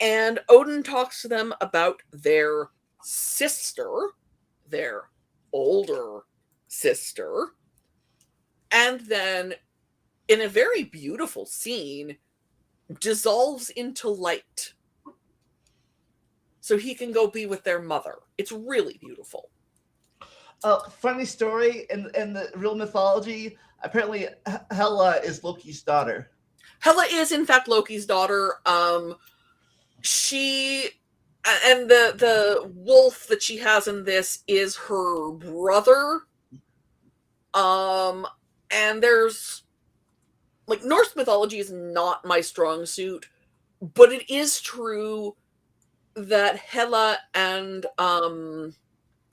And Odin talks to them about their sister, their older sister. And then, in a very beautiful scene, dissolves into light. So he can go be with their mother. It's really beautiful. Funny story, in the real mythology, apparently Hela is Loki's daughter. Hela is, in fact, Loki's daughter. She... And the wolf that she has in this is her brother. And there's... Like, Norse mythology is not my strong suit, but it is true that Hela and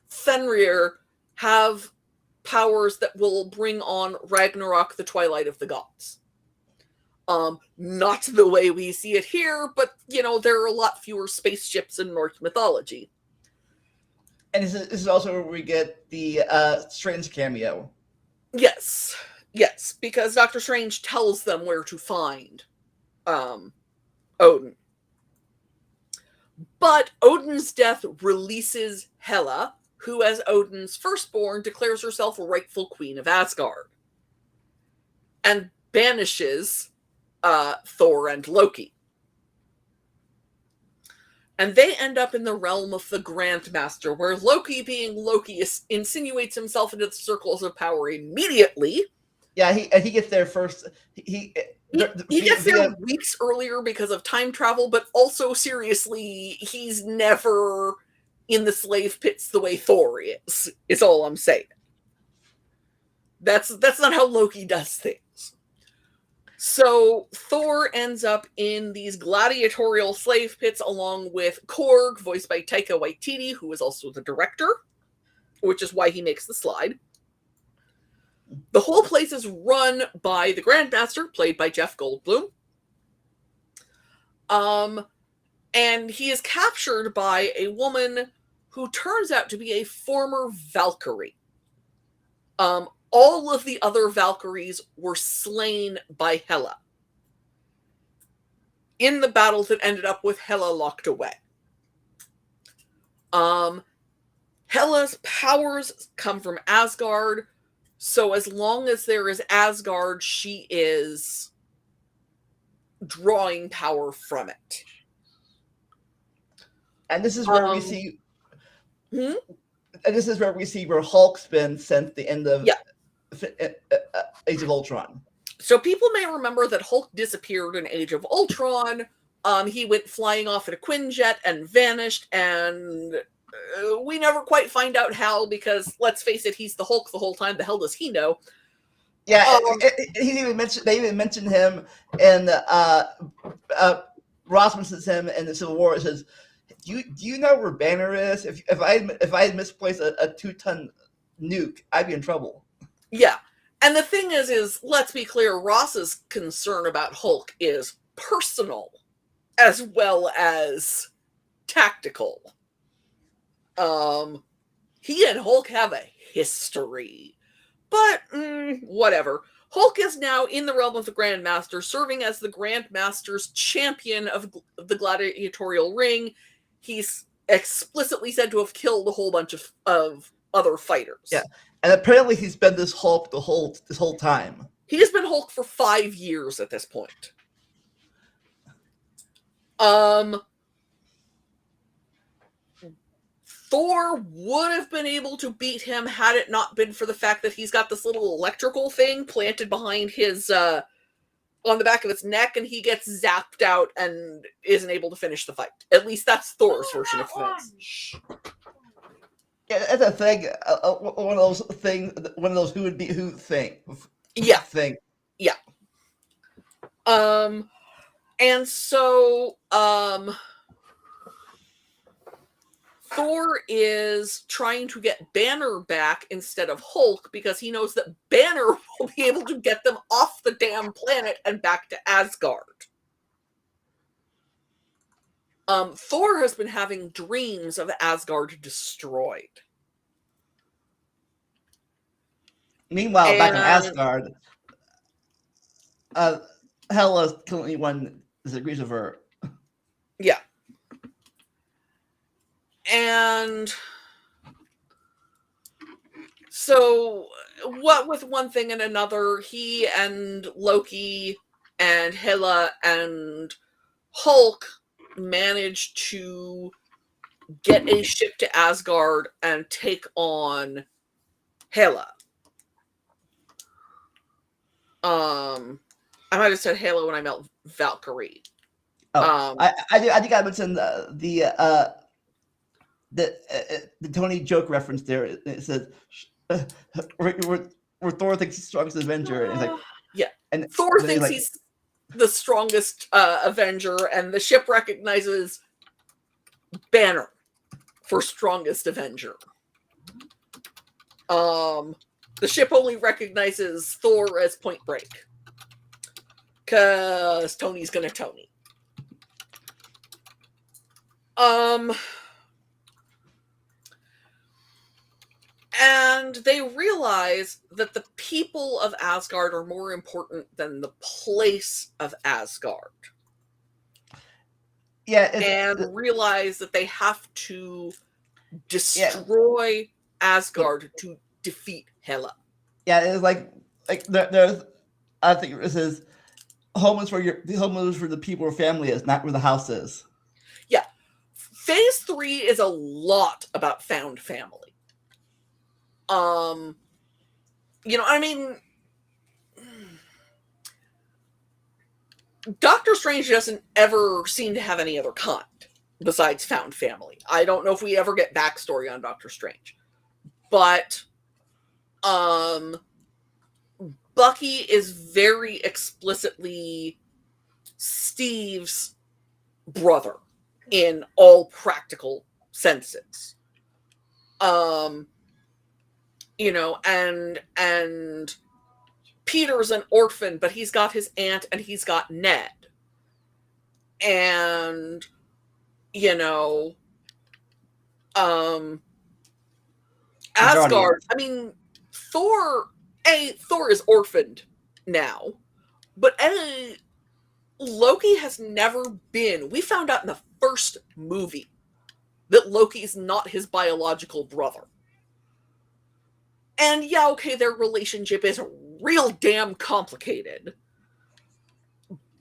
Fenrir have powers that will bring on Ragnarok, the Twilight of the Gods. Not the way we see it here, but, you know, there are a lot fewer spaceships in Norse mythology. And this is also where we get the Strange cameo. Yes, because Doctor Strange tells them where to find Odin. But Odin's death releases Hela, who, as Odin's firstborn, declares herself rightful queen of Asgard. And banishes Thor and Loki. And they end up in the realm of the Grandmaster, where Loki, being Loki, insinuates himself into the circles of power immediately. Yeah, he gets there first. He gets there weeks earlier because of time travel, but also, seriously, he's never in the slave pits the way Thor is all I'm saying. That's not how Loki does things. So Thor ends up in these gladiatorial slave pits along with Korg, voiced by Taika Waititi, who is also the director, which is why he makes the slide. The whole place is run by the Grandmaster, played by Jeff Goldblum. And he is captured by a woman who turns out to be a former Valkyrie. All of the other Valkyries were slain by Hela in the battle that ended up with Hela locked away. Hela's powers come from Asgard, so as long as there is Asgard, she is drawing power from it. And this is where we see. Hmm? And this is where we see where Hulk's been since the end of Age of Ultron. So people may remember that Hulk disappeared in Age of Ultron. He went flying off in a Quinjet and vanished, and we never quite find out how, because let's face it, he's the Hulk the whole time. The hell does he know? Yeah, they even mentioned him, and Ross mentions him in the Civil War. It says, "Do you know where Banner is? If I had misplaced a 2-ton nuke, I'd be in trouble." Yeah, and the thing is let's be clear, Ross's concern about Hulk is personal as well as tactical. He and Hulk have a history. But, whatever. Hulk is now in the realm of the Grandmaster, serving as the Grandmaster's champion of the gladiatorial ring. He's explicitly said to have killed a whole bunch of other fighters. Yeah, and apparently he's been this Hulk this whole time. He has been Hulk for 5 years at this point. Thor would have been able to beat him had it not been for the fact that he's got this little electrical thing planted behind his, on the back of his neck, and he gets zapped out and isn't able to finish the fight. At least that's Thor's version of events. Yeah, that's a thing. One of those things. One of those who would be who thing. Yeah. Thing. Yeah. And so, Thor is trying to get Banner back instead of Hulk because he knows that Banner will be able to get them off the damn planet and back to Asgard. Thor has been having dreams of Asgard destroyed. Meanwhile, back in Asgard, Hela's the only one disagrees with her. Yeah. And so, what with one thing and another, he and Loki and Hela and Hulk managed to get a ship to Asgard and take on Hela. I might have said Hela when I meant Valkyrie. I think I mentioned the Tony joke reference there. It says where Thor thinks he's the strongest Avenger, and it's like, yeah, and Thor thinks he's the strongest Avenger, and the ship recognizes Banner for strongest Avenger. The ship only recognizes Thor as Point Break, because Tony's gonna Tony. And they realize that the people of Asgard are more important than the place of Asgard. Yeah, and realize that they have to destroy Asgard to defeat Hela. Yeah, it's like there's. I think it says home is for the people where family is, not where the house is. Yeah, Phase 3 is a lot about found family. I mean, Doctor Strange doesn't ever seem to have any other kind besides found family. I don't know if we ever get backstory on Doctor Strange, but Bucky is very explicitly Steve's brother in all practical senses. And Peter's an orphan, but he's got his aunt and he's got Ned. And, Asgard, I mean, Thor is orphaned now, but Loki has never been, we found out in the first movie, that Loki's not his biological brother. And yeah, okay, their relationship is real damn complicated.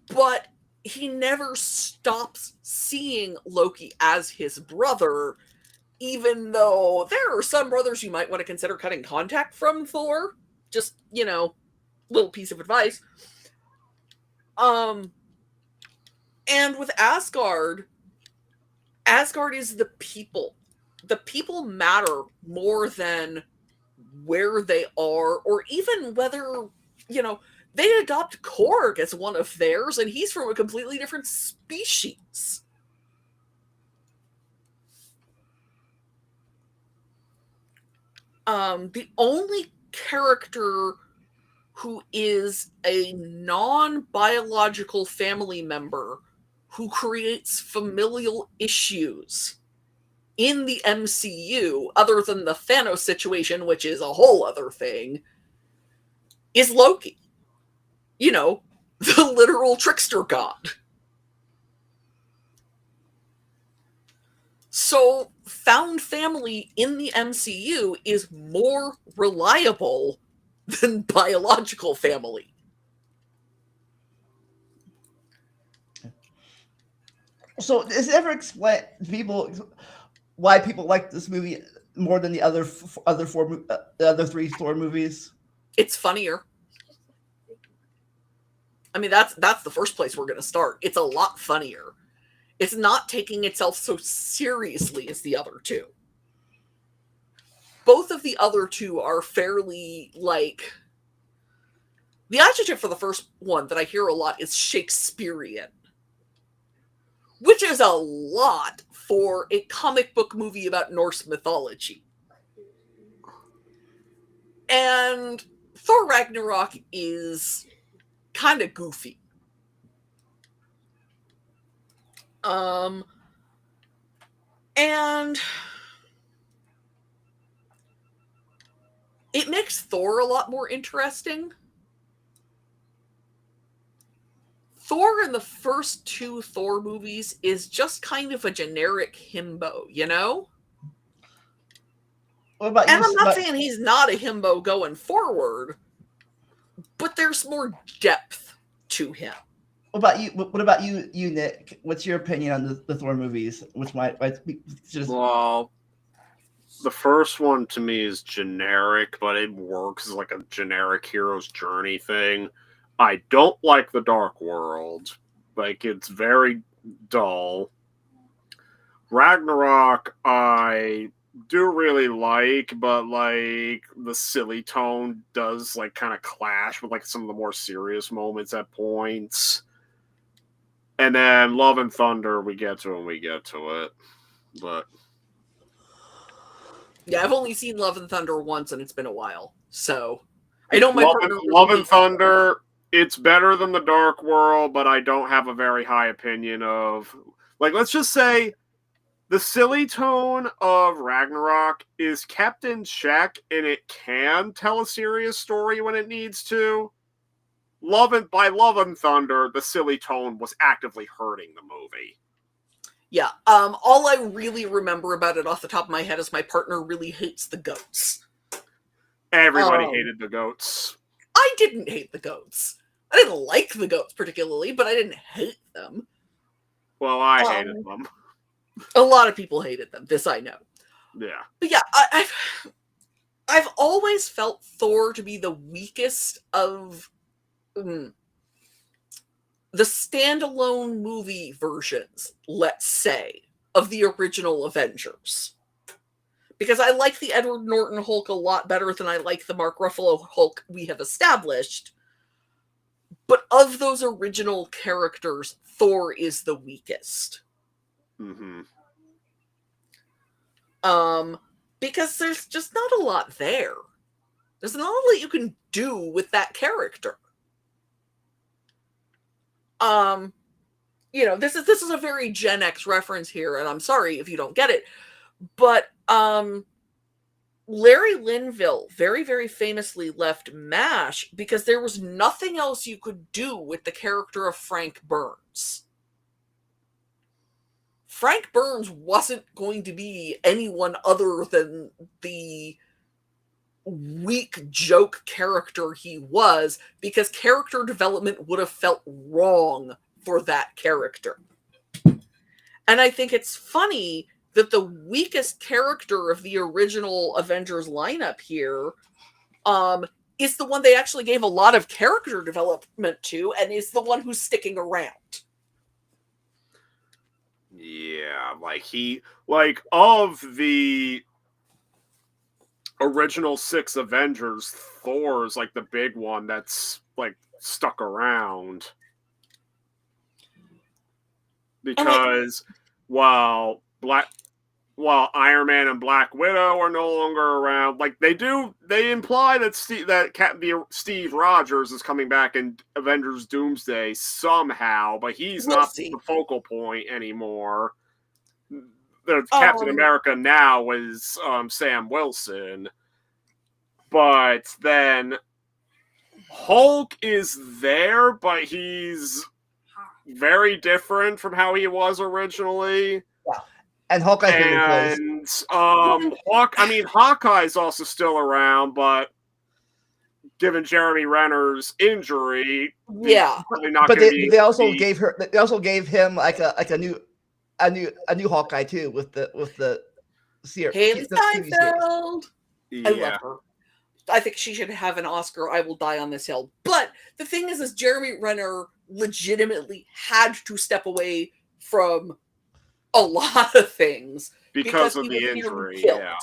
But he never stops seeing Loki as his brother, even though there are some brothers you might want to consider cutting contact from Thor. Just, little piece of advice. And with Asgard is the people. The people matter more than where they are, or even whether, they adopt Korg as one of theirs, and he's from a completely different species. The only character who is a non-biological family member who creates familial issues in the MCU, other than the Thanos situation, which is a whole other thing, is Loki. The literal trickster god. So, found family in the MCU is more reliable than biological family. So, does it ever explain to people why people like this movie more than the other three Thor movies? It's funnier. I mean, that's the first place we're going to start. It's a lot funnier. It's not taking itself so seriously as the other two. Both of the other two are fairly, the adjective for the first one that I hear a lot is Shakespearean, which is a lot for a comic book movie about Norse mythology. And Thor Ragnarok is kind of goofy. And it makes Thor a lot more interesting. Thor in the first two Thor movies is just kind of a generic himbo, What about And you? I'm not saying he's not a himbo going forward, but there's more depth to him. What about you, Nick? What's your opinion on the Thor movies? Which might just... Well, the first one to me is generic, but it works as like a generic hero's journey thing. I don't like the Dark World. It's very dull. Ragnarok, I do really like, but the silly tone does kind of clash with some of the more serious moments at points. And then Love and Thunder, we get to it. But yeah, I've only seen Love and Thunder once, and it's been a while. So I know my partner. Love and Thunder, it's better than the Dark World, but I don't have a very high opinion of. Let's just say the silly tone of Ragnarok is kept in check, and it can tell a serious story when it needs to. Love and Thunder, the silly tone was actively hurting the movie. Yeah. All I really remember about it off the top of my head is my partner really hates the goats. Everybody hated the goats. I didn't hate the goats. I didn't like the goats particularly, but I didn't hate them. Well, I hated them. A lot of people hated them. This I know. Yeah. But yeah, I've always felt Thor to be the weakest of the standalone movie versions, let's say, of the original Avengers. Because I like the Edward Norton Hulk a lot better than I like the Mark Ruffalo Hulk we have established. But of those original characters, Thor is the weakest. Mm-hmm. Because there's just not a lot there. There's not a lot you can do with that character. This is a very Gen X reference here, and I'm sorry if you don't get it, but Larry Linville very, very famously left MASH because there was nothing else you could do with the character of Frank Burns. Frank Burns wasn't going to be anyone other than the weak joke character he was, because character development would have felt wrong for that character. And I think it's funny that the weakest character of the original Avengers lineup here is the one they actually gave a lot of character development to, and is the one who's sticking around. Yeah, of the original 6 Avengers, Thor's like the big one that's like stuck around. Because while Iron Man and Black Widow are no longer around, like they imply that Steve Rogers is coming back in Avengers Doomsday somehow, but he's not the focal point anymore. The Captain America now is Sam Wilson, but then Hulk is there, but he's very different from how he was originally. Yeah. And Hawkeye's been replaced. Hawkeye's also still around, but given Jeremy Renner's injury, yeah. But they also gave him like a new Hawkeye too with the series. Haley Steinfeld. Yeah. I love her. I think she should have an Oscar. I will die on this hill. But the thing is Jeremy Renner legitimately had to step away from a lot of things because of the injury. Yeah.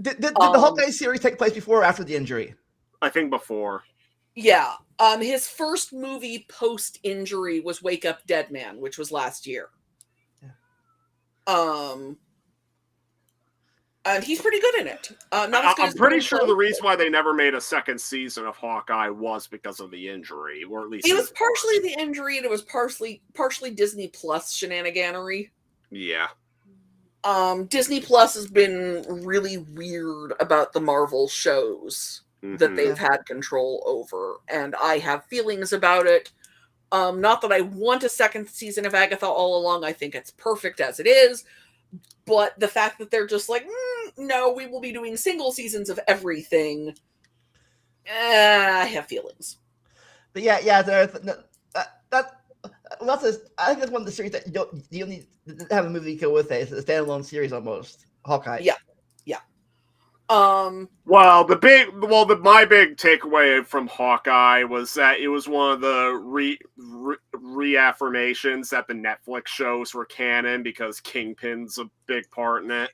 Did the Hawkeye series take place before or after the injury? I think before. Yeah. His first movie post-injury was Wake Up Dead Man, which was last year. Yeah. And he's pretty good in it. Not as good I'm pretty sure the reason why they never made a second season of Hawkeye was because of the injury, or at least it was partially the injury, and it was partially Disney Plus shenaniganery. Yeah. Disney Plus has been really weird about the Marvel shows that they've had control over, and I have feelings about it. Not that I want a second season of Agatha all along. I think it's perfect as it is. But the fact that they're just like, no, we will be doing single seasons of everything. I have feelings. But yeah, I think that's one of the series that you don't need to have a movie go with it. It's a standalone series almost. Hawkeye. Yeah. My big takeaway from Hawkeye was that it was one of the reaffirmations that the Netflix shows were canon because Kingpin's a big part in it.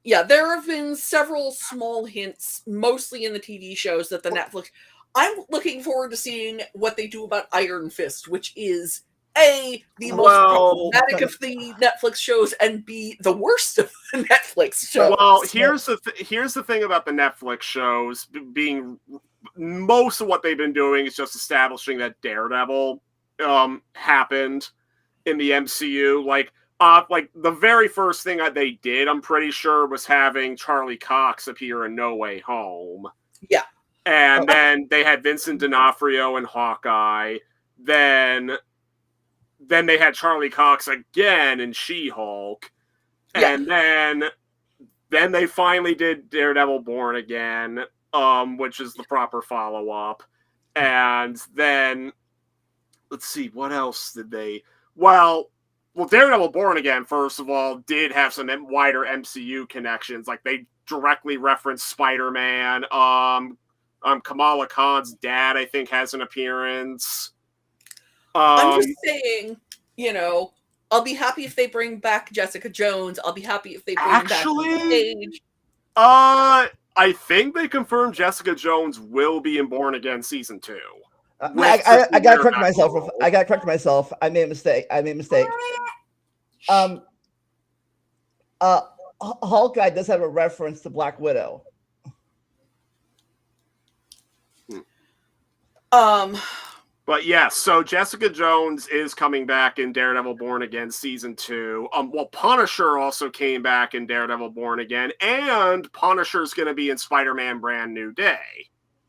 Yeah. There have been several small hints, mostly in the TV shows, that the Netflix. I'm looking forward to seeing what they do about Iron Fist, which is A, the most problematic of the Netflix shows, and B, the worst of the Netflix shows. Well, here's the thing about the Netflix shows being most of what they've been doing is just establishing that Daredevil happened in the MCU. Like the very first thing that they did, I'm pretty sure, was having Charlie Cox appear in No Way Home. Yeah. And then they had Vincent D'Onofrio in Hawkeye. Then they had Charlie Cox again in She-Hulk. Yeah. And then they finally did Daredevil Born Again, which is the proper follow-up. And then, let's see, what else did they... Well, Daredevil Born Again, first of all, did have some wider MCU connections. Like, they directly referenced Spider-Man. Kamala Khan's dad, I think, has an appearance. I'm just saying, I'll be happy if they bring back Jessica Jones. I'll be happy if they bring back Paige. I think they confirmed Jessica Jones will be in Born Again season 2. I gotta correct myself. I made a mistake. Hawkeye does have a reference to Black Widow. But yes, so Jessica Jones is coming back in Daredevil Born Again season 2. Punisher also came back in Daredevil Born Again, and Punisher's going to be in Spider-Man Brand New Day.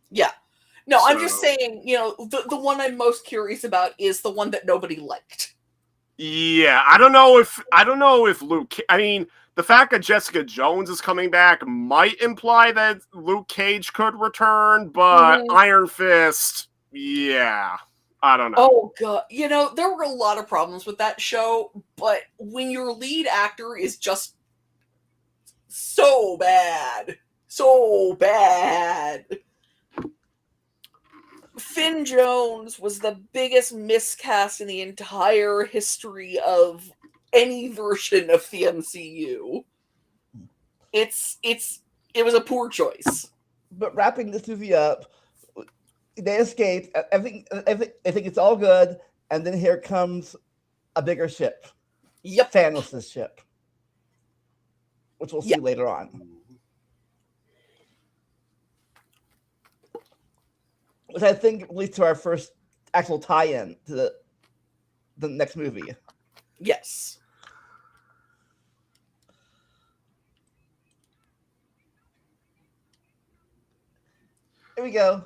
Yeah. No, I'm just saying, the one I'm most curious about is the one that nobody liked. Yeah, I don't know if Luke. I mean, the fact that Jessica Jones is coming back might imply that Luke Cage could return, but Iron Fist, yeah, I don't know. Oh god, there were a lot of problems with that show, but when your lead actor is just so bad, Finn Jones was the biggest miscast in the entire history of any version of the MCU. It was a poor choice. But wrapping this movie up, they escape. I think it's all good, and then here comes a bigger ship. Yep. Thanos' ship, which we'll see later on. Which I think leads to our first actual tie-in to the next movie. Yes. Here we go.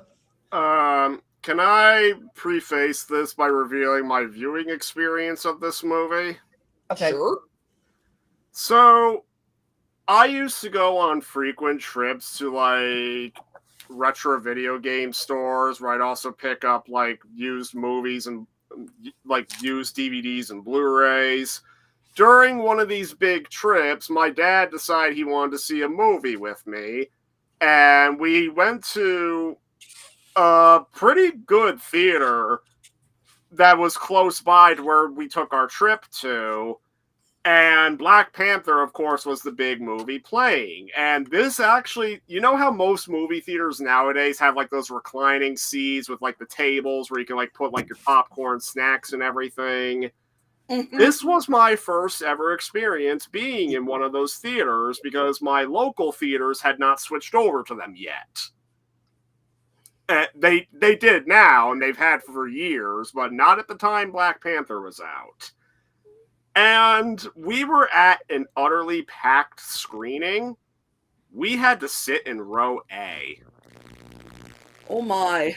Can I preface this by revealing my viewing experience of this movie? Okay. Sure. So, I used to go on frequent trips to, like, retro video game stores where I'd also pick up, like, used movies and, like, used DVDs and Blu-rays. During one of these big trips, my dad decided he wanted to see a movie with me, and we went to a pretty good theater that was close by to where we took our trip to. And Black Panther, of course, was the big movie playing. And this actually, you know how most movie theaters nowadays have like those reclining seats with like the tables where you can like put like your popcorn, snacks, and everything? Mm-hmm. This was my first ever experience being in one of those theaters because my local theaters had not switched over to them yet. They did now, and they've had for years, but not at the time Black Panther was out. And we were at an utterly packed screening. We had to sit in row A. Oh my.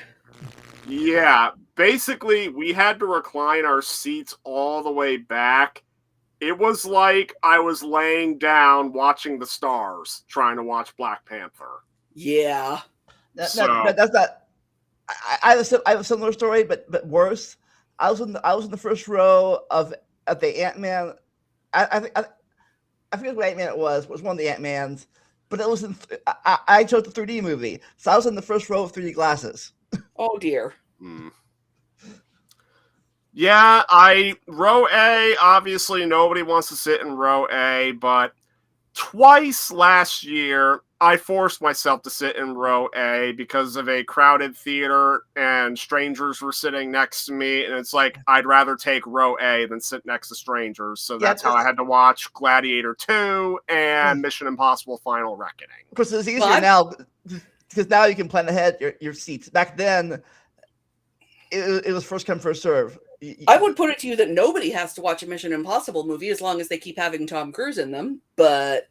Yeah, basically, we had to recline our seats all the way back. It was like I was laying down watching the stars, trying to watch Black Panther. Yeah. That's not. I have a similar story, but worse. I was in the first row of the Ant-Man. I forget what Ant-Man it was. It was one of the Ant-Mans, but it was I chose the 3D movie, so I was in the first row of 3D glasses. Oh dear. Yeah, row A, obviously nobody wants to sit in row A, but twice last year, I forced myself to sit in row A because of a crowded theater and strangers were sitting next to me, and it's like, I'd rather take row A than sit next to strangers, so that's how I had to watch Gladiator 2 and Mission Impossible Final Reckoning. Of course, it's easier now, because now you can plan ahead your seats. Back then, it was first come, first serve. I would put it to you that nobody has to watch a Mission Impossible movie as long as they keep having Tom Cruise in them, but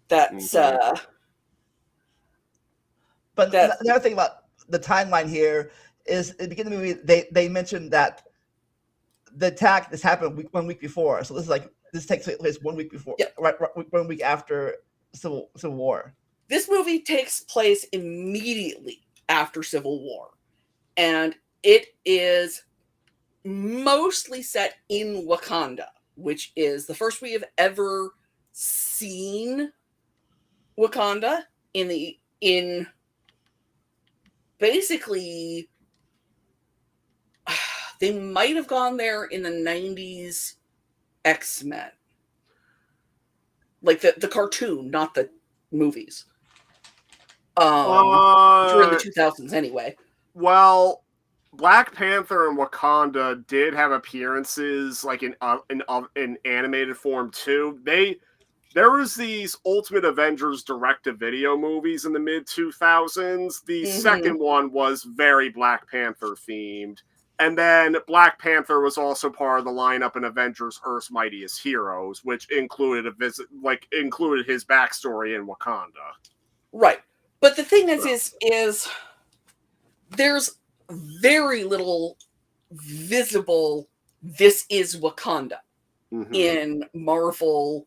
that's But the other thing about the timeline here is at the beginning of the movie, they mentioned that the attack this happened 1 week before. So this takes place 1 week before, right 1 week after Civil War. This movie takes place immediately after Civil War, and it is mostly set in Wakanda, which is the first we have ever seen Wakanda in basically, they might have gone there in the 90s X-Men. Like the cartoon, not the movies. During the 2000s anyway. Well, Black Panther and Wakanda did have appearances like in animated form too. There was these Ultimate Avengers direct-to-video movies in the mid-2000s. The second one was very Black Panther themed. And then Black Panther was also part of the lineup in Avengers Earth's Mightiest Heroes, which included included his backstory in Wakanda. Right. But the thing is there's very little visible this is Wakanda Mhm. in Marvel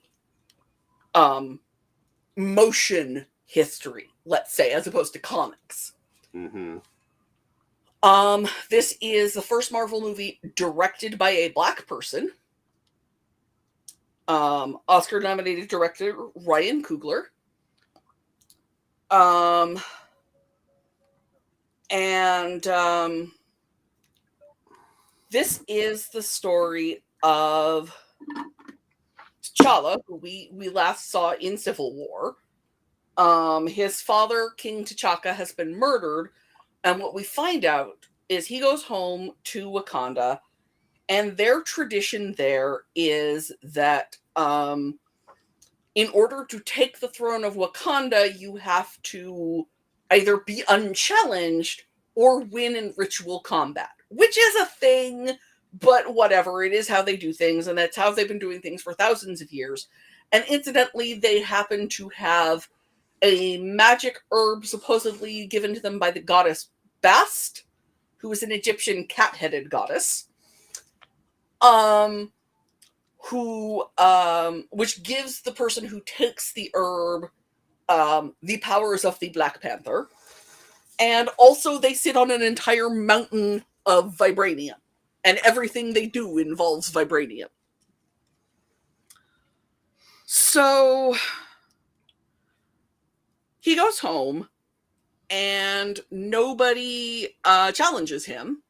motion history, let's say, as opposed to comics. Mhm. This is the first Marvel movie directed by a black person. Oscar-nominated director Ryan Coogler. This is the story of T'Challa, who we last saw in Civil War. His father, King T'Chaka, has been murdered, and what we find out is he goes home to Wakanda, and their tradition there is that in order to take the throne of Wakanda, you have to either be unchallenged or win in ritual combat, which is a thing, but whatever. It is how they do things, and that's how they've been doing things for thousands of years. And incidentally, they happen to have a magic herb supposedly given to them by the goddess Bast, who is an Egyptian cat-headed goddess, which gives the person who takes the herb the powers of the Black Panther. And also they sit on an entire mountain of vibranium, and everything they do involves vibranium. So he goes home, and nobody challenges him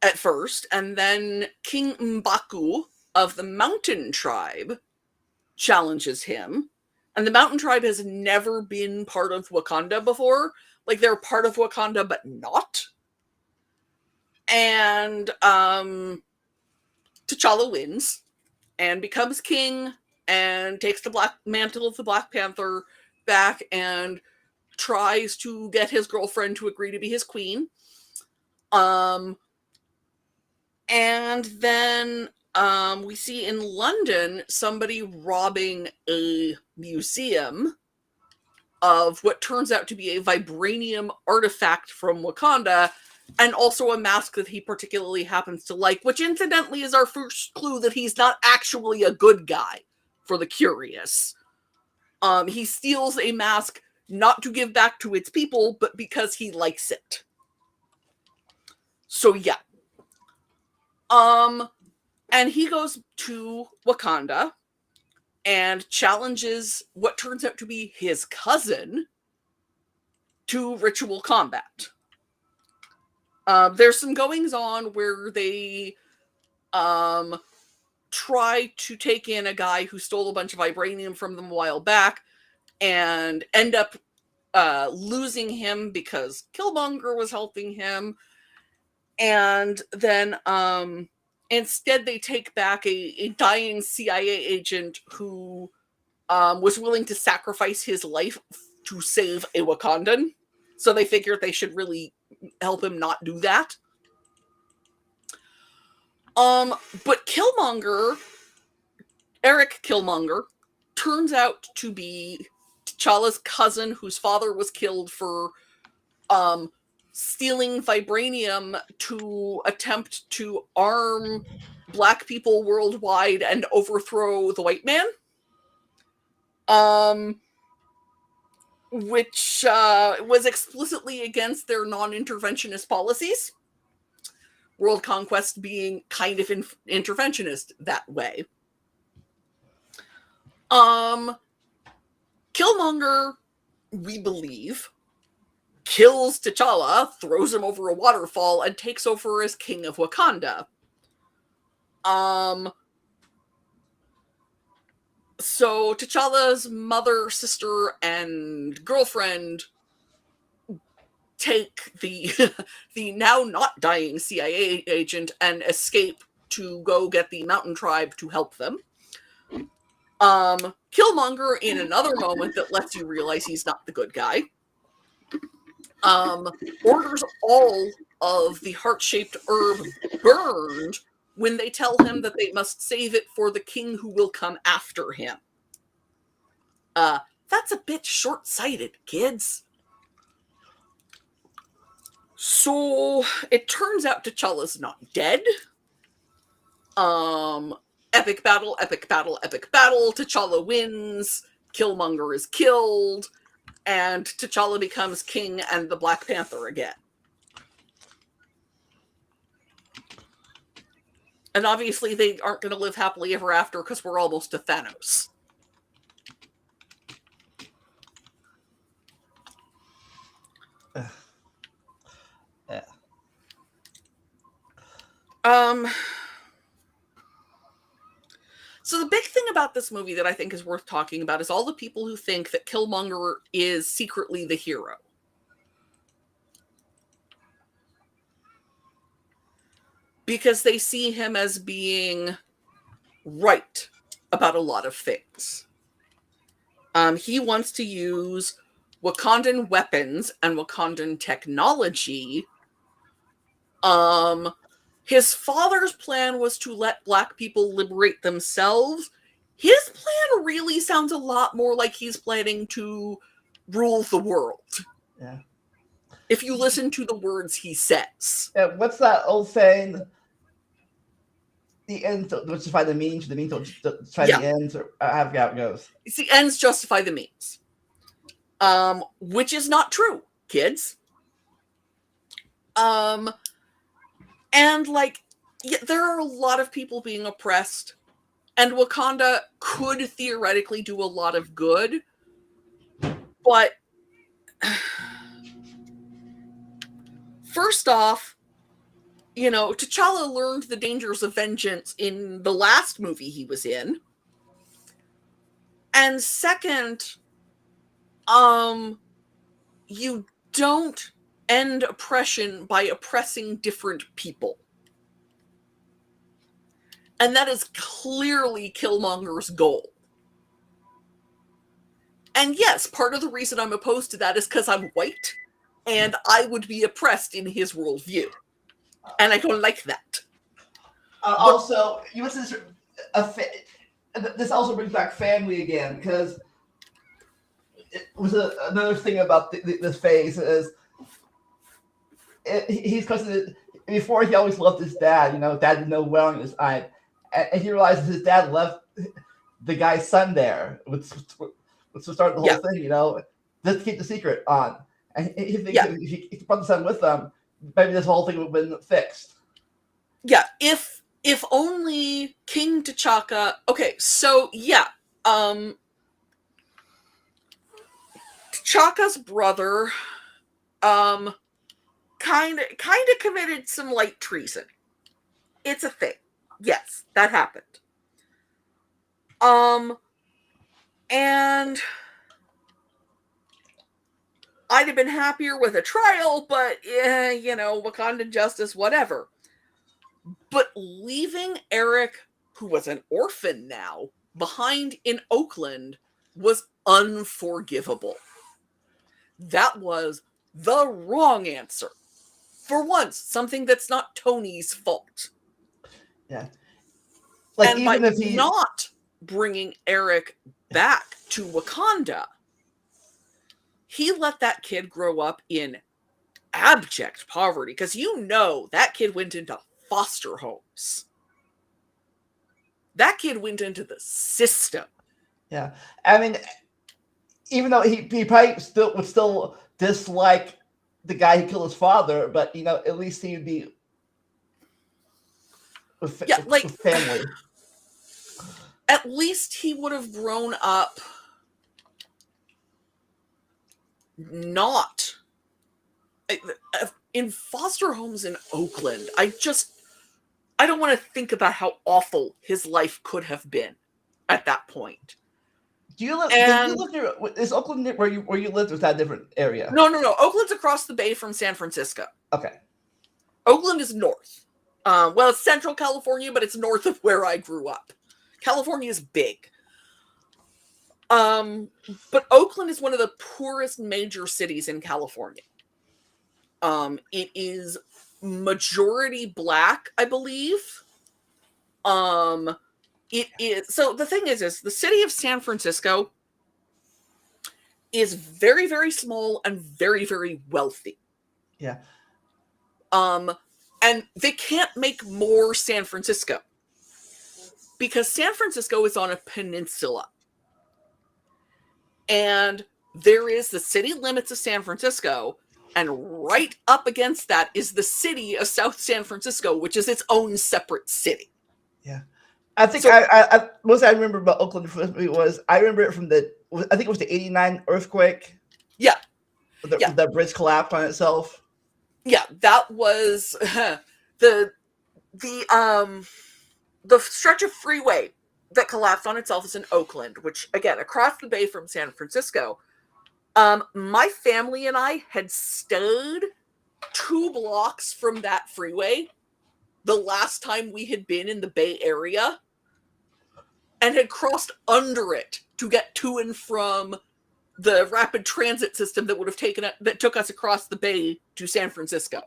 at first, and then King M'Baku of the Mountain Tribe challenges him. And the Mountain Tribe has never been part of Wakanda before. Like, they're part of Wakanda, but not. And T'Challa wins and becomes king and takes the black mantle of the Black Panther back and tries to get his girlfriend to agree to be his queen. And then we see in London somebody robbing a museum of what turns out to be a vibranium artifact from Wakanda, and also a mask that he particularly happens to like, which incidentally is our first clue that he's not actually a good guy, for the curious. He steals a mask not to give back to its people, but because he likes it. So yeah. And he goes to Wakanda and challenges what turns out to be his cousin to ritual combat. There's some goings on where they try to take in a guy who stole a bunch of vibranium from them a while back and end up losing him because Killmonger was helping him. And then instead they take back a dying CIA agent who was willing to sacrifice his life to save a Wakandan. So they figured they should really help him not do that. But Killmonger, Eric Killmonger, turns out to be T'Challa's cousin, whose father was killed for stealing vibranium to attempt to arm black people worldwide and overthrow the white man. Which was explicitly against their non-interventionist policies. World conquest being kind of interventionist that way. Killmonger, we believe, kills T'Challa, throws him over a waterfall, and takes over as king of Wakanda. So T'Challa's mother, sister, and girlfriend take the the now not dying CIA agent and escape to go get the Mountain Tribe to help them. Killmonger, in another moment that lets you realize he's not the good guy, orders all of the heart-shaped herb burned when they tell him that they must save it for the king who will come after him. That's a bit short-sighted, kids. So it turns out T'Challa's not dead. Epic battle, epic battle, epic battle. T'Challa wins. Killmonger is killed. And T'Challa becomes king and the Black Panther again. And obviously they aren't going to live happily ever after because we're almost to Thanos. Yeah. So the big thing about this movie that I think is worth talking about is all the people who think that Killmonger is secretly the hero. Because they see him as being right about a lot of things. He wants to use Wakandan weapons and Wakandan technology. His father's plan was to let Black people liberate themselves. His plan really sounds a lot more like he's planning to rule the world. Yeah. If you listen to the words he says. Yeah, what's that old saying? The ends don't justify the means don't justify the ends, or I forget how it goes. It's the ends justify the means. Which is not true, kids. And, like, yeah, there are a lot of people being oppressed, and Wakanda could theoretically do a lot of good, but first off, you know, T'Challa learned the dangers of vengeance in the last movie he was in. And second, you don't end oppression by oppressing different people. And that is clearly Killmonger's goal. And yes, part of the reason I'm opposed to that is because I'm white, and I would be oppressed in his worldview. And I don't like that. Also, you mentioned this also brings back family again, because it was another thing about this phase is he's constantly, before he always loved his dad. You know, dad didn't know well on his side, and he realizes his dad left the guy's son there, which started the whole thing. You know, just to keep the secret on, and he thinks if he brought the son with them, maybe this whole thing would have been fixed. Yeah, if only King T'Chaka. Okay, so yeah, T'Chaka's brother, kind of committed some light treason. It's a thing. Yes, that happened. And I'd have been happier with a trial, but you know, Wakandan justice, whatever. But leaving Eric, who was an orphan now, behind in Oakland was unforgivable. That was the wrong answer. For once, something that's not Tony's fault. Yeah. Like, and even by if he not bringing Eric back to Wakanda, he let that kid grow up in abject poverty, because you know that kid went into foster homes. That kid went into the system. Yeah. I mean, even though he probably would still dislike the guy who killed his father, but, you know, at least he would be with family. At least he would have grown up not in foster homes in Oakland. I don't want to think about how awful his life could have been at that point. Did you live near? Is Oakland where you lived? Or is that a different area? No. Oakland's across the bay from San Francisco. Okay. Oakland is north. Well, it's Central California, but it's north of where I grew up. California is big. But Oakland is one of the poorest major cities in California. It is majority Black, I believe. It is, so the thing is the city of San Francisco is very, very small and very, very wealthy. Yeah. And they can't make more San Francisco. because San Francisco is on a peninsula. And there is the city limits of San Francisco, and right up against that is the city of South San Francisco, which is its own separate city. Yeah. I think So- most I remember about Oakland was I remember it from I think it was the '89 earthquake. Yeah. The bridge collapsed on itself. Yeah, that was the stretch of freeway that collapsed on itself is in Oakland, which, again, across the bay from San Francisco. My family and I had stayed 2 blocks from that freeway the last time we had been in the Bay Area, and had crossed under it to get to and from the rapid transit system that took us across the bay to San Francisco.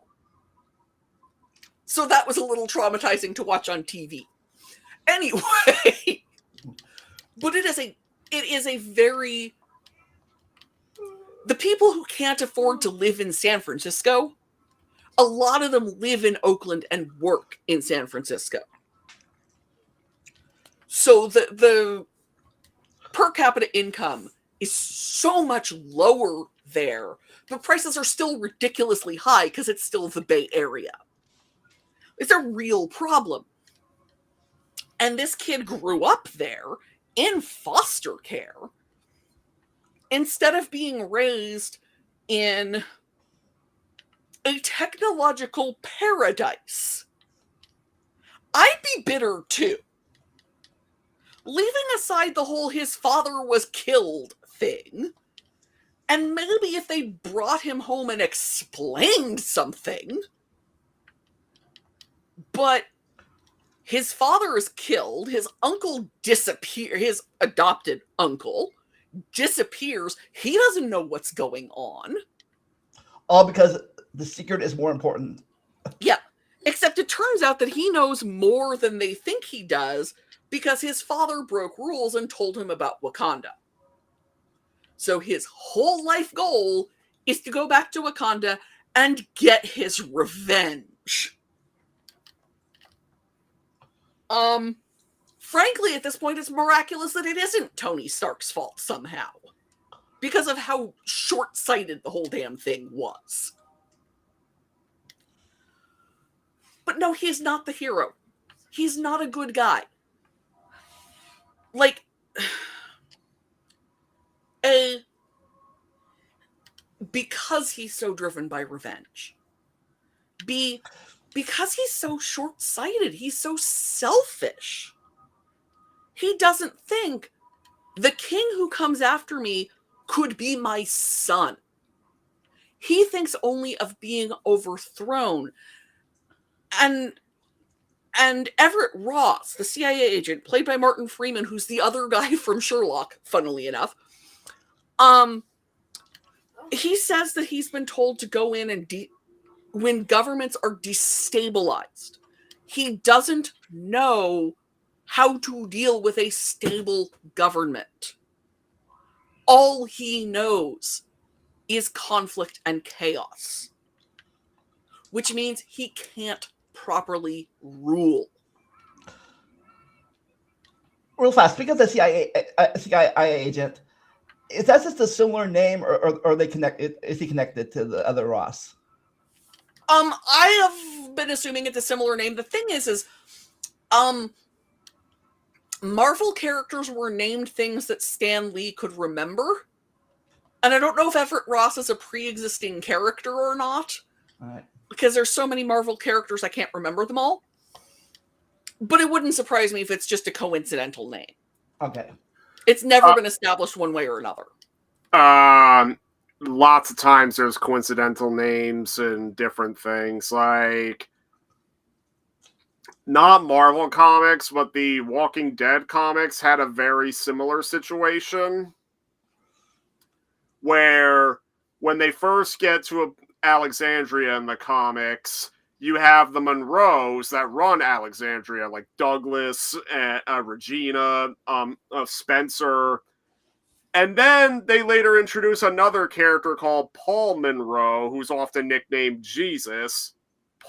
So that was a little traumatizing to watch on TV. Anyway, but it is a very, the people who can't afford to live in San Francisco, a lot of them live in Oakland and work in San Francisco. So the per capita income is so much lower there, but prices are still ridiculously high because it's still the Bay Area. It's a real problem. And this kid grew up there in foster care instead of being raised in a technological paradise. I'd be bitter too. Leaving aside the whole his father was killed thing, and maybe if they brought him home and explained something, but his father is killed, his uncle disappears, his adopted uncle disappears, he doesn't know what's going on. All because the secret is more important. Yeah, except it turns out that he knows more than they think he does because his father broke rules and told him about Wakanda. So his whole life goal is to go back to Wakanda and get his revenge. Frankly, at this point, it's miraculous that it isn't Tony Stark's fault somehow, because of how short-sighted the whole damn thing was. But no, he's not the hero. He's not a good guy. Like, because he's so driven by revenge. Because he's so short-sighted. He's so selfish. He doesn't think the king who comes after me could be my son. He thinks only of being overthrown. And Everett Ross, the CIA agent, played by Martin Freeman, who's the other guy from Sherlock, funnily enough, he says that he's been told to go in and when governments are destabilized, he doesn't know how to deal with a stable government. All he knows is conflict and chaos, which means he can't properly rule. Real fast, speaking of the CIA agent, is that just a similar name, or are they connected? Is he connected to the other Ross? I have been assuming it's a similar name. The thing is Marvel characters were named things that Stan Lee could remember. And I don't know if Everett Ross is a pre-existing character or not. All right. Because there's so many Marvel characters, I can't remember them all. But it wouldn't surprise me if it's just a coincidental name. Okay. It's never been established one way or another. Lots of times there's coincidental names and different things. Like, not Marvel comics, but the Walking Dead comics had a very similar situation. Where, when they first get to Alexandria in the comics, you have the Monroes that run Alexandria, like Douglas, Regina, Spencer. And then they later introduce another character called Paul Monroe, who's often nicknamed Jesus.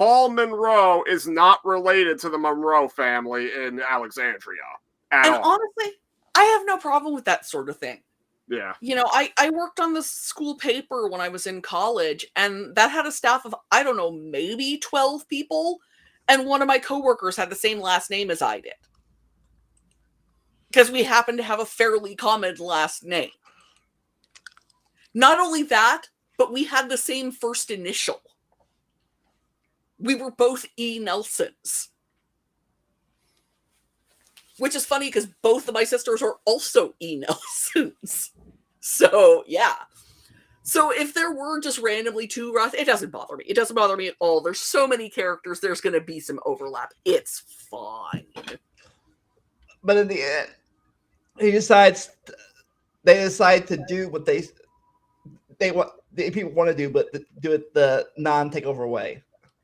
Paul Monroe is not related to the Monroe family in Alexandria at And all. honestly, I have no problem with that sort of thing. Yeah. You know, I worked on the school paper when I was in college, and that had a staff of, I don't know, maybe 12 people, and one of my coworkers had the same last name as I did. Because we happened to have a fairly common last name. Not only that, but we had the same first initial. We were both E. Nelsons. Which is funny because both of my sisters are also E. Nelsons. So, yeah. So if there were just randomly two Roth, it doesn't bother me. It doesn't bother me at all. There's so many characters, there's going to be some overlap. It's fine. But in the end, they decide to do what they want. The people want to do, but do it the non-takeover way.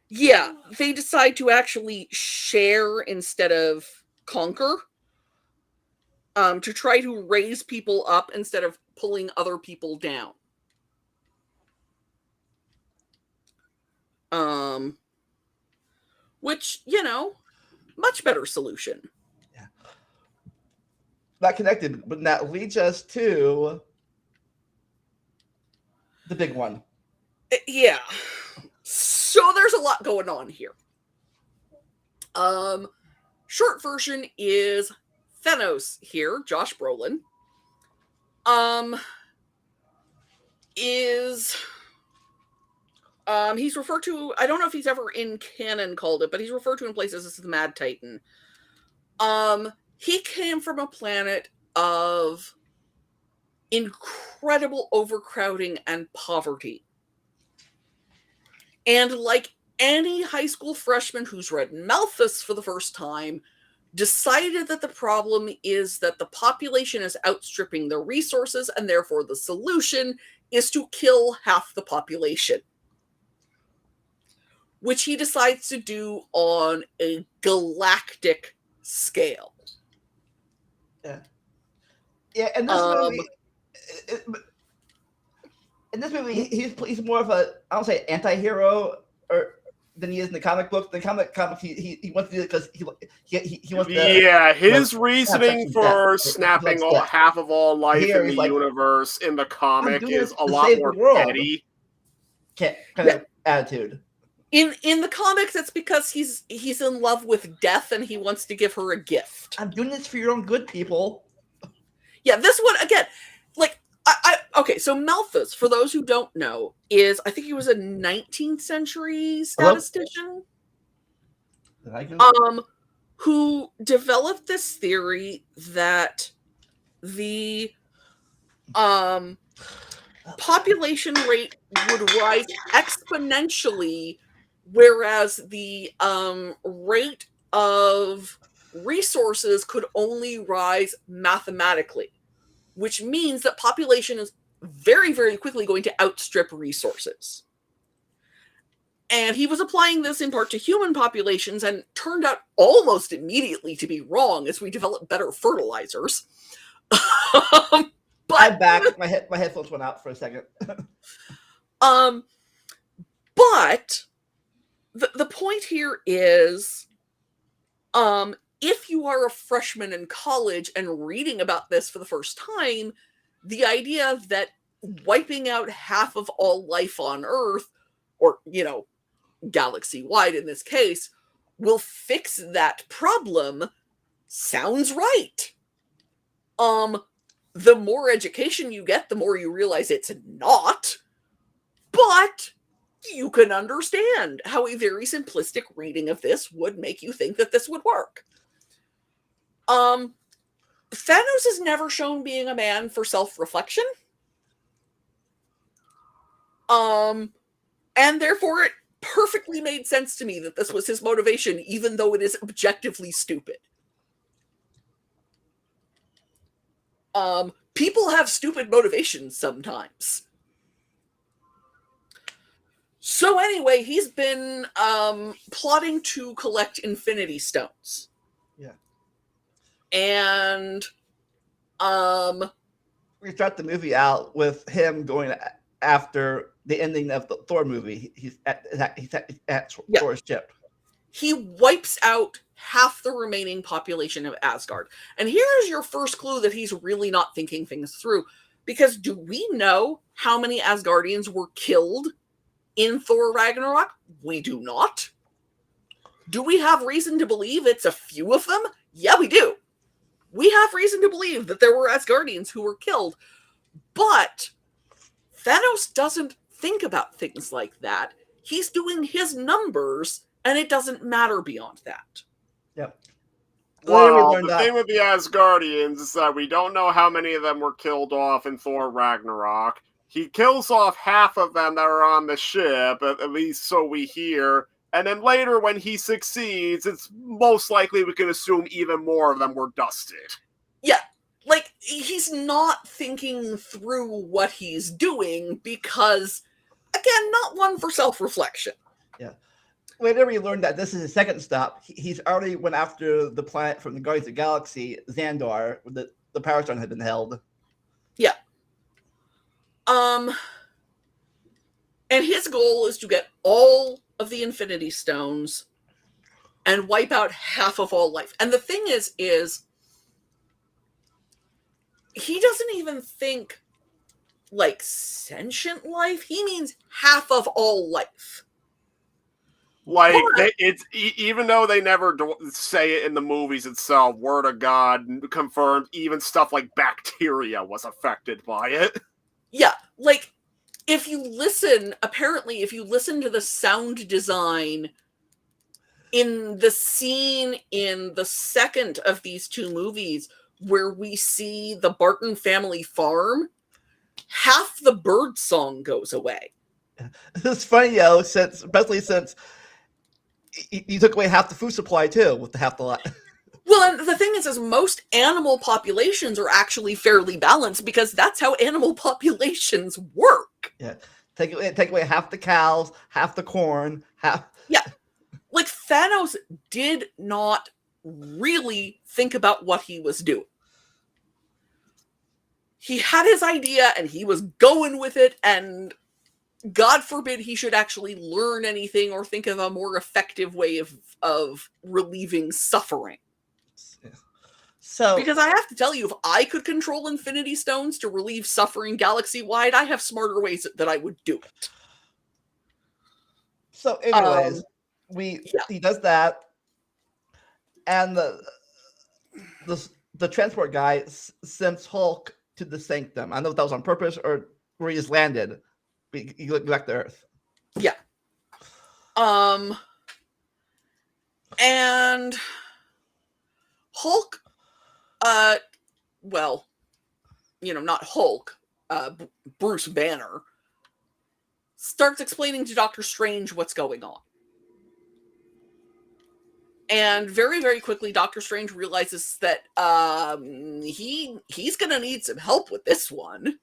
Yeah, they decide to actually share instead of conquer. To try to raise people up instead of pulling other people down. Which, you know, much better solution. Yeah. Not connected, but that leads us to the big one. Yeah. So there's a lot going on here. Short version is Thanos here, Josh Brolin, he's referred to, I don't know if he's ever in canon called it, but he's referred to in places as the Mad Titan. He came from a planet of incredible overcrowding and poverty. And like any high school freshman who's read Malthus for the first time, decided that the problem is that the population is outstripping their resources, and therefore the solution is to kill half the population. Which he decides to do on a galactic scale. Yeah. Yeah, and this movie... In this movie, he's more of a, I don't say anti-hero than he is in the comic book. The comic he wants to do it because he wants to. Yeah, his reasoning for snapping half of all life in the universe in the comic is a lot more petty. Kind of attitude. In the comics, it's because he's in love with death and he wants to give her a gift. I'm doing this for your own good, people. Yeah, this one again, like. Okay, so Malthus, for those who don't know, I think he was a 19th century statistician who developed this theory that the population rate would rise exponentially, whereas the rate of resources could only rise mathematically. Which means that population is very, very quickly going to outstrip resources. And he was applying this in part to human populations and turned out almost immediately to be wrong as we develop better fertilizers. But I'm back. My headphones went out for a second. But the point here is, if you are a freshman in college and reading about this for the first time, the idea that wiping out half of all life on Earth, or, you know, galaxy-wide in this case, will fix that problem sounds right. The more education you get, the more you realize it's not. But you can understand how a very simplistic reading of this would make you think that this would work. Thanos is never shown being a man for self-reflection. And therefore it perfectly made sense to me that this was his motivation, even though it is objectively stupid. People have stupid motivations sometimes. So anyway, he's been plotting to collect Infinity Stones. Yeah. And we start the movie out with him going after the ending of the Thor movie. He's at Yeah. Thor's ship. He wipes out half the remaining population of Asgard. And here's your first clue that he's really not thinking things through. Because do we know how many Asgardians were killed in Thor Ragnarok? We do not. Do we have reason to believe it's a few of them? Yeah, we do. We have reason to believe that there were Asgardians who were killed. But Thanos doesn't think about things like that. He's doing his numbers, and it doesn't matter beyond that. Yep. Well, the thing with the Asgardians is that we don't know how many of them were killed off in Thor Ragnarok. He kills off half of them that are on the ship, at least so we hear. And then later, when he succeeds, it's most likely we can assume even more of them were dusted. Yeah, like, he's not thinking through what he's doing because, again, not one for self-reflection. Yeah. Later we learned that this is his second stop. He's already went after the planet from the Guardians of the Galaxy, Xandar, where the Power Stone had been held. Yeah. And his goal is to get all of the Infinity Stones and wipe out half of all life. And the thing is he doesn't even think like sentient life. He means half of all life. Like, it's even though they never say it in the movies itself, word of God confirmed, even stuff like bacteria was affected by it. Yeah, like, if you listen to the sound design in the scene in the second of these two movies where we see the Barton family farm, half the bird song goes away. It's funny, though, especially since you took away half the food supply, too, with half the lot. Well, and the thing is most animal populations are actually fairly balanced because that's how animal populations work. Yeah. Take away half the cows, half the corn, half... Yeah. Like, Thanos did not really think about what he was doing. He had his idea and he was going with it, and God forbid he should actually learn anything or think of a more effective way of relieving suffering. So, because I have to tell you, if I could control Infinity Stones to relieve suffering galaxy-wide, I have smarter ways that I would do it. So, anyways, he does that, and the transport guy sends Hulk to the Sanctum. I don't know if that was on purpose or where he just landed. He looked back to Earth. Yeah. And Hulk, well, not Hulk, Bruce Banner, starts explaining to Doctor Strange what's going on. And very, very quickly, Doctor Strange realizes that he's going to need some help with this one.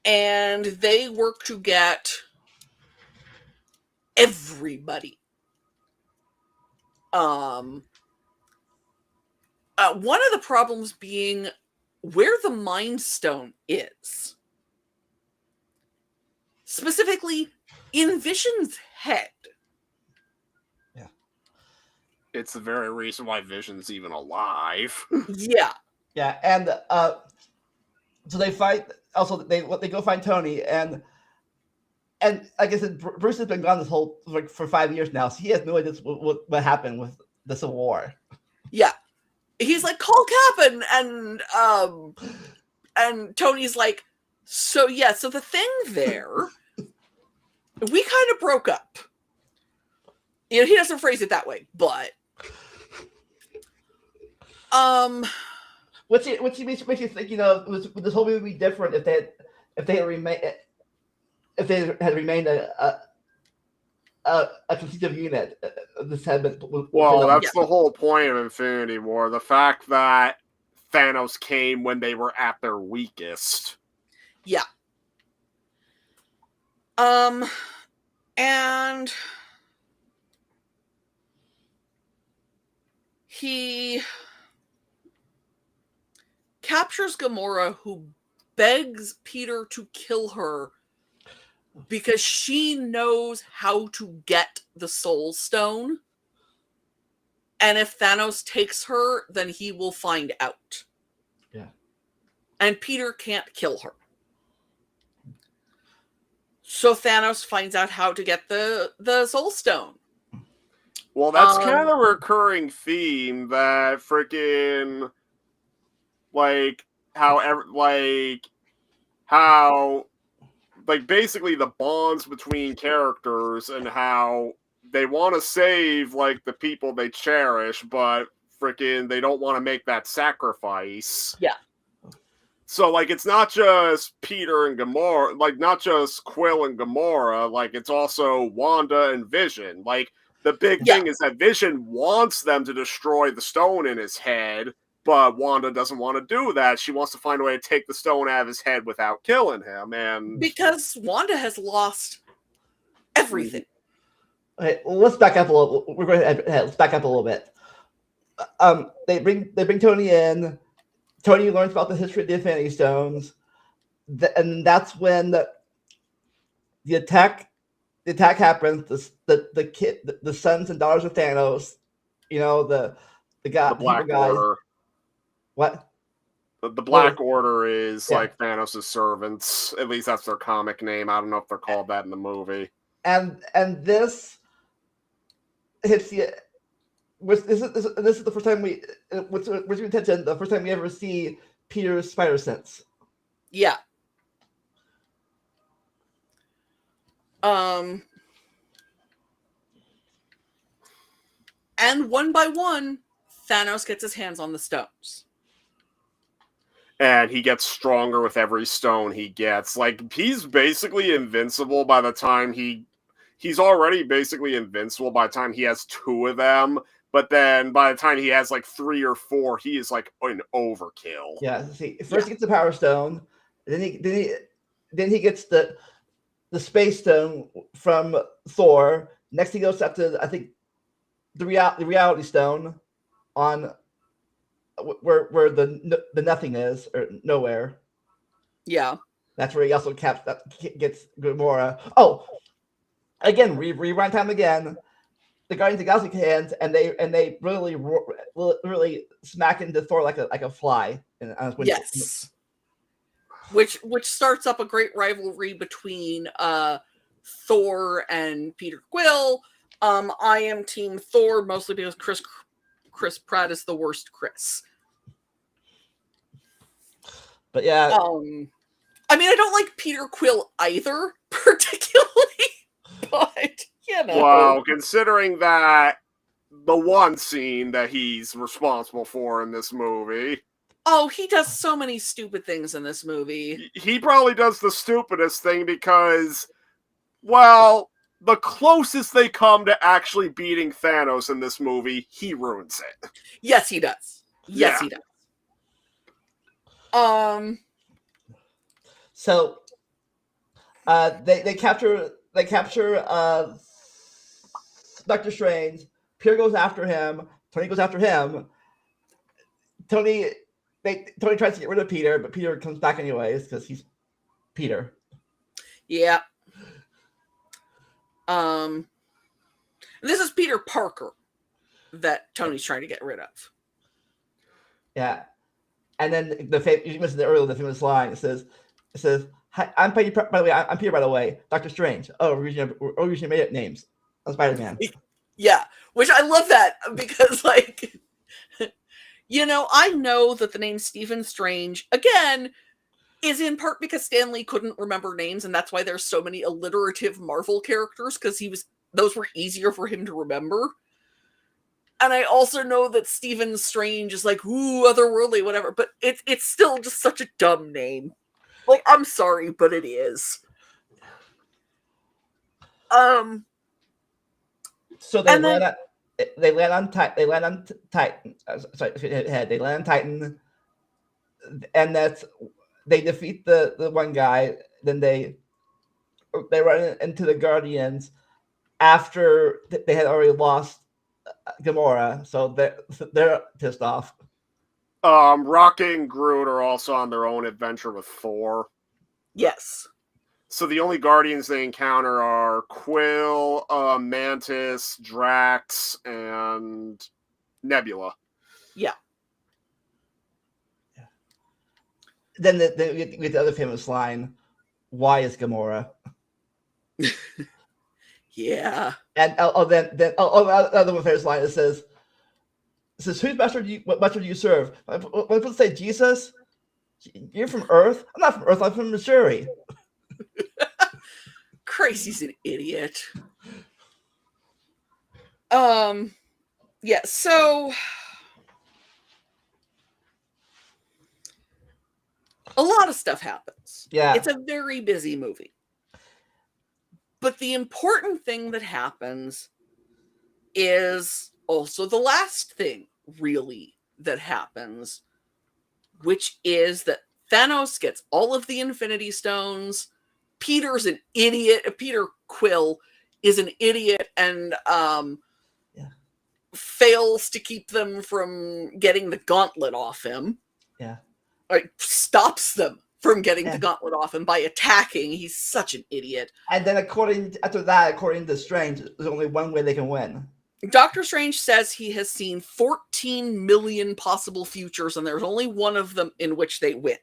And they work to get everybody. One of the problems being where the Mind Stone is. Specifically, in Vision's head. Yeah. It's the very reason why Vision's even alive. Yeah. Yeah, and so they fight. Also, they go find Tony, and like I said, Bruce has been gone this whole for 5 years now, so he has no idea what happened with the Civil War. Yeah, he's like, call Cap, and Tony's like, so the thing there, we kind of broke up. He doesn't phrase it that way, but Which makes you think, would this whole movie be different if they had remained a cohesive unit? This had been well, that's the whole point of Infinity War. The fact that Thanos came when they were at their weakest. Yeah. And he captures Gamora, who begs Peter to kill her because she knows how to get the Soul Stone. And if Thanos takes her, then he will find out. Yeah. And Peter can't kill her. So Thanos finds out how to get the Soul Stone. Well, that's kind of a recurring theme that freaking how basically the bonds between characters and how they want to save like the people they cherish, but freaking they don't want to make that sacrifice. Yeah. So, like, it's not just Peter and Gamora, like, not just Quill and Gamora, like, it's also Wanda and Vision. Like, the big thing is that Vision wants them to destroy the stone in his head, but Wanda doesn't want to do that. She wants to find a way to take the stone out of his head without killing him. And because Wanda has lost everything. Okay, well, let's back up a little. We're going to let's back up a little bit. They bring Tony in. Tony learns about the history of the Infinity Stones, and that's when the attack happens. The sons and daughters of Thanos, the the Black guys. Order. What? The Black Order is like Thanos' servants. At least that's their comic name. I don't know if they're called that in the movie. And this hits the. This is the first time what's your intention? The first time we ever see Peter's spider sense. Yeah. And one by one, Thanos gets his hands on the stones. And he gets stronger with every stone he gets. Like, he's basically invincible by the time he's already basically invincible by the time he has 2 of them. But then by the time he has like 3 or 4, he is like an overkill. Yeah. See, first he gets the Power Stone, then he gets the Space Stone from Thor. Next he goes up to, I think, the Reality Stone on where the nothing is, or nowhere. Yeah. That's where he also gets Gamora. Oh, again, rewind time again. The Guardians of the Galaxy hands, and they really smack into Thor like a fly. Yes. Which starts up a great rivalry between Thor and Peter Quill. I am Team Thor mostly because Chris Pratt is the worst Chris. But yeah. I mean, I don't like Peter Quill either, particularly, but Well, considering that the one scene that he's responsible for in this movie. Oh, he does so many stupid things in this movie. He probably does the stupidest thing because, well, the closest they come to actually beating Thanos in this movie, he ruins it. Yes, he does. Yes, he does. So, they capture Doctor Strange. Peter goes after him. Tony goes after him. Tony tries to get rid of Peter, but Peter comes back anyways because he's Peter. Yeah. This is Peter Parker that Tony's trying to get rid of. Yeah. And then you mentioned earlier the famous line. It says, "Hi, I'm Peter. By the way, I'm Peter. By the way, Doctor Strange. Oh, originally made up names. I'm Spider-Man." Yeah, which I love that because, like, I know that the name Stephen Strange again is in part because Stan Lee couldn't remember names, and that's why there's so many alliterative Marvel characters because those were easier for him to remember. And I also know that Stephen Strange is like, ooh, otherworldly, whatever, but it's still just such a dumb name. Like, I'm sorry, but it is. So they land on Titan. Sorry, they land on Titan, and they defeat the one guy. Then they run into the Guardians after they had already lost Gamora, so they're pissed off. Rocket and Groot are also on their own adventure with Thor. Yes. So the only Guardians they encounter are Quill, Mantis, Drax, and Nebula. Yeah. Then we get the other famous line, "Why is Gamora?" Yeah. And another one famous line that says, "Whose master what master do you serve?" When people say Jesus, you're from Earth. I'm not from Earth. I'm from Missouri. Crazy's an idiot. Yeah, so a lot of stuff happens. Yeah. It's a very busy movie. But the important thing that happens is also the last thing, really, that happens, which is that Thanos gets all of the Infinity Stones. Peter's an idiot. Peter Quill is an idiot and fails to keep them from getting the gauntlet off him. Yeah. Like, stops them from getting the gauntlet off him by attacking. He's such an idiot. And then according to Strange, there's only one way they can win. Doctor Strange says he has seen 14 million possible futures, and there's only one of them in which they win.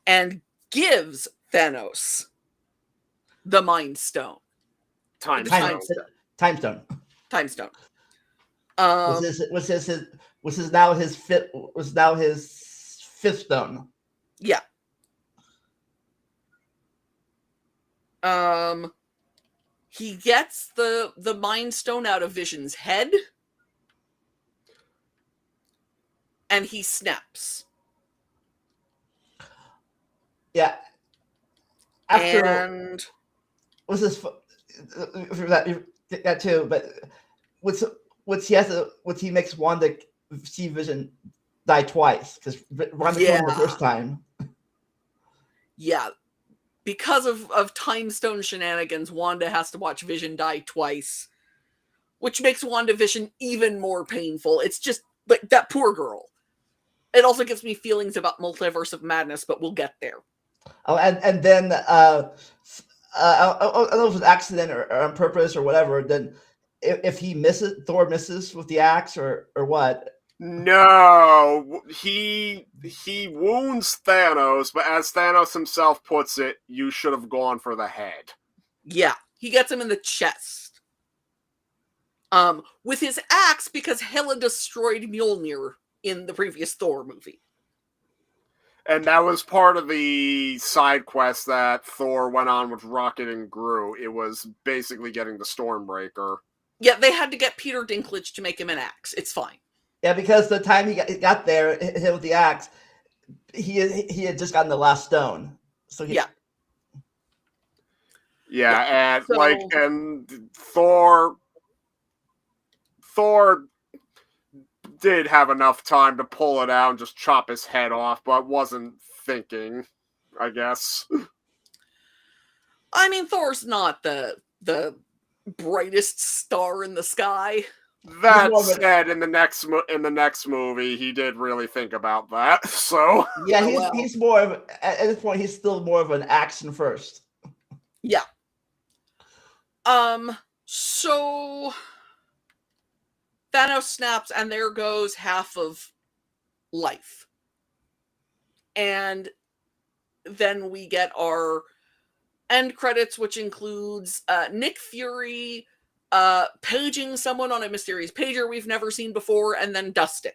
And gives Thanos the Mind Stone. Time Stone. Was now his fifth stone. Yeah. He gets the Mind Stone out of Vision's head, and he snaps. Yeah. And was this that too? But he makes Wanda see Vision die twice because Wanda killed him the first time. Yeah. Because of Time Stone shenanigans, Wanda has to watch Vision die twice, which makes WandaVision even more painful. It's just, like, that poor girl. It also gives me feelings about Multiverse of Madness, but we'll get there. Oh, and then, I don't know if it was an accident or on purpose or whatever, then if Thor misses with the axe or what? No, he wounds Thanos, but as Thanos himself puts it, you should have gone for the head. Yeah, he gets him in the chest. With his axe, because Hela destroyed Mjolnir in the previous Thor movie. And that was part of the side quest that Thor went on with Rocket and Groot. It was basically getting the Stormbreaker. Yeah, they had to get Peter Dinklage to make him an axe. It's fine. Yeah, because the time he got there, hit with the axe, he had just gotten the last stone. So yeah, and so, and Thor did have enough time to pull it out and just chop his head off, but wasn't thinking, I guess. I mean, Thor's not the brightest star in the sky. That said, in the next movie, he did really think about that. So yeah, he's more of, at this point, he's still more of an action first. Yeah. So Thanos snaps, and there goes half of life. And then we get our end credits, which includes Nick Fury paging someone on a mysterious pager we've never seen before, and then dusting.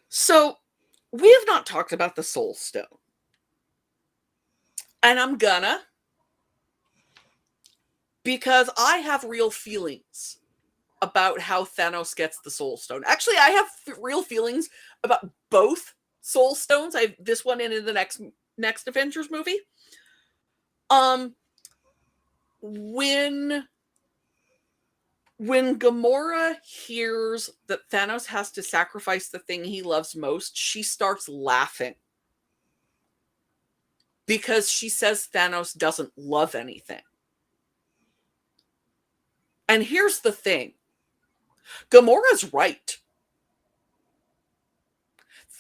So, we have not talked about the Soul Stone. And I'm gonna, because I have real feelings about how Thanos gets the Soul Stone. Actually, I have real feelings about both Soul Stones. I have this one and in the next Avengers movie. When Gamora hears that Thanos has to sacrifice the thing he loves most, she starts laughing. Because she says Thanos doesn't love anything. And here's the thing. Gamora's right.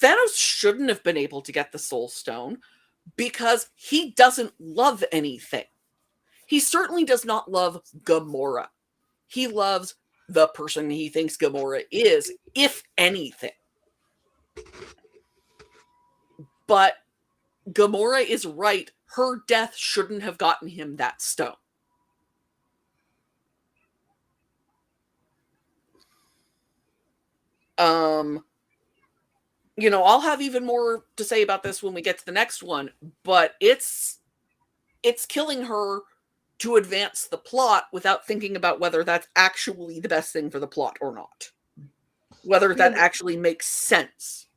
Thanos shouldn't have been able to get the Soul Stone because he doesn't love anything. He certainly does not love Gamora. He loves the person he thinks Gamora is, if anything. But Gamora is right. Her death shouldn't have gotten him that stone. I'll have even more to say about this when we get to the next one, but it's killing her to advance the plot without thinking about whether that's actually the best thing for the plot or not. Whether that actually makes sense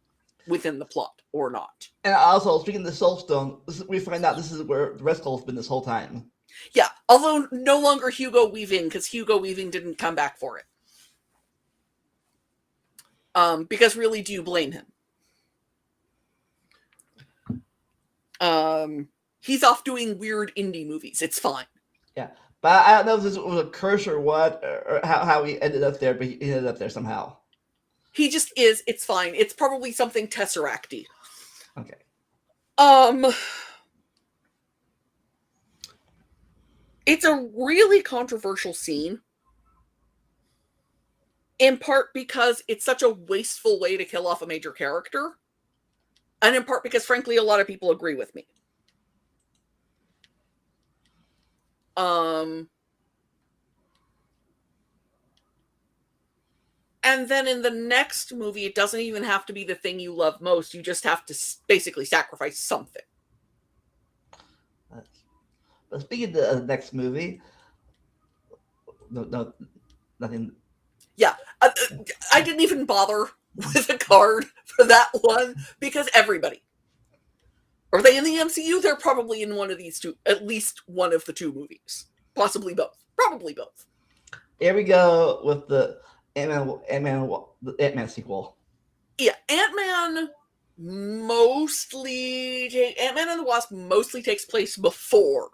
within the plot or not. And also, speaking of the Soul Stone, we find out this is where the Red Skull's been this whole time. Yeah, although no longer Hugo Weaving, because Hugo Weaving didn't come back for it. Because really, do you blame him? He's off doing weird indie movies. It's fine. Yeah, but I don't know if this was a curse or what, or how he ended up there, but he ended up there somehow. He just is. It's fine. It's probably something Tesseract-y. Okay. It's a really controversial scene. In part because it's such a wasteful way to kill off a major character. And in part because, frankly, a lot of people agree with me. And then in the next movie, it doesn't even have to be the thing you love most. You just have to basically sacrifice something. But speaking of the next movie, no, nothing. Yeah, I didn't even bother with a card for that one because everybody. Are they in the MCU? They're probably in one of these two, at least one of the two movies. Possibly both. Probably both. Here we go with the Ant-Man sequel. Yeah, Ant-Man and the Wasp mostly takes place before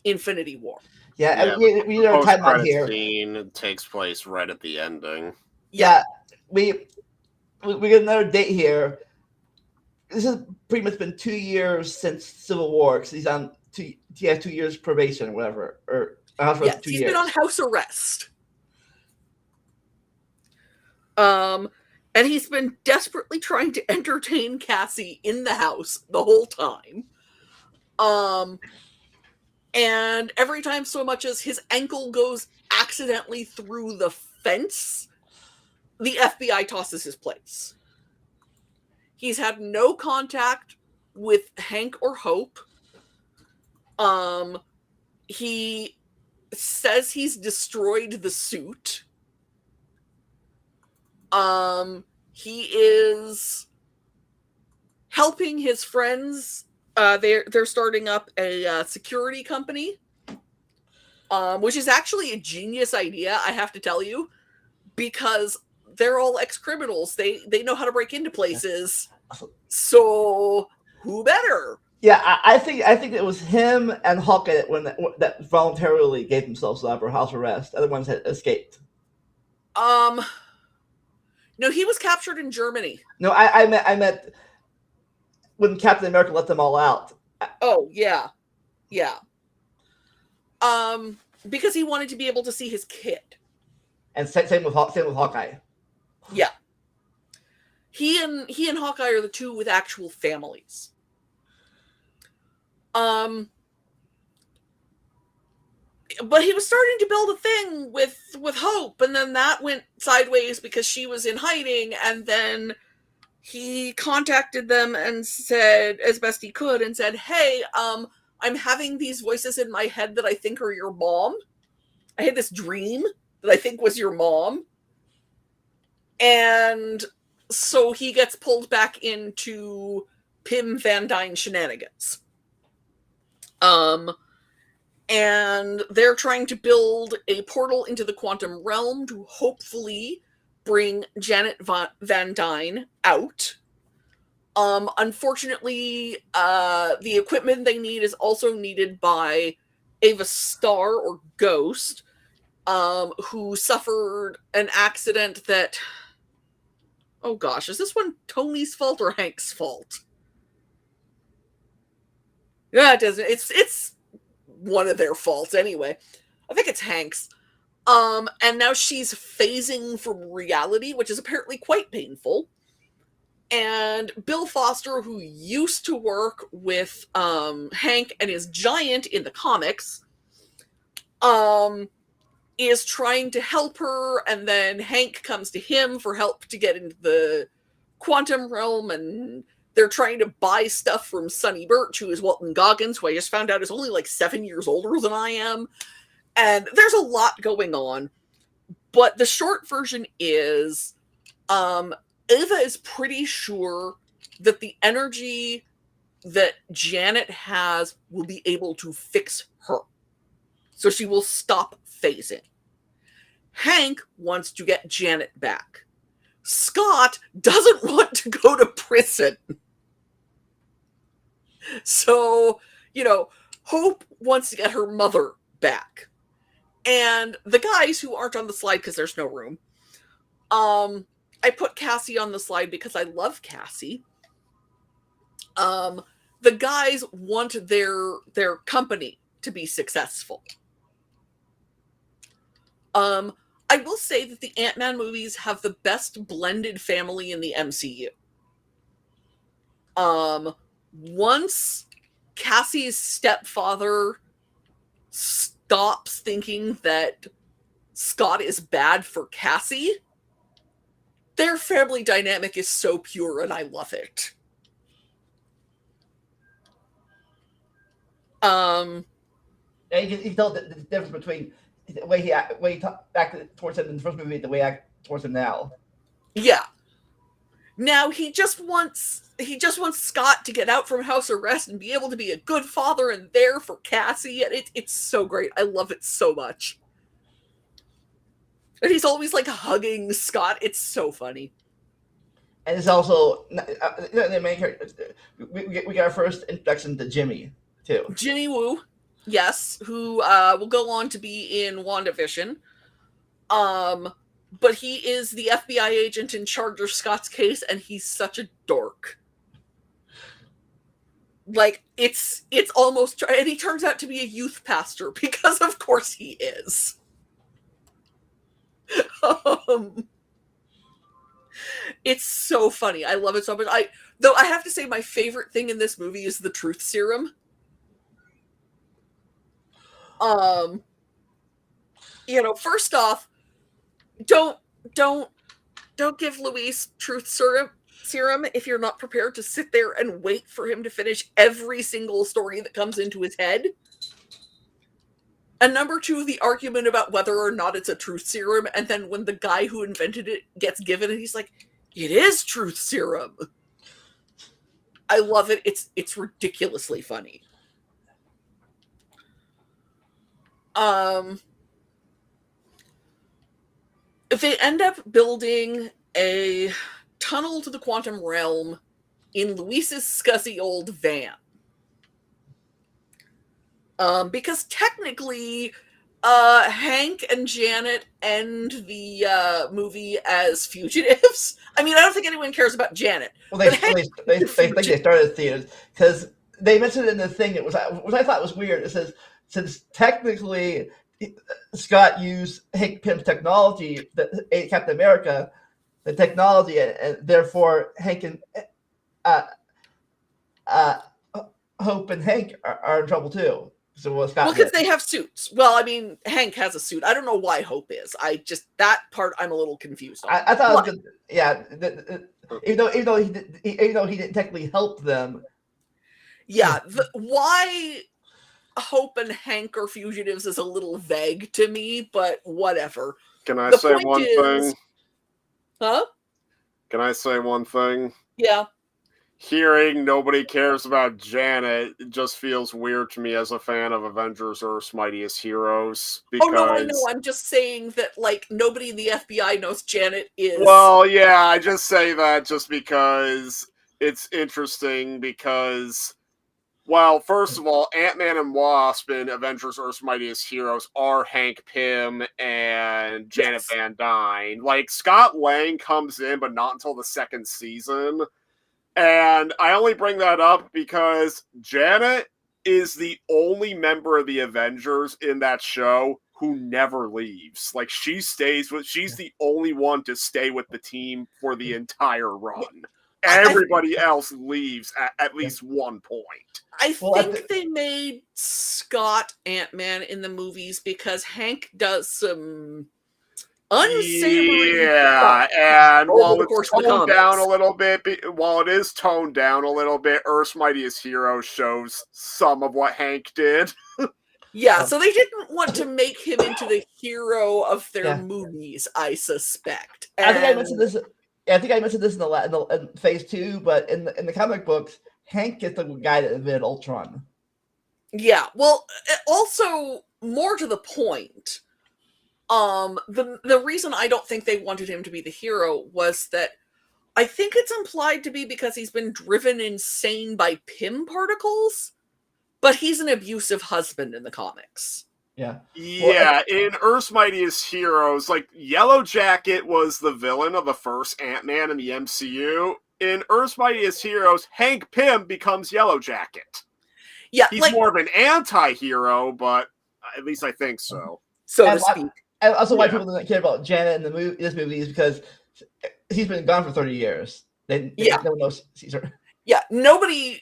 Infinity War. Yeah, we know the timeline here. Scene takes place right at the ending. Yeah, we get another date here. This has pretty much been 2 years since Civil War because he's on 2 years probation or whatever, or house arrest. 2 years. He's been on house arrest. And he's been desperately trying to entertain Cassie in the house the whole time. And every time so much as his ankle goes accidentally through the fence, the FBI tosses his place. He's had no contact with Hank or Hope. He says he's destroyed the suit. He is helping his friends. They're starting up a security company, which is actually a genius idea, I have to tell you, because they're all ex-criminals. They know how to break into places. So who better? Yeah, I think it was him and Hawkeye that voluntarily gave themselves up or house arrest. Other ones had escaped. No, he was captured in Germany. No, I meant when Captain America let them all out. Oh, yeah. Because he wanted to be able to see his kid. And same with Hawkeye. Yeah. He and Hawkeye are the two with actual families. But he was starting to build a thing with Hope, and then that went sideways because she was in hiding, and then he contacted them and said, as best he could, and said, hey, I'm having these voices in my head that I think are your mom. I had this dream that I think was your mom. And so he gets pulled back into Pim Van Dyne shenanigans. And they're trying to build a portal into the quantum realm to hopefully bring Janet Van Dyne out. Unfortunately, the equipment they need is also needed by Ava Starr or Ghost. who suffered an accident that, oh gosh, is this one Tony's fault or Hank's fault? Yeah, it doesn't. It's one of their faults anyway. I think it's Hank's. And now she's phasing from reality, which is apparently quite painful. And Bill Foster, who used to work with Hank and is giant in the comics, is trying to help her, and then Hank comes to him for help to get into the quantum realm, and they're trying to buy stuff from Sonny Birch, who is Walton Goggins, who I just found out is only like 7 years older than I am. And there's a lot going on. But the short version is Ava is pretty sure that the energy that Janet has will be able to fix her. So she will stop phasing. Hank wants to get Janet back. Scott doesn't want to go to prison. So, Hope wants to get her mother back. And the guys who aren't on the slide because there's no room, I put Cassie on the slide because I love Cassie. The guys want their company to be successful. I will say that the Ant-Man movies have the best blended family in the MCU. Once Cassie's stepfather stops thinking that Scott is bad for Cassie, their family dynamic is so pure and I love it. And you can tell the difference between the way he acted towards him in the first movie, the way he acted towards him now. Yeah. Now he just wants Scott to get out from house arrest and be able to be a good father and there for Cassie, and it's so great. I love it so much. And he's always like hugging Scott. It's so funny. And it's also the main character. We got our first introduction to Jimmy too. Jimmy Woo, yes, who will go on to be in WandaVision. But he is the FBI agent in charge of Scott's case, and he's such a dork. Like, it's almost... And he turns out to be a youth pastor, because of course he is. It's so funny. I love it so much. Though I have to say my favorite thing in this movie is the truth serum. First off, don't give Luis truth serum if you're not prepared to sit there and wait for him to finish every single story that comes into his head. And number two, the argument about whether or not it's a truth serum, and then when the guy who invented it gets given it, he's like, it is truth serum. I love it. It's ridiculously funny. They end up building a tunnel to the quantum realm in Luis's scuzzy old van. Because technically, Hank and Janet end the movie as fugitives. I mean, I don't think anyone cares about Janet. Well, they think they started theaters because they mentioned it in the thing. It was what I thought was weird. It says since technically Scott used Hank Pym's technology that ate Captain America, the technology, and therefore Hank and Hope and Hank are in trouble too. So because they have suits. Well, I mean, Hank has a suit. I don't know why Hope is. That part I'm a little confused on. I thought it was good. Yeah, even though he didn't technically help them. Yeah, why Hope and Hank are fugitives is a little vague to me, but whatever. Can I say one thing? Huh? Can I say one thing? Yeah. Hearing nobody cares about Janet just feels weird to me as a fan of Avengers Earth's Mightiest Heroes. Because... Oh, no, I know. I'm just saying that, nobody in the FBI knows Janet is... Well, yeah, I just say that just because it's interesting, because Well, first of all, Ant-Man and Wasp in Avengers Earth's Mightiest Heroes are Hank Pym and Janet Yes. Van Dyne. Like, Scott Lang comes in, but not until the second season. And I only bring that up because Janet is the only member of the Avengers in that show who never leaves. Like, she's the only one to stay with the team for the entire run. Everybody else leaves at least one point. I think they made Scott Ant-Man in the movies because Hank does some unsavory Yeah, stuff and over while the it's course of the toned down comics. a little bit, while it is toned down a little bit, Earth's Mightiest Hero shows some of what Hank did. Yeah, so they didn't want to make him into the hero of their Yeah. movies, I suspect. I think I mentioned this. I think I mentioned this in phase 2, but in the comic books, Hank gets the guy that invented Ultron. Yeah, well, also more to the point, the reason I don't think they wanted him to be the hero was that I think it's implied to be because he's been driven insane by Pym particles, but he's an abusive husband in the comics. Yeah. Yeah, in Earth's Mightiest Heroes, like, Yellow Jacket was the villain of the first Ant-Man in the MCU. In Earth's Mightiest Heroes, Hank Pym becomes Yellow Jacket. Yeah, He's like, more of an anti-hero, but at least I think so. so to speak. And also why people don't care about Janet in this movie is because he's been gone for 30 years. No one knows she's her. Yeah, nobody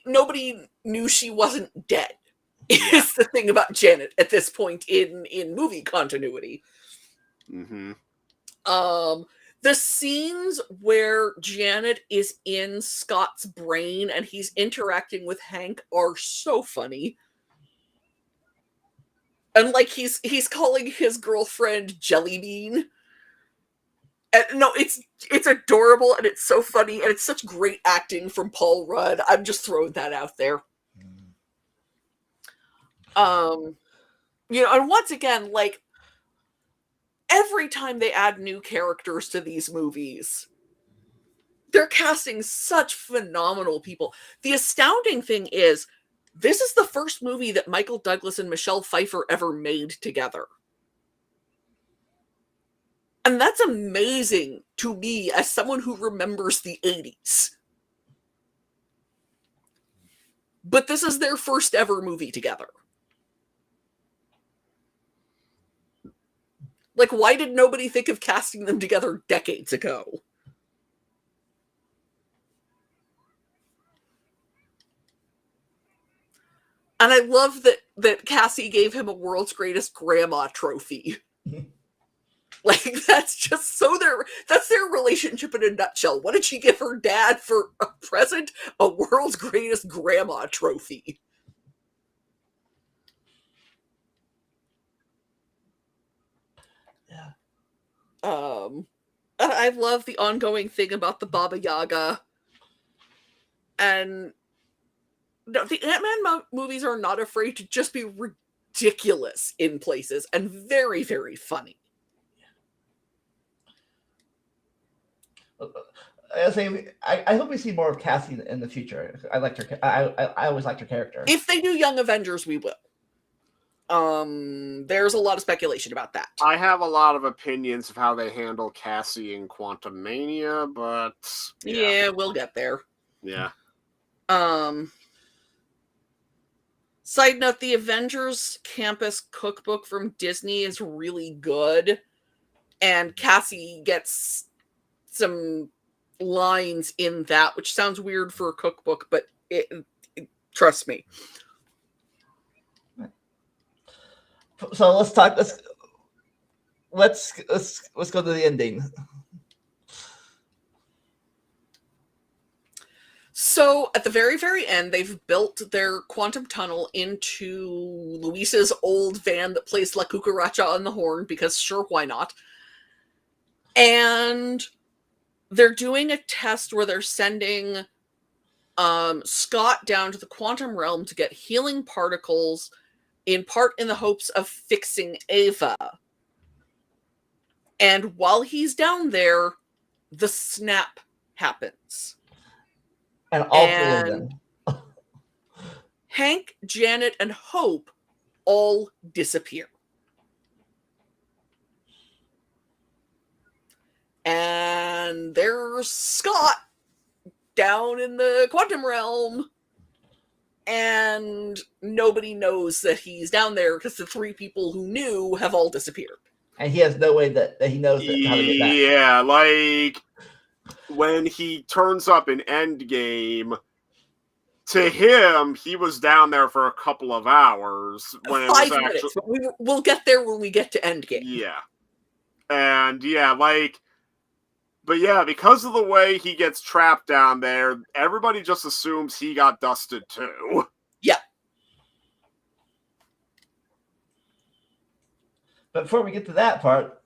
knew she wasn't dead. Is the thing about Janet at this point in movie continuity. Mm-hmm. The scenes where Janet is in Scott's brain and he's interacting with Hank are so funny. And like he's calling his girlfriend Jelly Bean. And no, it's adorable and it's so funny and it's such great acting from Paul Rudd. I'm just throwing that out there. And once again, like, every time they add new characters to these movies, they're casting such phenomenal people. The astounding thing is, this is the first movie that Michael Douglas and Michelle Pfeiffer ever made together. And that's amazing to me as someone who remembers the 80s. But this is their first ever movie together. Like, why did nobody think of casting them together decades ago? And I love that Cassie gave him a World's Greatest Grandma trophy. Like, that's just that's their relationship in a nutshell. What did she give her dad for a present? A World's Greatest Grandma trophy. I love the ongoing thing about the Baba Yaga. And no, the Ant-Man movies are not afraid to just be ridiculous in places and very, very funny. I hope we see more of Cassie in the future. I liked her. I always liked her character. If they do Young Avengers, we will. There's a lot of speculation about that. I have a lot of opinions of how they handle Cassie in Quantumania, but yeah, we'll get there. Yeah. Side note, the Avengers Campus Cookbook from Disney is really good, and Cassie gets some lines in that, which sounds weird for a cookbook, but trust me. So let's talk. Let's go to the ending. So at the very, very end, they've built their quantum tunnel into Luis's old van that plays La Cucaracha on the horn, because sure, why not? And they're doing a test where they're sending Scott down to the quantum realm to get healing particles, in part in the hopes of fixing Ava. And while he's down there, the snap happens. And all three of them. Hank, Janet, and Hope all disappear. And there's Scott down in the quantum realm, and nobody knows that he's down there because the 3 people who knew have all disappeared. And he has no way that he knows how to get back. Yeah, like when he turns up in Endgame, to him, he was down there for a couple of hours. When 5 it was minutes, actually, but we'll get there when we get to Endgame. yeah. And yeah, like, but yeah, because of the way he gets trapped down there, everybody just assumes he got dusted too. Yeah. But before we get to that part,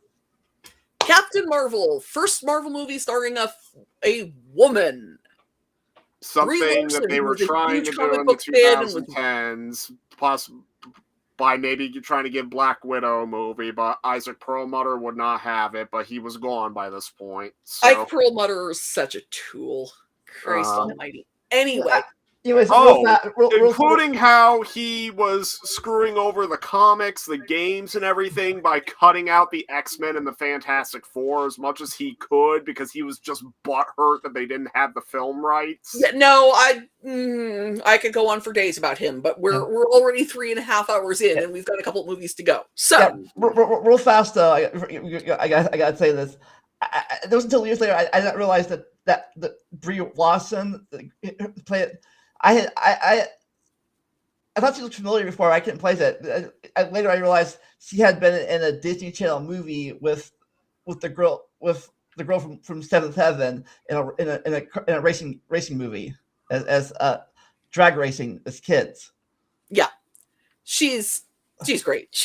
Captain Marvel, first Marvel movie starring a woman. Something that they were trying to do in the 2010s, possibly by maybe trying to give Black Widow a movie, but Isaac Perlmutter would not have it, but he was gone by this point. So. Ike Perlmutter is such a tool. Christ almighty. Anyway. Anyways, including how he was screwing over the comics, the games, and everything by cutting out the X-Men and the Fantastic Four as much as he could because he was just butthurt that they didn't have the film rights. Yeah, no, I could go on for days about him, but we're already 3.5 hours in, and we've got a couple movies to go. So, real fast though, I gotta say this. It wasn't until years later I didn't realize that Brie Larson played it. I thought she looked familiar before. I couldn't place it. Later, I realized she had been in a Disney Channel movie with the girl from Seventh Heaven in a racing movie as drag racing as kids. Yeah, she's great.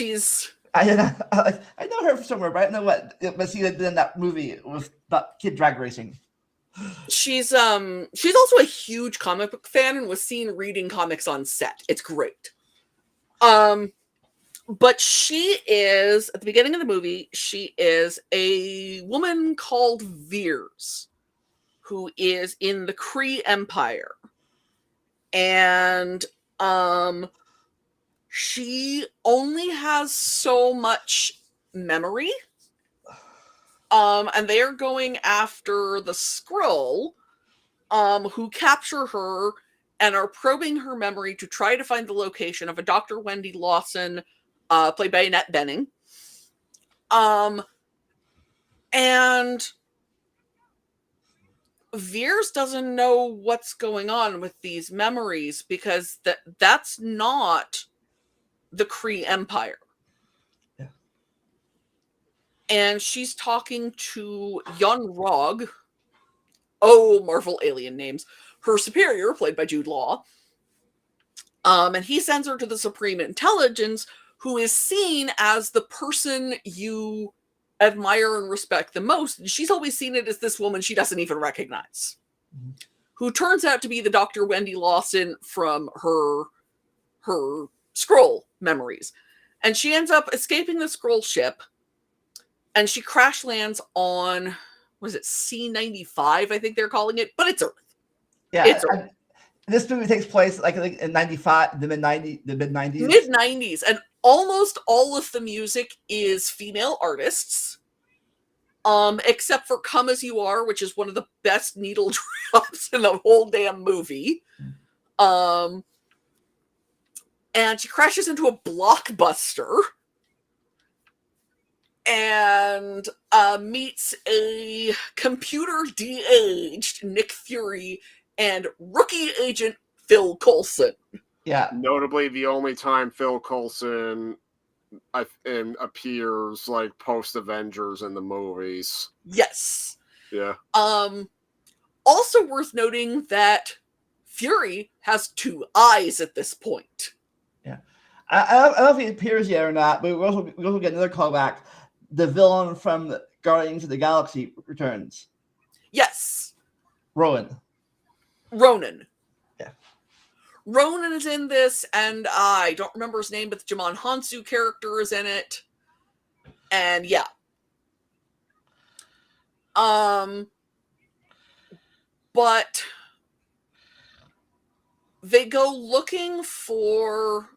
I know her from somewhere, but I don't know what she did in that movie with that kid drag racing. She's also a huge comic book fan and was seen reading comics on set. It's great. But she is, at the beginning of the movie, she is a woman called Veers, who is in the Kree Empire. And she only has so much memory. And they are going after the Skrull, who capture her and are probing her memory to try to find the location of a Dr. Wendy Lawson, played by Annette Bening. And Veers doesn't know what's going on with these memories because that's not the Kree Empire. And she's talking to Yon-Rogg. Oh, Marvel alien names. Her superior, played by Jude Law. And he sends her to the Supreme Intelligence, who is seen as the person you admire and respect the most. And she's always seen it as this woman she doesn't even recognize. Mm-hmm. Who turns out to be the Dr. Wendy Lawson from her Skrull memories. And she ends up escaping the Skrull ship. And she crash lands on, was it C-95, I think they're calling it, but it's Earth. Yeah, it's Earth. This movie takes place like in 95, the mid-90s. Mid-90s, and almost all of the music is female artists, except for Come As You Are, which is one of the best needle drops in the whole damn movie. And she crashes into a blockbuster. And meets a computer de-aged Nick Fury and rookie agent Phil Coulson. Yeah. Notably, the only time Phil Coulson appears like post-Avengers in the movies. Yes. Yeah. Also worth noting that Fury has 2 eyes at this point. Yeah. I don't know if he appears yet or not, but we also get another callback. The villain from Guardians of the Galaxy returns. Yes. Ronan. Yeah. Ronan is in this, and I don't remember his name, but the Jimon Hansu character is in it. And yeah. But they go looking for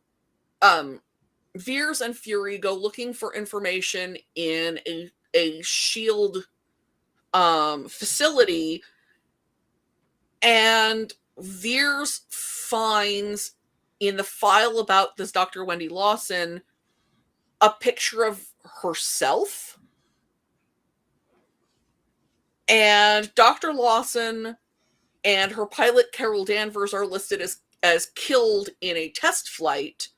Veers and Fury go looking for information in a shield facility, and Veers finds in the file about this Dr. Wendy Lawson a picture of herself. And Dr. Lawson and her pilot Carol Danvers are listed as killed in a test flight.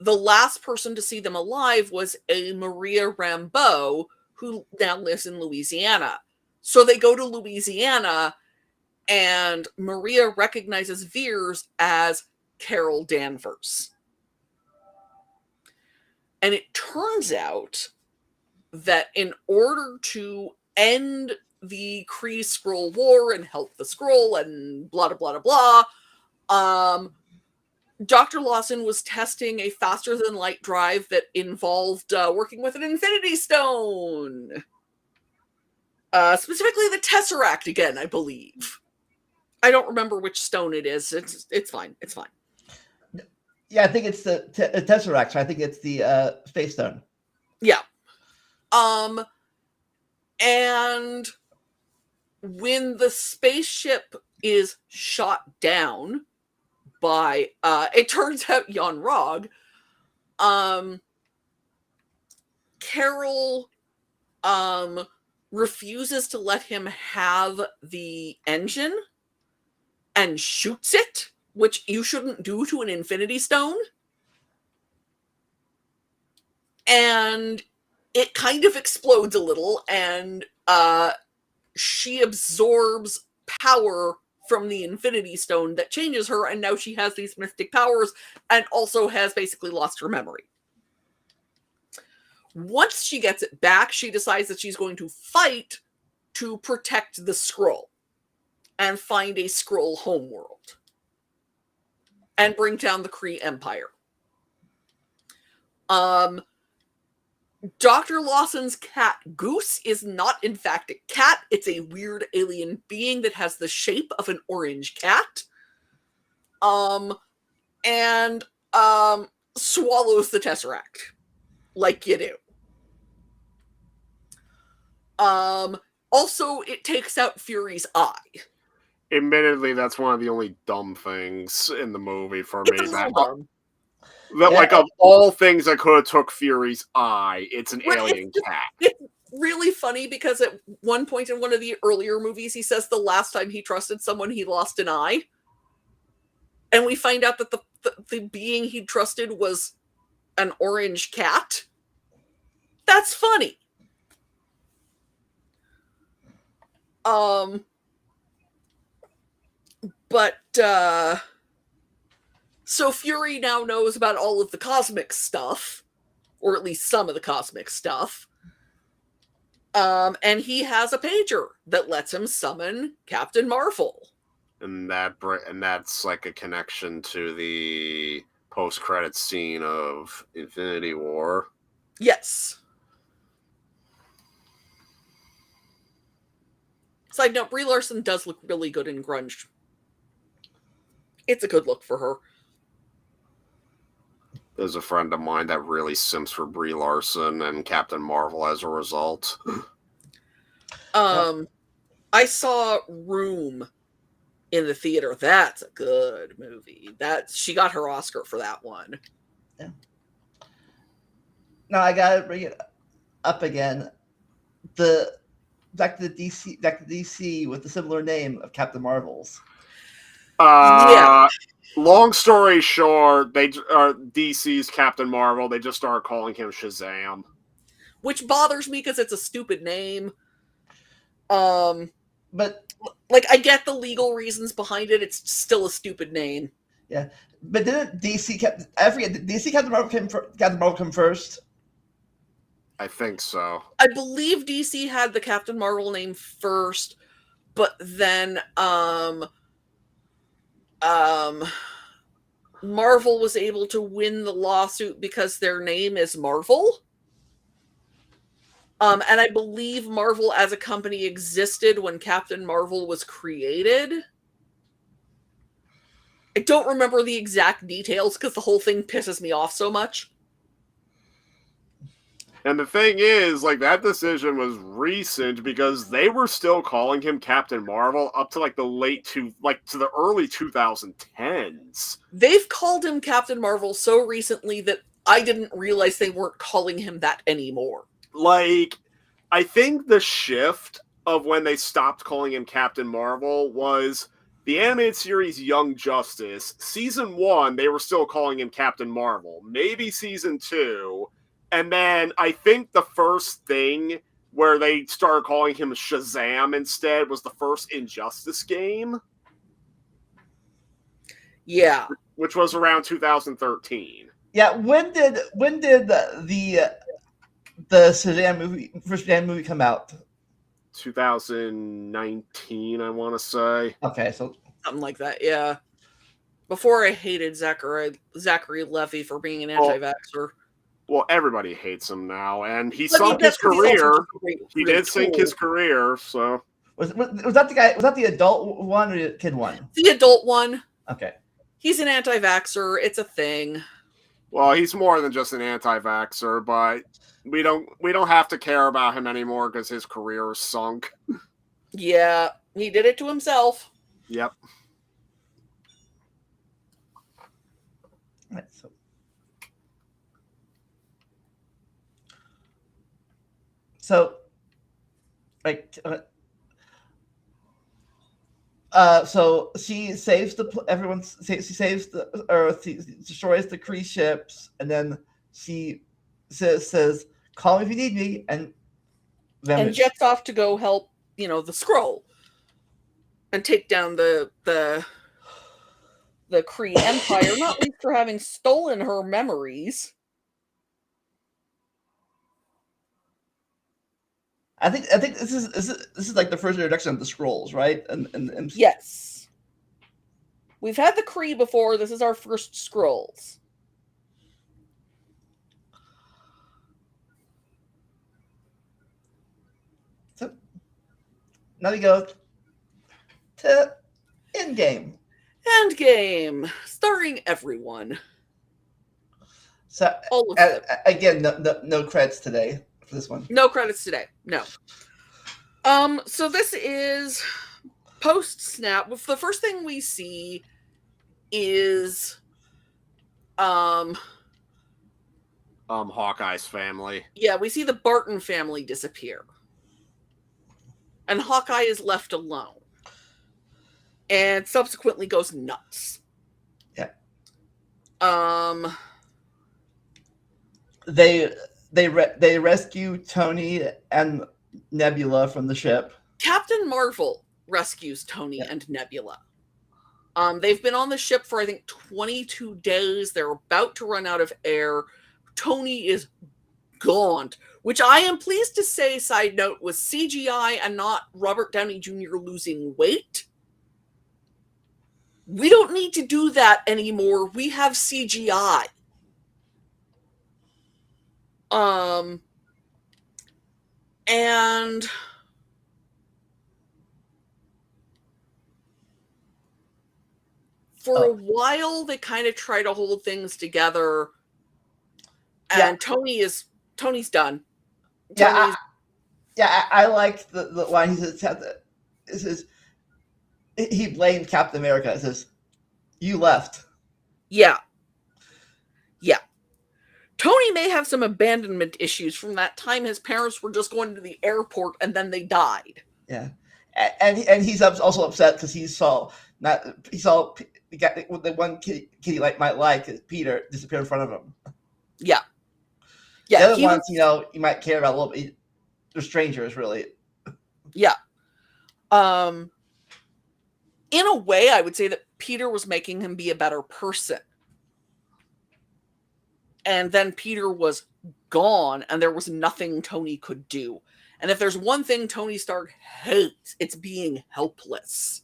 The last person to see them alive was a Maria Rambeau, who now lives in Louisiana. So they go to Louisiana, and Maria recognizes Veers as Carol Danvers. And it turns out that in order to end the Kree-Skrull War and help the Skrull and blah, blah, blah, blah, Dr. Lawson was testing a faster-than-light drive that involved working with an Infinity Stone. Specifically the Tesseract again, I believe. I don't remember which stone it is. It's fine. It's fine. Yeah, I think it's the Tesseract. I think it's the Space Stone. Yeah. And when the spaceship is shot down by it turns out Jan Rog, Carol refuses to let him have the engine and shoots it, which you shouldn't do to an Infinity Stone. And it kind of explodes a little, and she absorbs power from the Infinity Stone that changes her, and now she has these mystic powers and also has basically lost her memory. Once she gets it back, she decides that she's going to fight to protect the Skrull and find a Skrull homeworld and bring down the Kree Empire. Dr. Lawson's cat Goose is not in fact a cat. It's a weird alien being that has the shape of an orange cat. And swallows the Tesseract. Like you do. Also, it takes out Fury's eye. Admittedly, that's one of the only dumb things in the movie for me. It's a little dumb. That, Yeah. like, of all things that could have took Fury's eye, it's an Right, alien cat. It's really funny because at one point in one of the earlier movies, he says the last time he trusted someone, he lost an eye. And we find out that the being he trusted was an orange cat. That's funny. So Fury now knows about all of the cosmic stuff, or at least some of the cosmic stuff. And he has a pager that lets him summon Captain Marvel. And that's like a connection to the post-credit scene of Infinity War. Yes. Side note, Brie Larson does look really good in grunge. It's a good look for her. There's a friend of mine that really simps for Brie Larson and Captain Marvel as a result. I saw Room in the theater. That's a good movie. She got her Oscar for that one. Yeah. Now I gotta bring it up again. Back to DC with the similar name of Captain Marvel's. Yeah. Long story short, they are DC's Captain Marvel. They just started calling him Shazam, Which bothers me because it's a stupid name. But like, I get the legal reasons behind it. It's still a stupid name. yeah, but didn't DC Captain Marvel come first? I think so. I believe DC had the Captain Marvel name first, but then Marvel was able to win the lawsuit because their name is Marvel. And I believe Marvel as a company existed when Captain Marvel was created. I don't remember the exact details because the whole thing pisses me off so much. And the thing is, like, that decision was recent because they were still calling him Captain Marvel up to like the to the early 2010s. They've called him Captain Marvel so recently that I didn't realize they weren't calling him that anymore. Like, I think the shift of when they stopped calling him Captain Marvel was the animated series Young Justice. Season 1, they were still calling him Captain Marvel. Maybe season 2. And then I think the first thing where they started calling him Shazam instead was the first Injustice game. Yeah. Which was around 2013. Yeah, when did the Shazam movie, first Shazam movie, come out? 2019, I want to say. Okay, so something like that. Yeah. Before I hated Zachary Levi for being an anti-vaxxer. Well, everybody hates him now, and he sunk his career. He did sink his career. So was that the guy? Was that the adult one or the kid one? The adult one. Okay. He's an anti-vaxxer. It's a thing. Well, he's more than just an anti-vaxxer, but we don't have to care about him anymore because his career is sunk. Yeah, he did it to himself. Yep. Right, so like so she saves she saves the Earth, she destroys the Kree ships, and then she says call me if you need me, and jets off to go help, the Skrull and take down the Kree Empire, not least for having stolen her memories. I think this is like the first introduction of the Skrulls, right? And yes, we've had the Kree before. This is our first Skrulls. So now we go to Endgame. Endgame, starring everyone. So all of them. Again, no credits today for this one. No credits today. No. So this is post snap. The first thing we see is Hawkeye's family. Yeah, we see the Barton family disappear. And Hawkeye is left alone. And subsequently goes nuts. Yeah. They rescue Tony and Nebula from the ship. Captain Marvel rescues Tony and Nebula. They've been on the ship for, I think, 22 days. They're about to run out of air. Tony is gaunt, which I am pleased to say, side note, was CGI and not Robert Downey Jr. losing weight. We don't need to do that anymore. We have CGI. And for a while, they kind of try to hold things together. And Tony's done. I like the line he says, he blamed Captain America. It says, "You left." Yeah. Tony may have some abandonment issues from that time his parents were just going to the airport and then they died. Yeah, and he's also upset because he saw the one kid he might like Peter disappear in front of him. Yeah. The other ones, you might care about a little bit. They're strangers, really. Yeah. In a way, I would say that Peter was making him be a better person. And then Peter was gone, and there was nothing Tony could do. And if there's one thing Tony Stark hates, it's being helpless.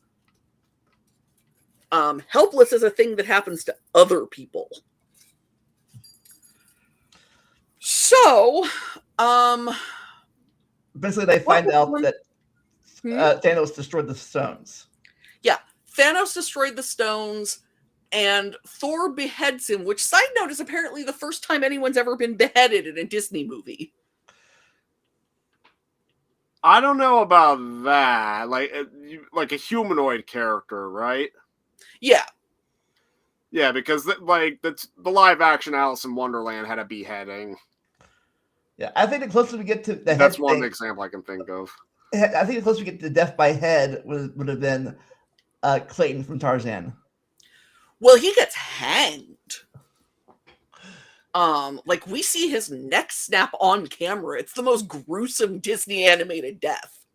Helpless is a thing that happens to other people. So, basically, they find out that Thanos destroyed the stones. Yeah, Thanos destroyed the stones. and Thor beheads him, which, side note, is apparently the first time anyone's ever been beheaded in a Disney movie. I don't know about that. Like a humanoid character, right? Yeah. Yeah, because the live action Alice in Wonderland had a beheading. Yeah, I think the closer we get to the That's head one thing, example I can think of. I think the closer we get to death by head would have been Clayton from Tarzan. Well, he gets hanged. Like, we see his neck snap on camera. It's the most gruesome Disney animated death.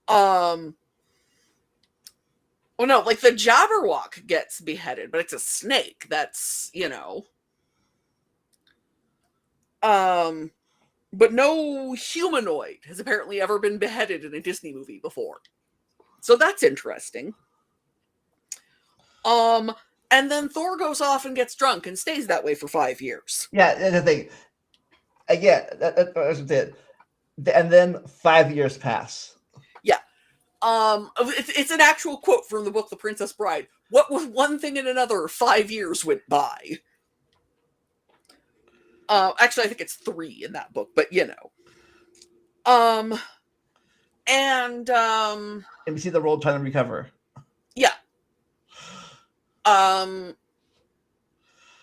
Well, no, like the Jabberwock gets beheaded, but it's a snake. That's, but no humanoid has apparently ever been beheaded in a Disney movie before. So that's interesting. And then Thor goes off and gets drunk and stays that way for 5 years. Yeah, that's the thing. Again, that's it. And then 5 years pass. Yeah. It's an actual quote from the book The Princess Bride. What with one thing and another, 5 years went by. Actually, I think it's 3 in that book, but And we see the world trying to recover. Yeah.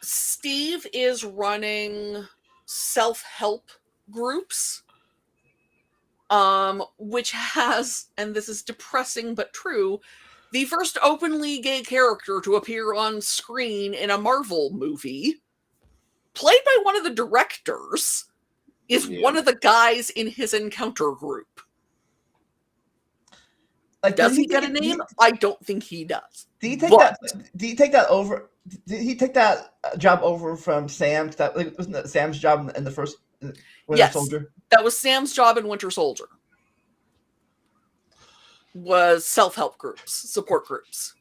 Steve is running self-help groups, which has, and this is depressing but true, the first openly gay character to appear on screen in a Marvel movie, played by one of the directors, is one of the guys in his encounter group. Like, does he get a name? I don't think he does. Do you take that over? Did he take that job over from Sam? Wasn't that Sam's job in the first Winter Soldier? That was Sam's job in Winter Soldier. Was self-help groups, support groups.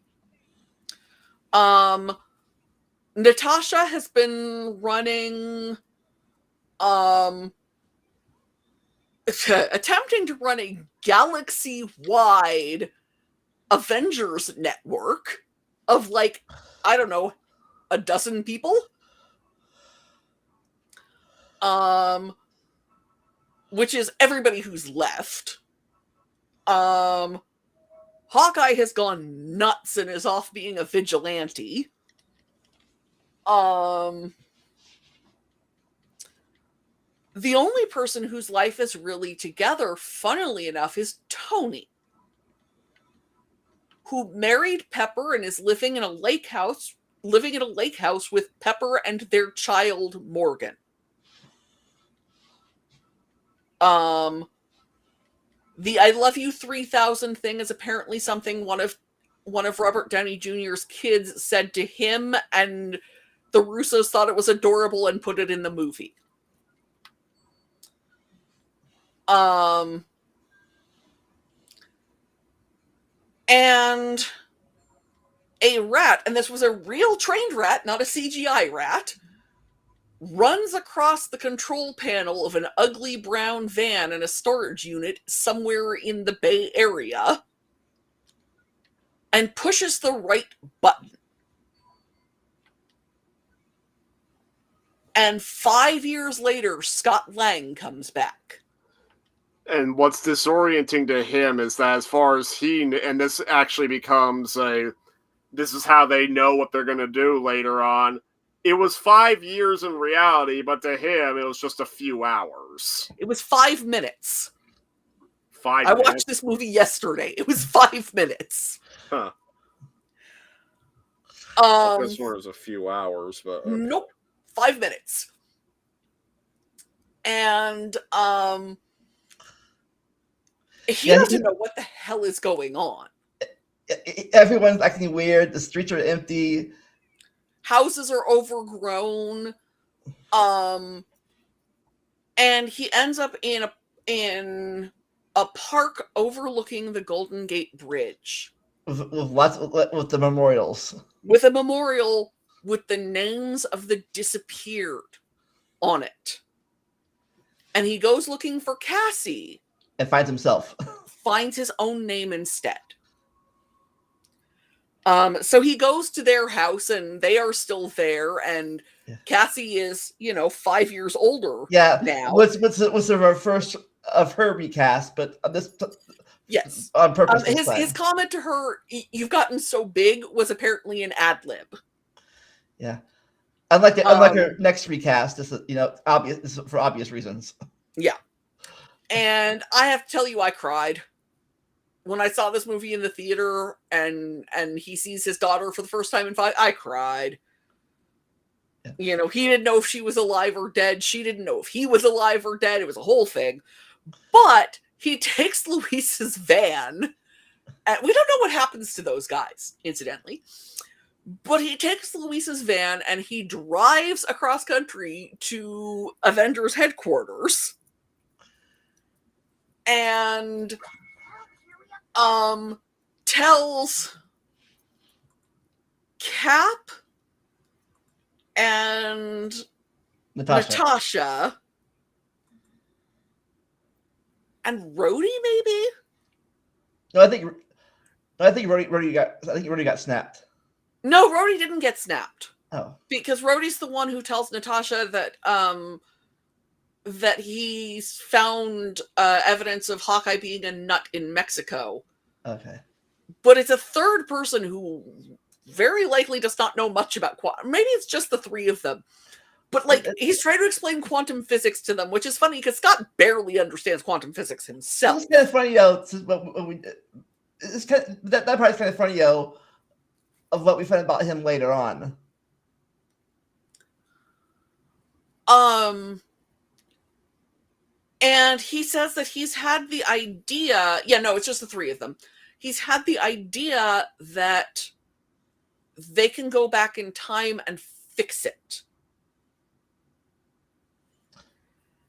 Natasha has been running, attempting to run a galaxy-wide Avengers network of, like, I don't know, a dozen people? Which is everybody who's left. Hawkeye has gone nuts and is off being a vigilante. The only person whose life is really together, funnily enough, is Tony, who married Pepper and is living in a lake house with Pepper and their child Morgan. The I love you 3000 thing is apparently something one of Robert Downey Jr.'s kids said to him, and the Russos thought it was adorable and put it in the movie. And a rat, and this was a real trained rat, not a CGI rat, runs across the control panel of an ugly brown van in a storage unit somewhere in the Bay Area and pushes the right button. And 5 years later, Scott Lang comes back. And what's disorienting to him is that as far as and this actually becomes this is how they know what they're going to do later on. It was 5 years in reality, but to him, it was just a few hours. It was 5 minutes. 5 minutes? I watched this movie yesterday. It was 5 minutes. Huh. This one was a few hours, but... Okay. Nope. 5 minutes. And, he doesn't know what the hell is going on. Everyone's acting weird. The streets are empty. Houses are overgrown. And he ends up in a park overlooking the Golden Gate Bridge. With the memorials. With a memorial with the names of the disappeared on it. And he goes looking for Cassie. And finds himself. Finds his own name instead. So he goes to their house, and they are still there, and Yeah. Cassie is, 5 years older Yeah. now. What's the first of her recast, but this Yes. on purpose this time. His comment to her, "You've gotten so big," was apparently an ad lib. Yeah. Unlike her next recast, this is obvious. This is for obvious reasons. Yeah. And I have to tell you, I cried when I saw this movie in the theater, and he sees his daughter for the first time in 5. I cried. Yeah. He didn't know if she was alive or dead. She didn't know if he was alive or dead. It was a whole thing. But he takes Luis's van, and we don't know what happens to those guys, incidentally. But he takes Luis's van and he drives across country to Avengers headquarters. And tells Cap and Natasha and Rhodey, maybe? No, I think Rhodey got snapped. No, Rhodey didn't get snapped. Oh. Because Rhodey's the one who tells Natasha that he's found evidence of Hawkeye being a nut in Mexico. Okay. But it's a third person who very likely does not know much about quantum. Maybe it's just the three of them. But, he's trying to explain quantum physics to them, which is funny because Scott barely understands quantum physics himself. It's kind of funny, that part is kind of funny, of what we find about him later on. And he says that he's had the idea. Yeah, no, it's just the three of them. He's had the idea that they can go back in time and fix it.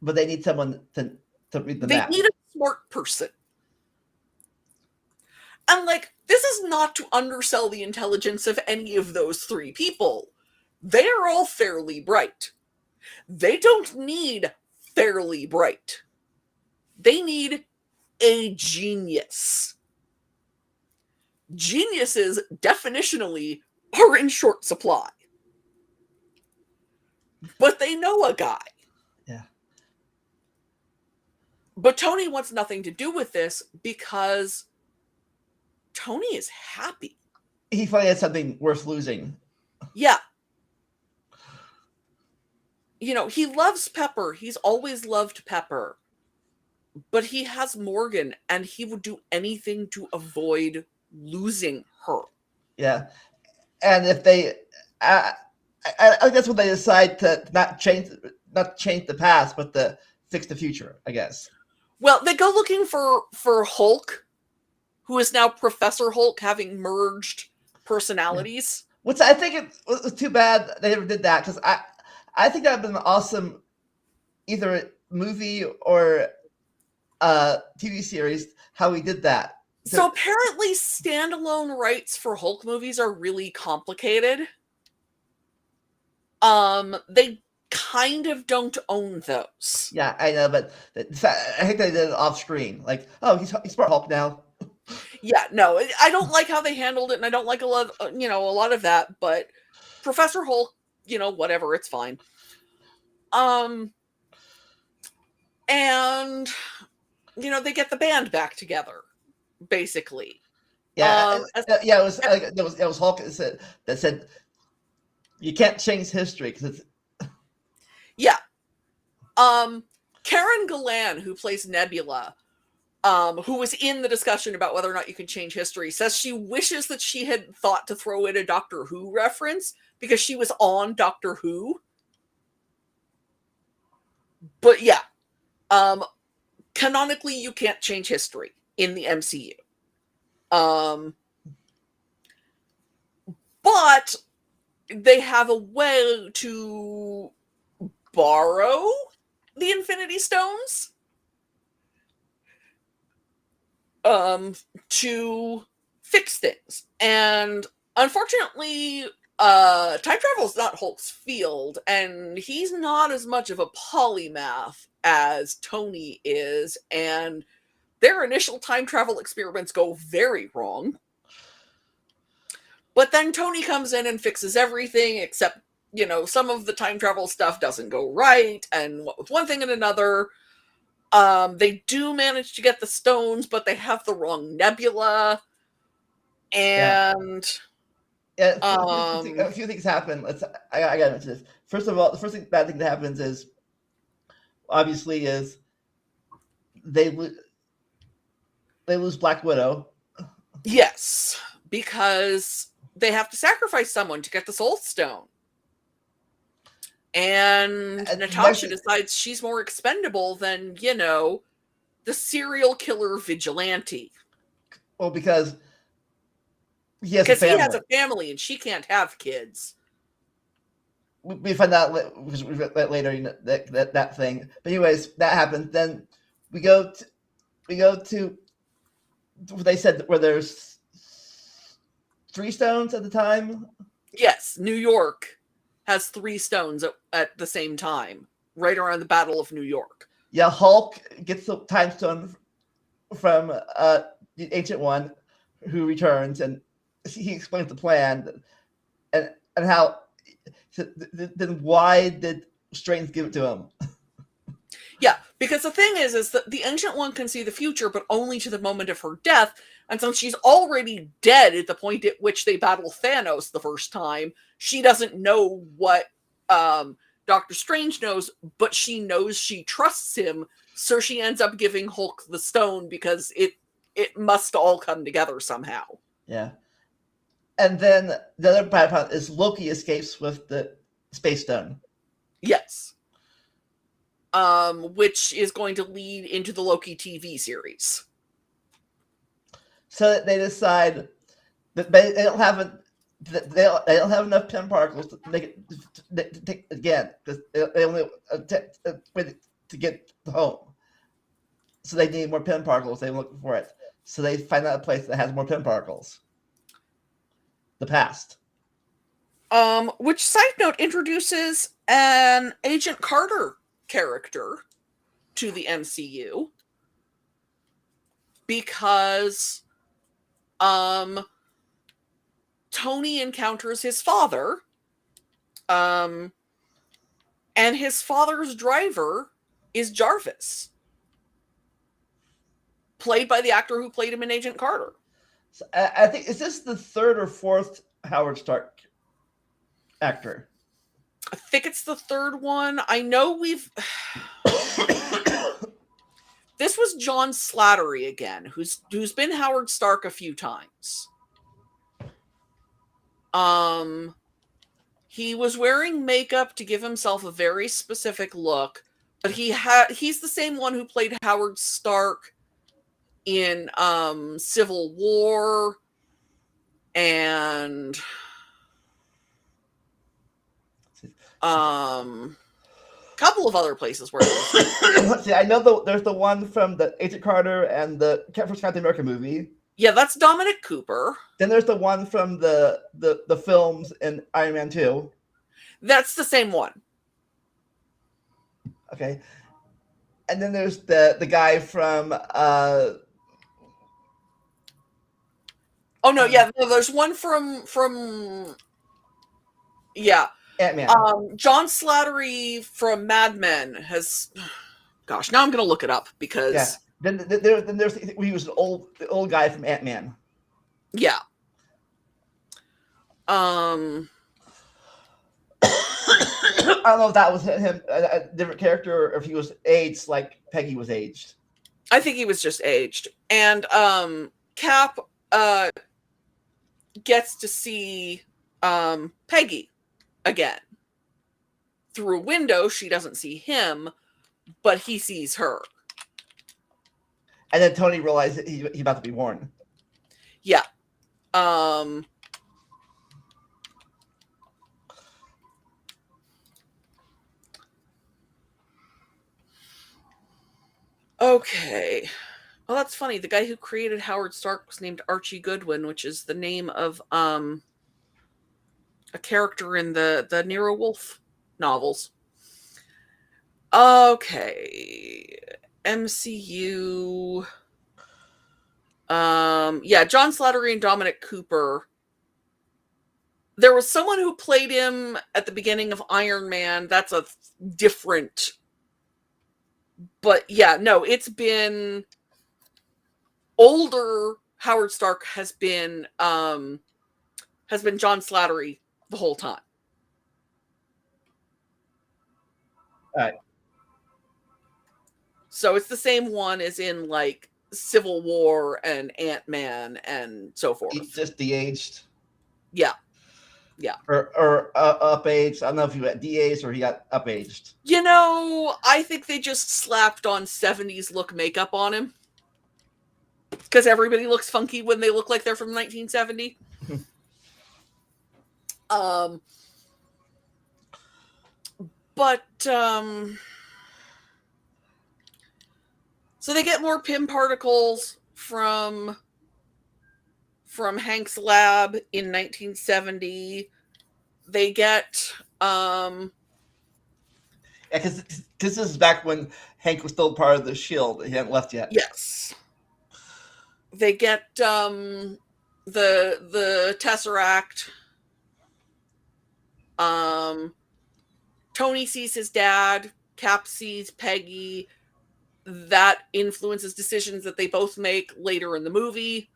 But they need someone to read the map. They need a smart person. And, this is not to undersell the intelligence of any of those three people. They are all fairly bright. They don't need fairly bright. They need a genius. Geniuses, definitionally, are in short supply. But they know a guy. Yeah. But Tony wants nothing to do with this because Tony is happy. He finally had something worth losing. Yeah. He loves Pepper. He's always loved Pepper. But he has Morgan, and he would do anything to avoid losing her. Yeah. And if they... I guess when they decide to not change the past, but to fix the future, I guess. Well, they go looking for Hulk, who is now Professor Hulk, having merged personalities. Which I think it was too bad they never did that, because I think that would have been an awesome either movie or TV series, how we did that. So apparently standalone rights for Hulk movies are really complicated. They kind of don't own those. Yeah, I know, but I think they did it off screen. He's smart Hulk now. Yeah, no, I don't like how they handled it, and I don't like a lot of that, but Professor Hulk, whatever, it's fine. And they get the band back together, basically. Yeah, it was Hulk that said you can't change history because it's. Yeah. Karen Gillan, who plays Nebula, who was in the discussion about whether or not you can change history, says she wishes that she had thought to throw in a Doctor Who reference because she was on Doctor Who. But yeah, canonically, you can't change history in the MCU. But they have a way to borrow the Infinity Stones to fix things. And unfortunately, time travel is not Hulk's field, and he's not as much of a polymath as Tony is, and their initial time travel experiments go very wrong. But then Tony comes in and fixes everything, except, some of the time travel stuff doesn't go right, and what with one thing and another. They do manage to get the stones, but they have the wrong nebula. And a few things happen. I gotta mention this. First of all, the bad thing that happens is, obviously, is they lose Black Widow. Yes, because they have to sacrifice someone to get the Soul Stone. And Natasha decides she's more expendable than, the serial killer vigilante. Well, because he has a family and she can't have kids. We find out because we read that later, that thing. But anyways, that happens. Then we go to they said where there's 3 stones at the time. Yes, New York has 3 stones at the same time, right around the Battle of New York. Yeah, Hulk gets the time stone from the Ancient One, who returns, and he explains the plan, and how. Then why did Strange give it to him? Yeah, because the thing is that the Ancient One can see the future, but only to the moment of her death. And since she's already dead at the point at which they battle Thanos the first time, she doesn't know what Doctor Strange knows, but she knows she trusts him, so she ends up giving Hulk the stone because it must all come together somehow. Yeah. And then the other bad part is Loki escapes with the Space Stone. Yes. Which is going to lead into the Loki TV series. So they decide that they don't have enough Pym particles to make it to take again, because they only to get home. So they need more Pym particles. They look for it. So they find out a place that has more Pym particles. The past. Which, side note, introduces an Agent Carter character to the MCU, because Tony encounters his father, and his father's driver is Jarvis, played by the actor who played him in Agent Carter. So I think, is this the 3rd or 4th Howard Stark actor? I think it's the 3rd one. I know we've... This was John Slattery again, who's been Howard Stark a few times. He was wearing makeup to give himself a very specific look, but he's the same one who played Howard Stark in Civil War and couple of other places where See, I know there's the one from the Agent Carter and the first Captain America movie. Yeah, that's Dominic Cooper. Then there's the one from the films in Iron Man 2. That's the same one. Okay. And then there's the guy from Oh no, yeah, there's one from yeah. Ant-Man. John Slattery from Mad Men has, gosh, now I'm gonna look it up because yeah. Then there's he was the old guy from Ant-Man. Yeah. I don't know if that was him, a different character, or if he was aged like Peggy was aged. I think he was just aged. And Cap gets to see Peggy again. Through a window, she doesn't see him, but he sees her. And then Tony realized that he's about to be born. Yeah. Okay. Oh, that's funny. The guy who created Howard Stark was named Archie Goodwin, which is the name of a character in the Nero Wolfe novels. Okay. MCU. Yeah, John Slattery and Dominic Cooper There was someone who played him at the beginning of Iron Man. That's a different. But yeah, no, it's been older. Howard Stark has been John Slattery the whole time. All right. So it's the same one as in like Civil War and Ant-Man and so forth. He's just de-aged. Yeah. Yeah. Or up-aged. I don't know if he got de-aged or he got up-aged. You know, I think they just slapped on 70s look makeup on him. Because everybody looks funky when they look like they're from 1970. So they get more Pym particles from Hank's lab in 1970. They get Yeah, because this is back when Hank was still part of the Shield. He hadn't left yet. yes. They get the Tesseract. Tony sees his dad. Cap sees Peggy. That influences decisions that they both make later in the movie.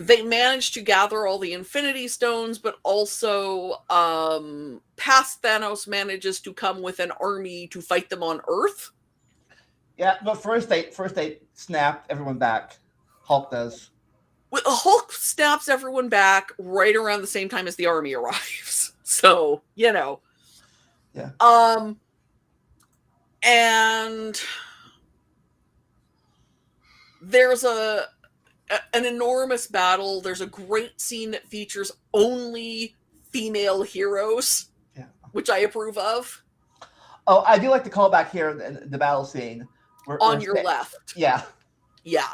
They manage to gather all the Infinity Stones, but also past Thanos manages to come with an army to fight them on Earth. Yeah, but first they snapped everyone back. Hulk does. Hulk snaps everyone back right around the same time as the army arrives. So, you know. Yeah. And there's an enormous battle. There's a great scene that features only female heroes, which I approve of. Oh, I do like the callback here in the battle scene. On your left. Yeah. Yeah.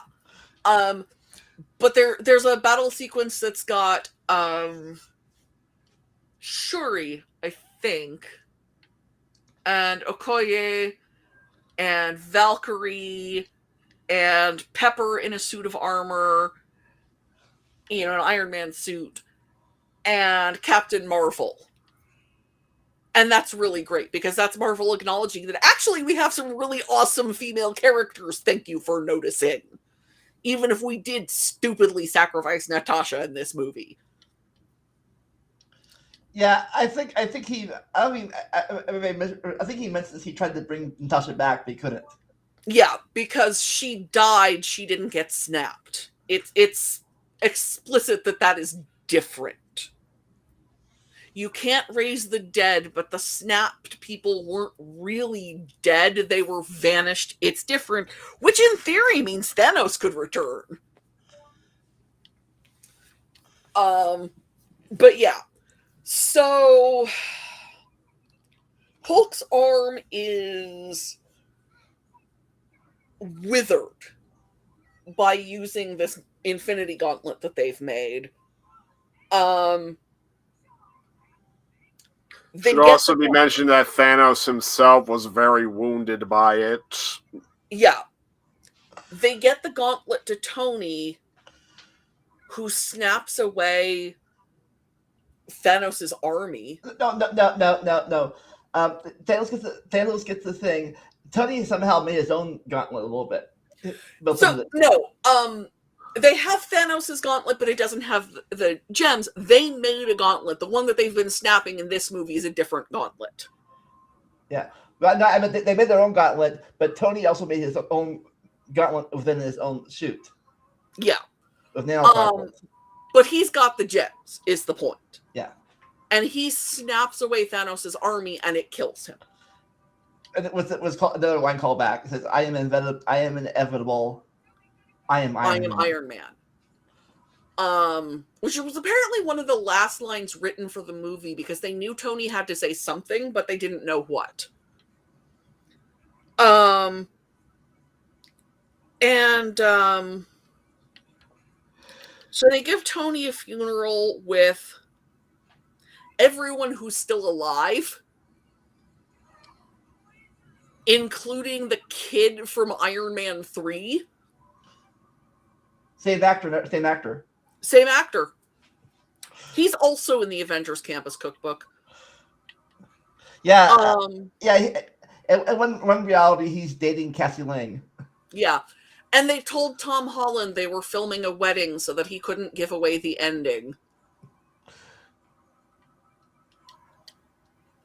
But there's a battle sequence that's got Shuri, I think, and Okoye, and Valkyrie, and Pepper in a suit of armor, an Iron Man suit, and Captain Marvel. And that's really great, because that's Marvel acknowledging that actually we have some really awesome female characters, thank you for noticing. Even if we did stupidly sacrifice Natasha in this movie. Yeah, I think he mentions he tried to bring Natasha back, but he couldn't. Yeah, because she died, she didn't get snapped. It's explicit that is different. You can't raise the dead, but the snapped people weren't really dead. They were vanished. It's different, which in theory means Thanos could return. But yeah. So Hulk's arm is withered by using this Infinity Gauntlet that they've made. Should also be mentioned that Thanos himself was very wounded by it. Yeah. They get the gauntlet to Tony, who snaps away Thanos' army. No. Thanos gets the thing. Tony somehow made his own gauntlet a little bit. They have Thanos' gauntlet, but it doesn't have the gems. They made a gauntlet. The one that they've been snapping in this movie is a different gauntlet. Yeah. But no, I mean, they made their own gauntlet, but Tony also made his own gauntlet within his own suit. Yeah. With nanoparticles. But he's got the gems, is the point. Yeah. And he snaps away Thanos' army, and it kills him. And it was called another line callback. It says, I am inevitable. I am Iron Man. Which was apparently one of the last lines written for the movie, because they knew Tony had to say something, but they didn't know what. So they give Tony a funeral with everyone who's still alive, including the kid from Iron Man 3. Same actor. Same actor. Same actor. He's also in the Avengers Campus Cookbook. Yeah. Yeah. In one reality, he's dating Cassie Lang. Yeah. And they told Tom Holland they were filming a wedding so that he couldn't give away the ending.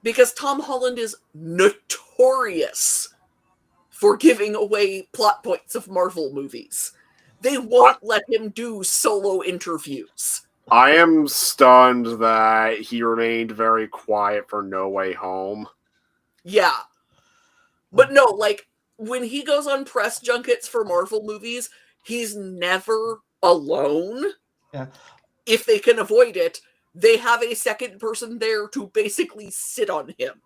Because Tom Holland is notorious for giving away plot points of Marvel movies. They won't let him do solo interviews. I am stunned that he remained very quiet for No Way Home. Yeah. But no, like, when he goes on press junkets for Marvel movies, he's never alone. Yeah. If they can avoid it, they have a second person there to basically sit on him.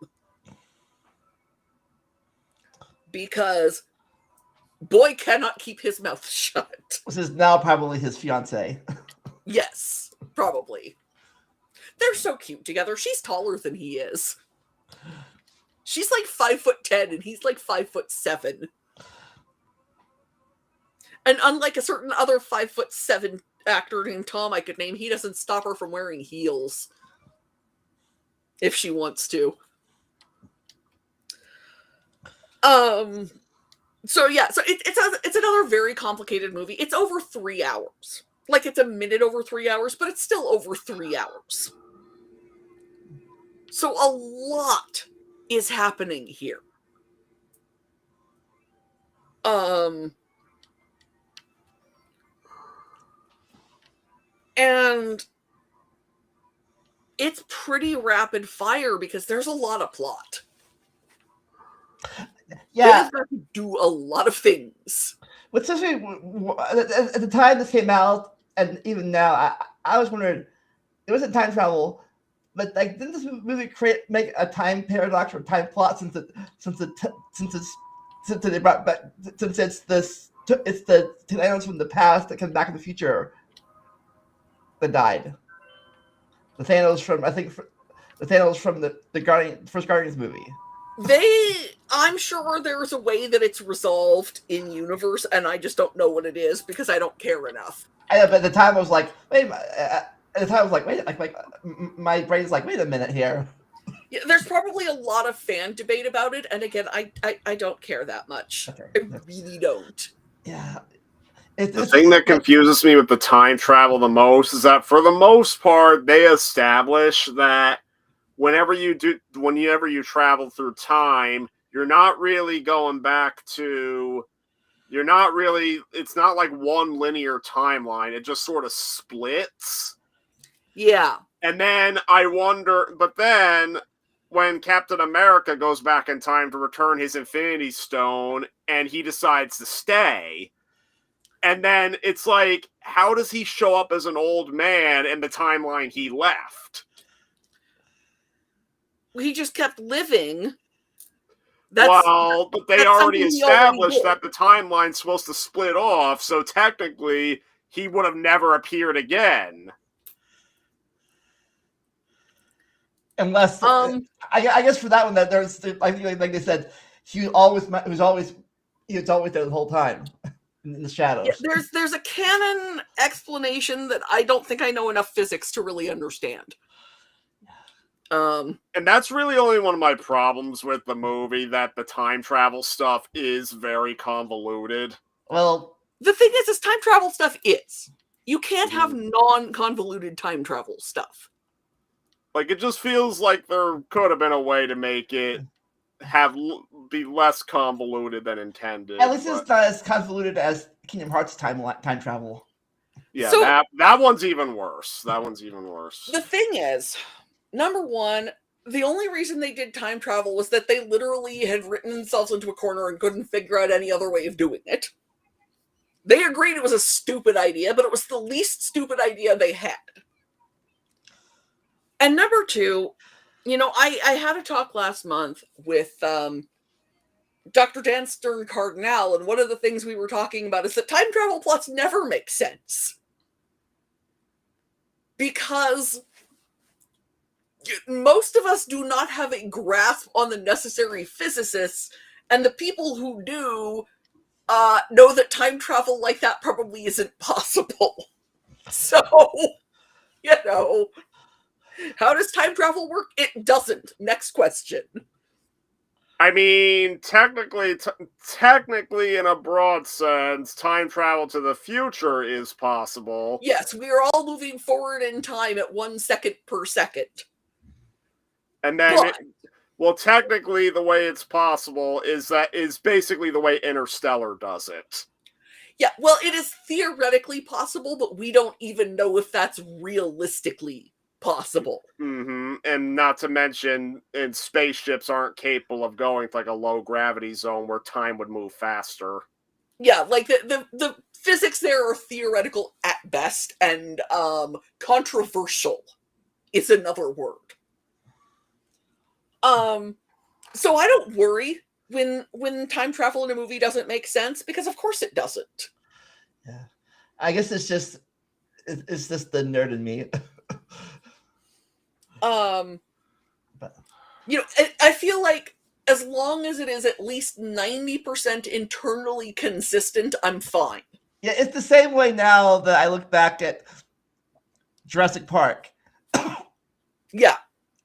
Because boy cannot keep his mouth shut. This is now probably his fiancée. Yes, probably. They're so cute together. She's taller than he is. She's like 5'10" and he's like 5'7". And unlike a certain other 5'7" actor named Tom I could name, he doesn't stop her from wearing heels. If she wants to. So yeah, so it's another very complicated movie. It's over 3 hours. Like, it's a minute over 3 hours, but it's still over 3 hours. So a lot is happening here. And it's pretty rapid fire because there's a lot of plot. Yeah. They've got to do a lot of things. What's especially at the time this came out, and even now, I was wondering, it wasn't time travel, but like, didn't this movie make a time paradox or time plot since they brought back, since it's the Thanos from the past that comes back in the future that died. The Thanos from the first Guardians movie. I'm sure there's a way that it's resolved in universe, and I just don't know what it is because I don't care enough. I know, but at the time I was like, wait. At the time I was like, wait, like my brain's like, wait a minute here. Yeah, there's probably a lot of fan debate about it, and again, I don't care that much. Okay. I really don't. Yeah. The thing that confuses me with the time travel the most is that, for the most part, they establish that whenever you travel through time, you're not really going back to. It's not like one linear timeline. It just sort of splits. Yeah. And then I wonder, but then when Captain America goes back in time to return his Infinity Stone and he decides to stay, and then it's like, how does he show up as an old man in the timeline he left? He just kept living. But they already established that the timeline's supposed to split off, so technically he would have never appeared again. Unless, I guess for that one, that there's, like they said, he was always there the whole time in the shadows. Yeah, there's a canon explanation that I don't think I know enough physics to really understand. And that's really only one of my problems with the movie, that the time travel stuff is very convoluted. Well, the thing is time travel stuff is. You can't have non-convoluted time travel stuff. Like, it just feels like there could have been a way to make it be less convoluted than intended. At least it's not as convoluted as Kingdom Hearts time travel. Yeah, so, that one's even worse. The thing is, number one, the only reason they did time travel was that they literally had written themselves into a corner and couldn't figure out any other way of doing it. They agreed it was a stupid idea, but it was the least stupid idea they had. And number two, I had a talk last month with Dr. Dan Stern Cardinal, and one of the things we were talking about is that time travel plots never make sense. Because most of us do not have a grasp on the necessary physicists, and the people who do know that time travel like that probably isn't possible. So, how does time travel work? It doesn't. Next question. I mean, technically, in a broad sense, time travel to the future is possible. Yes, we are all moving forward in time at 1 second per second. And then, technically, the way it's possible is basically the way Interstellar does it. Yeah, well, it is theoretically possible, but we don't even know if that's realistically possible. Mm-hmm. And not to mention, spaceships aren't capable of going to like a low gravity zone where time would move faster. Yeah, like the physics there are theoretical at best, and controversial is another word. So I don't worry when time travel in a movie doesn't make sense, because of course it doesn't. Yeah, I guess it's just the nerd in me. I feel like as long as it is at least 90% internally consistent, I'm fine. Yeah, it's the same way now that I look back at Jurassic Park. Yeah.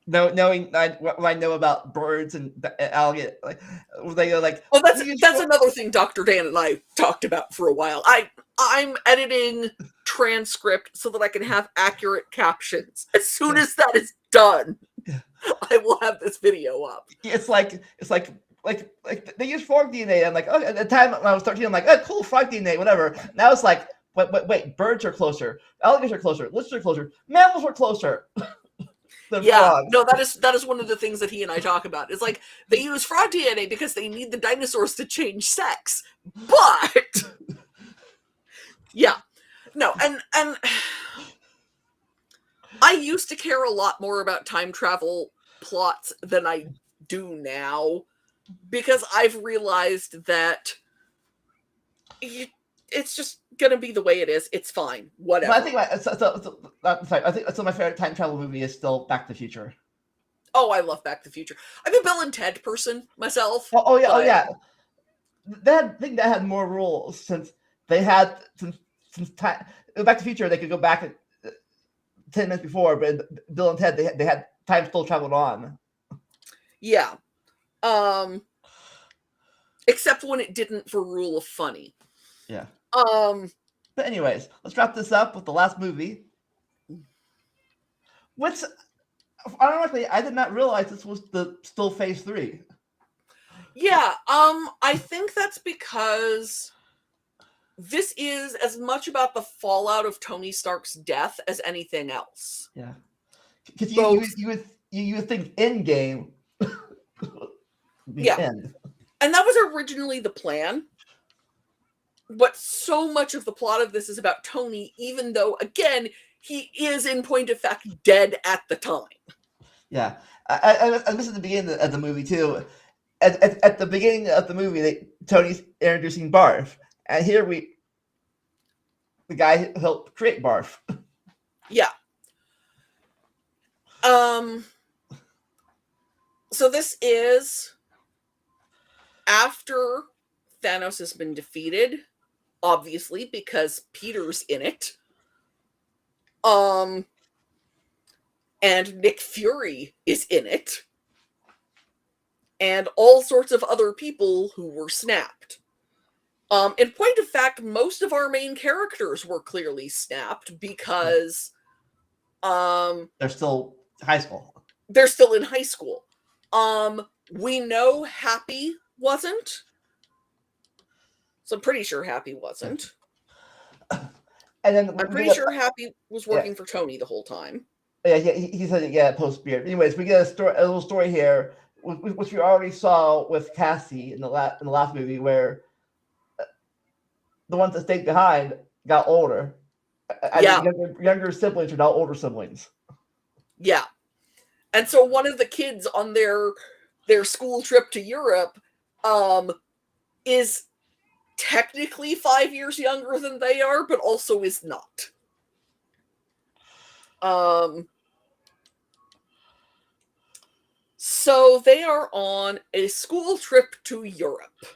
Knowing what I know about birds and alligator, they go like, oh, that's another thing Dr. Dan and I talked about for a while. I'm editing transcript so that I can have accurate captions. As soon as that is done, I will have this video up. It's like they use frog DNA. I'm like, oh, at the time when I was 13, I'm like, oh, cool, frog DNA, whatever. Now it's like, wait, birds are closer, alligators are closer, lizards are closer, mammals are closer. Frogs. No, that is one of the things that he and I talk about. It's like they use frog DNA because they need the dinosaurs to change sex, but yeah, no, and I used to care a lot more about time travel plots than I do now, because I've realized that it's just gonna be the way it is. It's fine, whatever. But I think my favorite time travel movie is still Back to the Future. Oh, I love Back to the Future. I'm a Bill and Ted person myself. Oh yeah. I think that had more rules since they had since time. Back to the Future, they could go back 10 minutes before, but Bill and Ted, they had time still traveled on. Yeah. Except when it didn't for Rule of Funny. Yeah. But anyways, let's wrap this up with the last movie. Which, ironically, I did not realize this was still phase 3. Yeah, I think that's because this is as much about the fallout of Tony Stark's death as anything else. Yeah. Because you would think Endgame end. And that was originally the plan. But so much of the plot of this is about Tony, even though, again, he is, in point of fact, dead at the time. Yeah. I listened to the beginning of the movie, too. At the beginning of the movie, Tony's introducing Barf. And here the guy who helped create Barf. Yeah. So this is after Thanos has been defeated, obviously, because Peter's in it. And Nick Fury is in it. And all sorts of other people who were snapped. In point of fact, most of our main characters were clearly snapped because they're still high school. They're still in high school. We know Happy wasn't. So I'm pretty sure Happy wasn't. And then I'm pretty sure Happy was working for Tony the whole time. Yeah, he said post beard. Anyways, we get a little story here, which we already saw with Cassie in the last movie, where the ones that stayed behind got older. And younger siblings are now older siblings. Yeah. And so one of the kids on their school trip to Europe is technically 5 years younger than they are, but also is not. So they are on a school trip to Europe.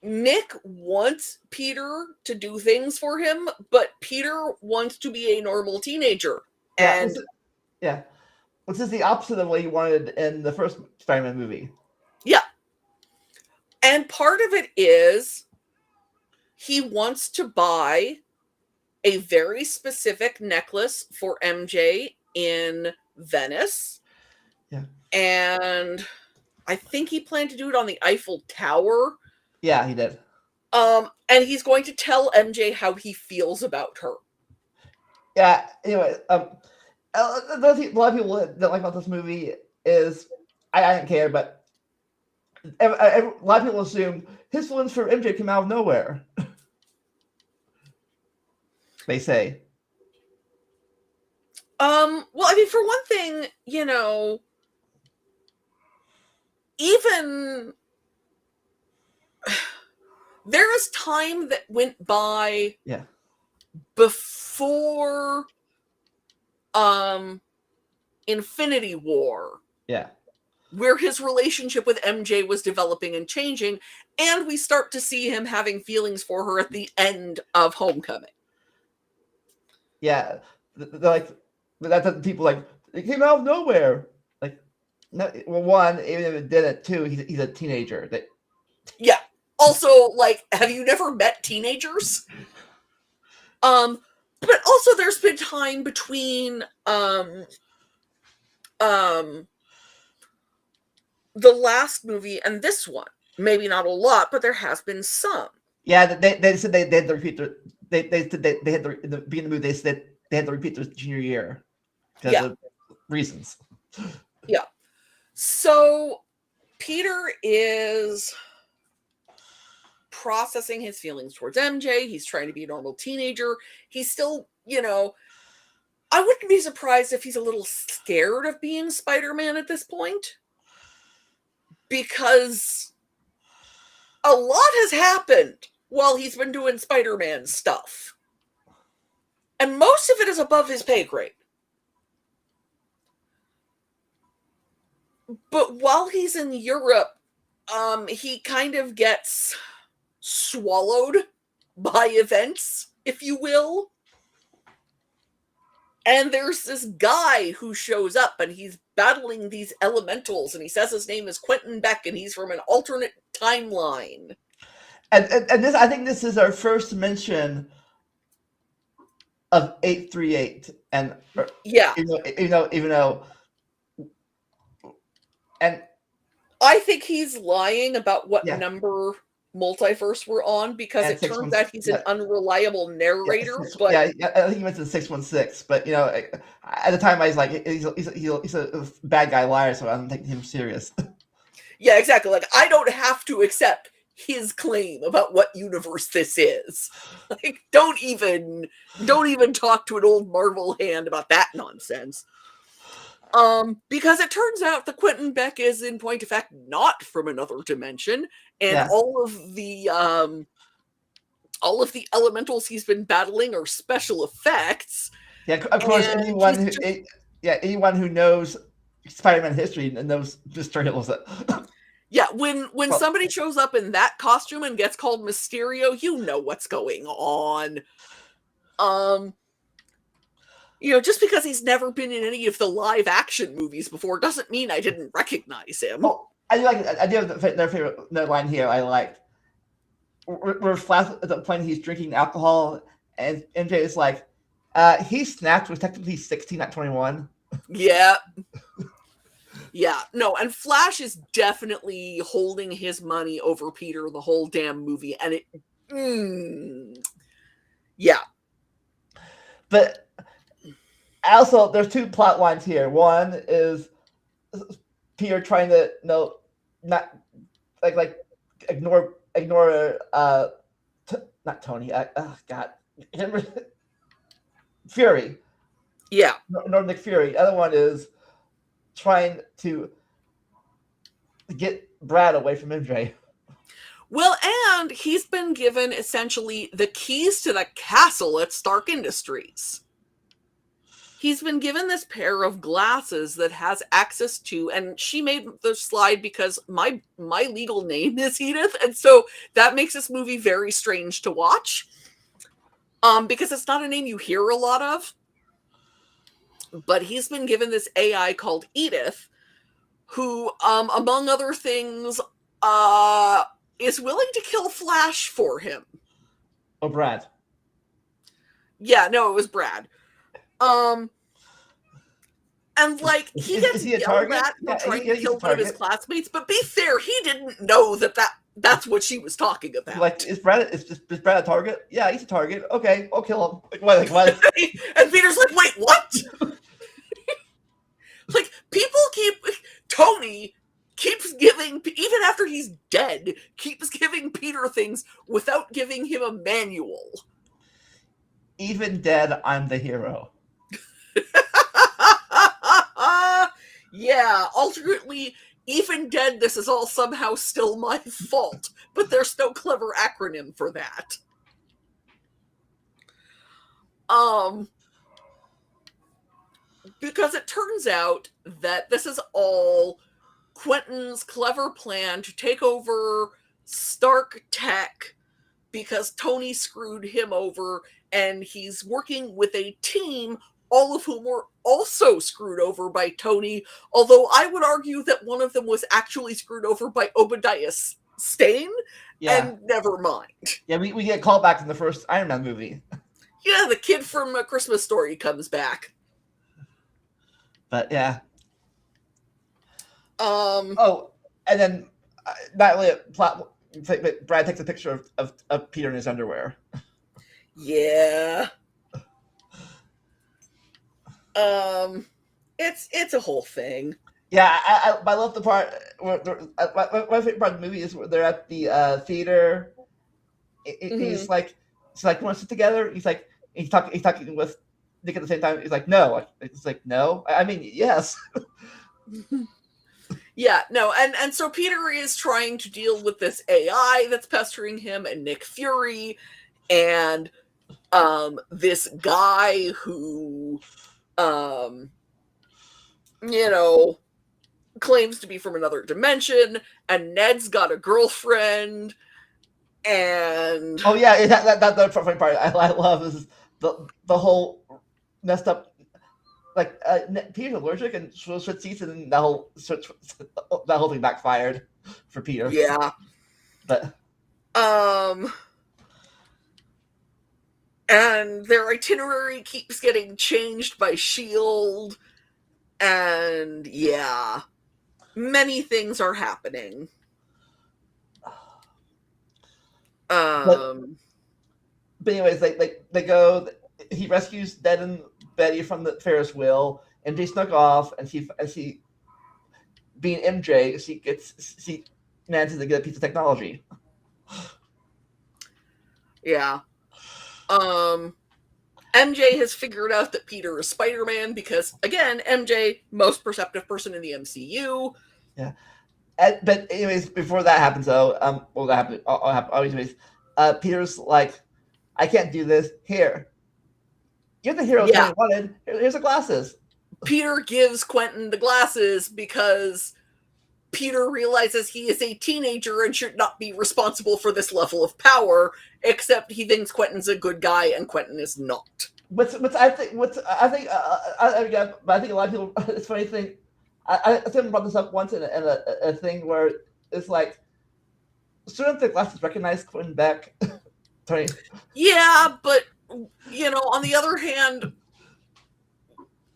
Nick wants Peter to do things for him, but Peter wants to be a normal teenager. Yeah, And which is the opposite of what he wanted in the first Spider-Man movie. yeah. And part of it is he wants to buy a very specific necklace for MJ in Venice. Yeah. And I think he planned to do it on the Eiffel Tower. Yeah, he did. And he's going to tell MJ how he feels about her. Yeah, anyway, a lot of people that like about this movie is, I didn't care, but a lot of people assume his feelings for MJ came out of nowhere. They say. Well, I mean, for one thing, even there is time that went by before Infinity War. Yeah. Where his relationship with MJ was developing and changing, and we start to see him having feelings for her at the end of Homecoming. Yeah. They're like, that's people like, it came out of nowhere. Like, no, well, one, even if it didn't, two, he's a teenager. Yeah. Also, like, have you never met teenagers? But also there's been time between the last movie and this one. Maybe not a lot, but there has been some. Yeah, they said they had to repeat they said they had to, in the beginning of the movie, they said they had to repeat their junior year because of reasons. Yeah. So Peter is processing his feelings towards MJ. He's trying to be a normal teenager. He's still, I wouldn't be surprised if he's a little scared of being Spider-Man at this point. Because a lot has happened while he's been doing Spider-Man stuff. And most of it is above his pay grade. But while he's in Europe, he kind of gets swallowed by events, if you will. And there's this guy who shows up and he's battling these elementals and he says his name is Quentin Beck and he's from an alternate timeline. And this, I think this is our first mention of 838. And yeah, even though and I think he's lying about what number multiverse we're on because it turns out he's an unreliable narrator. I think he went to 616, but at the time I was like, he's a bad guy liar, so I don't take him serious. Yeah, exactly. Like, I don't have to accept his claim about what universe this is. Like, don't even talk to an old Marvel hand about that nonsense. Because it turns out that Quentin Beck is, in point of fact, not from another dimension, and all of the elementals he's been battling are special effects. Yeah, of course, anyone who knows Spider-Man history and knows Mr. Hills. Yeah, when somebody shows up in that costume and gets called Mysterio, you know what's going on. Just because he's never been in any of the live action movies before doesn't mean I didn't recognize him. Oh, I do have their favorite note line here. I like where Flash at the point he's drinking alcohol, and MJ is like, he snapped was technically 16, not 21. Yeah. Yeah, no, and Flash is definitely holding his money over Peter the whole damn movie, and yeah. But also, there's two plot lines here. One is Peter trying to not ignore not Tony. God, Fury. Yeah, nor Nick Fury. The other one is trying to get Brad away from MJ. Well, and he's been given essentially the keys to the castle at Stark Industries. He's been given this pair of glasses that has access to, and she made the slide because my legal name is Edith, and so that makes this movie very strange to watch. Because it's not a name you hear a lot of. But he's been given this AI called Edith, who, among other things, is willing to kill Flash for him. Oh, Brad. Yeah, no, it was Brad. And like he gets yelled at for trying to kill one of his classmates, but be fair, he didn't know that's what she was talking about. Like, is Brad a target? Yeah, he's a target. Okay, I'll kill him. Like what? And Peter's like, wait, what? Like, Tony keeps giving, even after he's dead, keeps giving Peter things without giving him a manual. Even dead, I'm the hero. Yeah, alternately, even dead, this is all somehow still my fault, but there's no clever acronym for that. Because it turns out that this is all Quentin's clever plan to take over Stark Tech because Tony screwed him over, and he's working with a team, all of whom were also screwed over by Tony, although I would argue that one of them was actually screwed over by Obadiah Stane, and never mind. Yeah, we get called back in the first Iron Man movie. Yeah, the kid from A Christmas Story comes back. But yeah. Oh, and then not really Brad takes a picture of Peter in his underwear. Yeah. It's a whole thing. Yeah, I love the part where my favorite part of the movie is where they're at the theater. He's like, "Want to sit together?" He's talking with Nick at the same time. He's like, "No." It's like, "No." I mean, yes. Yeah, no, and so Peter is trying to deal with this AI that's pestering him, and Nick Fury, and this guy who claims to be from another dimension, and Ned's got a girlfriend, and oh yeah, that's the funny part I love is the whole messed up. Like Peter's allergic and switch seats, and that whole thing backfired for Peter. Yeah, but and their itinerary keeps getting changed by S.H.I.E.L.D., and yeah, many things are happening. But anyways, they go. He rescues Ned and Betty from the Ferris wheel, and they snuck off. And she, being MJ, she manages to get a piece of technology. Yeah. MJ has figured out that Peter is Spider-Man because, again, MJ, most perceptive person in the MCU. Yeah. But anyways, before that happens, though, that happened. Peter's like, "I can't do this. Here, you're the hero Tony wanted. Here's the glasses." Peter gives Quentin the glasses because Peter realizes he is a teenager and should not be responsible for this level of power, except he thinks Quentin's a good guy and Quentin is not. I think a lot of people, it's a funny thing. I someone brought this up once in a thing where it's like, shouldn't the glasses recognize Quentin Beck? Tony. Yeah, but on the other hand,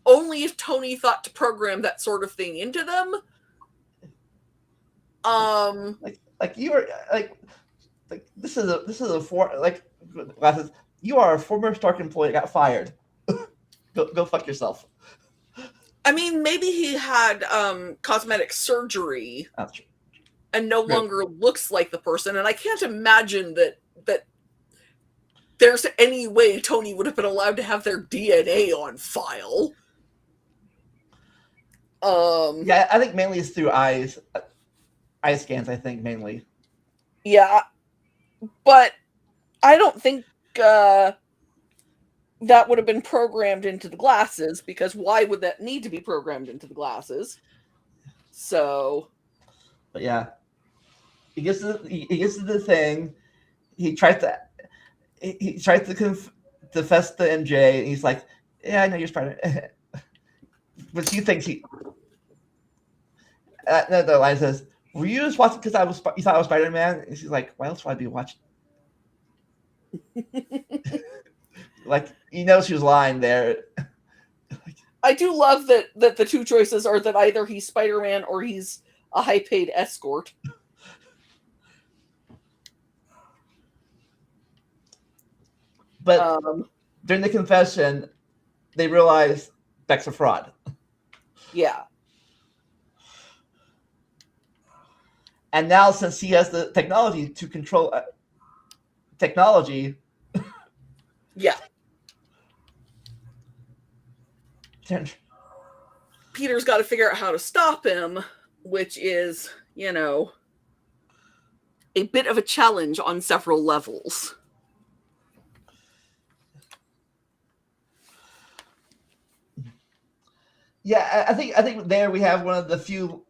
only if Tony thought to program that sort of thing into them. Like you are like this is a glasses. You are a former Stark employee, got fired. Go fuck yourself. I mean, maybe he had cosmetic surgery and no longer looks like the person, and I can't imagine that there's any way Tony would have been allowed to have their DNA on file. Yeah, I think mainly it's through eye scans, I think, mainly. Yeah, but I don't think that would have been programmed into the glasses, because why would that need to be programmed into the glasses? So, but yeah, he gets to the thing. He tries to confess to MJ, and he's like, "Yeah, I know you're Spider." But she thinks he. The line says, "Were you just watching because you thought I was Spider-Man?" And she's like, "Why else would I be watching?" Like, she was lying there. I do love that the two choices are that either he's Spider-Man or he's a high-paid escort. But during the confession, they realize Beck's a fraud. Yeah. And now, since he has the technology to control technology, yeah, Peter's got to figure out how to stop him, which is, a bit of a challenge on several levels. Yeah, I think there we have one of the few.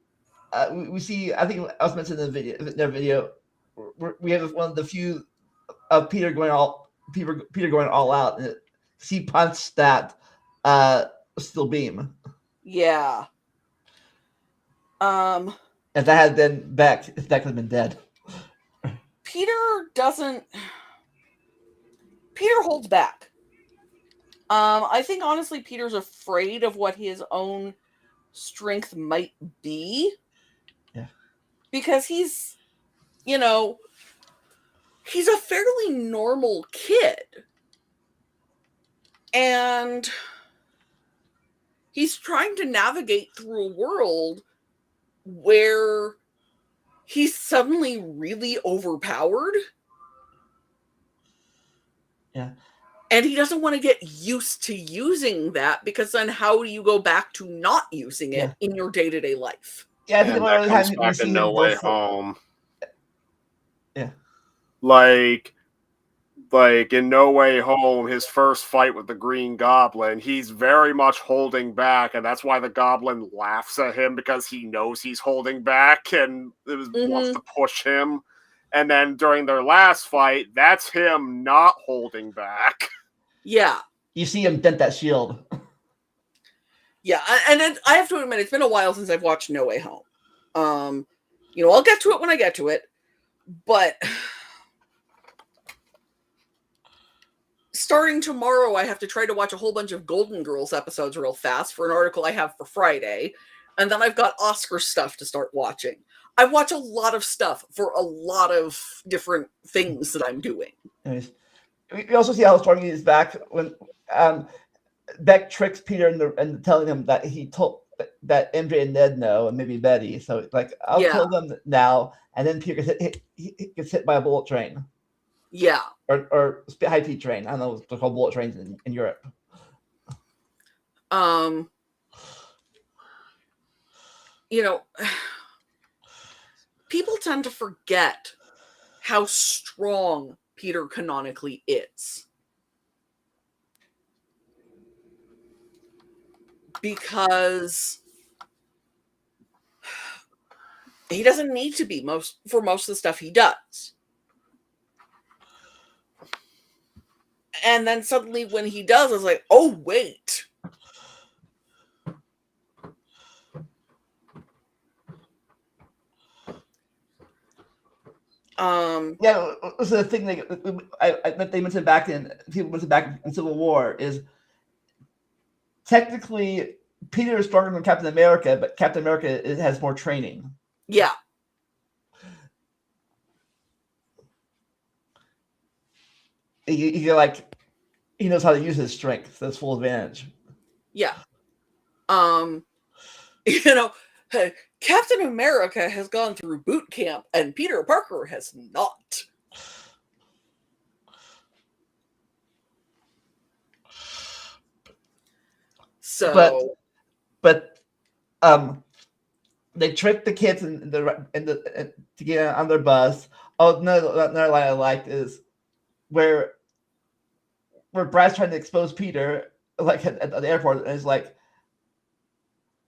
We see. I think I was mentioned in their video. We have one of the few of Peter going all out. And he punched that steel beam. Yeah. If that had been Beck, Beck would have been dead. Peter holds back. I think honestly Peter's afraid of what his own strength might be. Yeah. Because he's a fairly normal kid. And he's trying to navigate through a world where he's suddenly really overpowered. Yeah. And he doesn't want to get used to using that, because then how do you go back to not using it in your day-to-day life? Yeah, I think that comes back to No Way Home. Yeah. Like in No Way Home, his first fight with the Green Goblin, he's very much holding back, and that's why the Goblin laughs at him, because he knows he's holding back and wants to push him. And then during their last fight, that's him not holding back. Yeah. You see him dent that shield. Yeah, and I have to admit, it's been a while since I've watched No Way Home. I'll get to it when I get to it, but starting tomorrow, I have to try to watch a whole bunch of Golden Girls episodes real fast for an article I have for Friday, and then I've got Oscar stuff to start watching. I watch a lot of stuff for a lot of different things that I'm doing. Anyways, we also see how strong he is back when Beck tricks Peter into telling him that he told that MJ and Ned know, and maybe Betty. So I'll tell them now, and then Peter gets hit by a bullet train. Yeah. Or high-speed train. I don't know, they're called bullet trains in Europe. People tend to forget how strong Peter canonically is. Because he doesn't need to be for most of the stuff he does. And then suddenly when he does, it's like, oh, wait. Yeah, so the thing that they mentioned back in Civil War is technically Peter is stronger than Captain America, but Captain America has more training. Yeah. He knows how to use his strength to its full advantage. Yeah. Captain America has gone through boot camp, and Peter Parker has not. So, but they tricked the kids to get on their bus. Oh, another line I liked is where where Brad's trying to expose Peter, like at the airport, and is like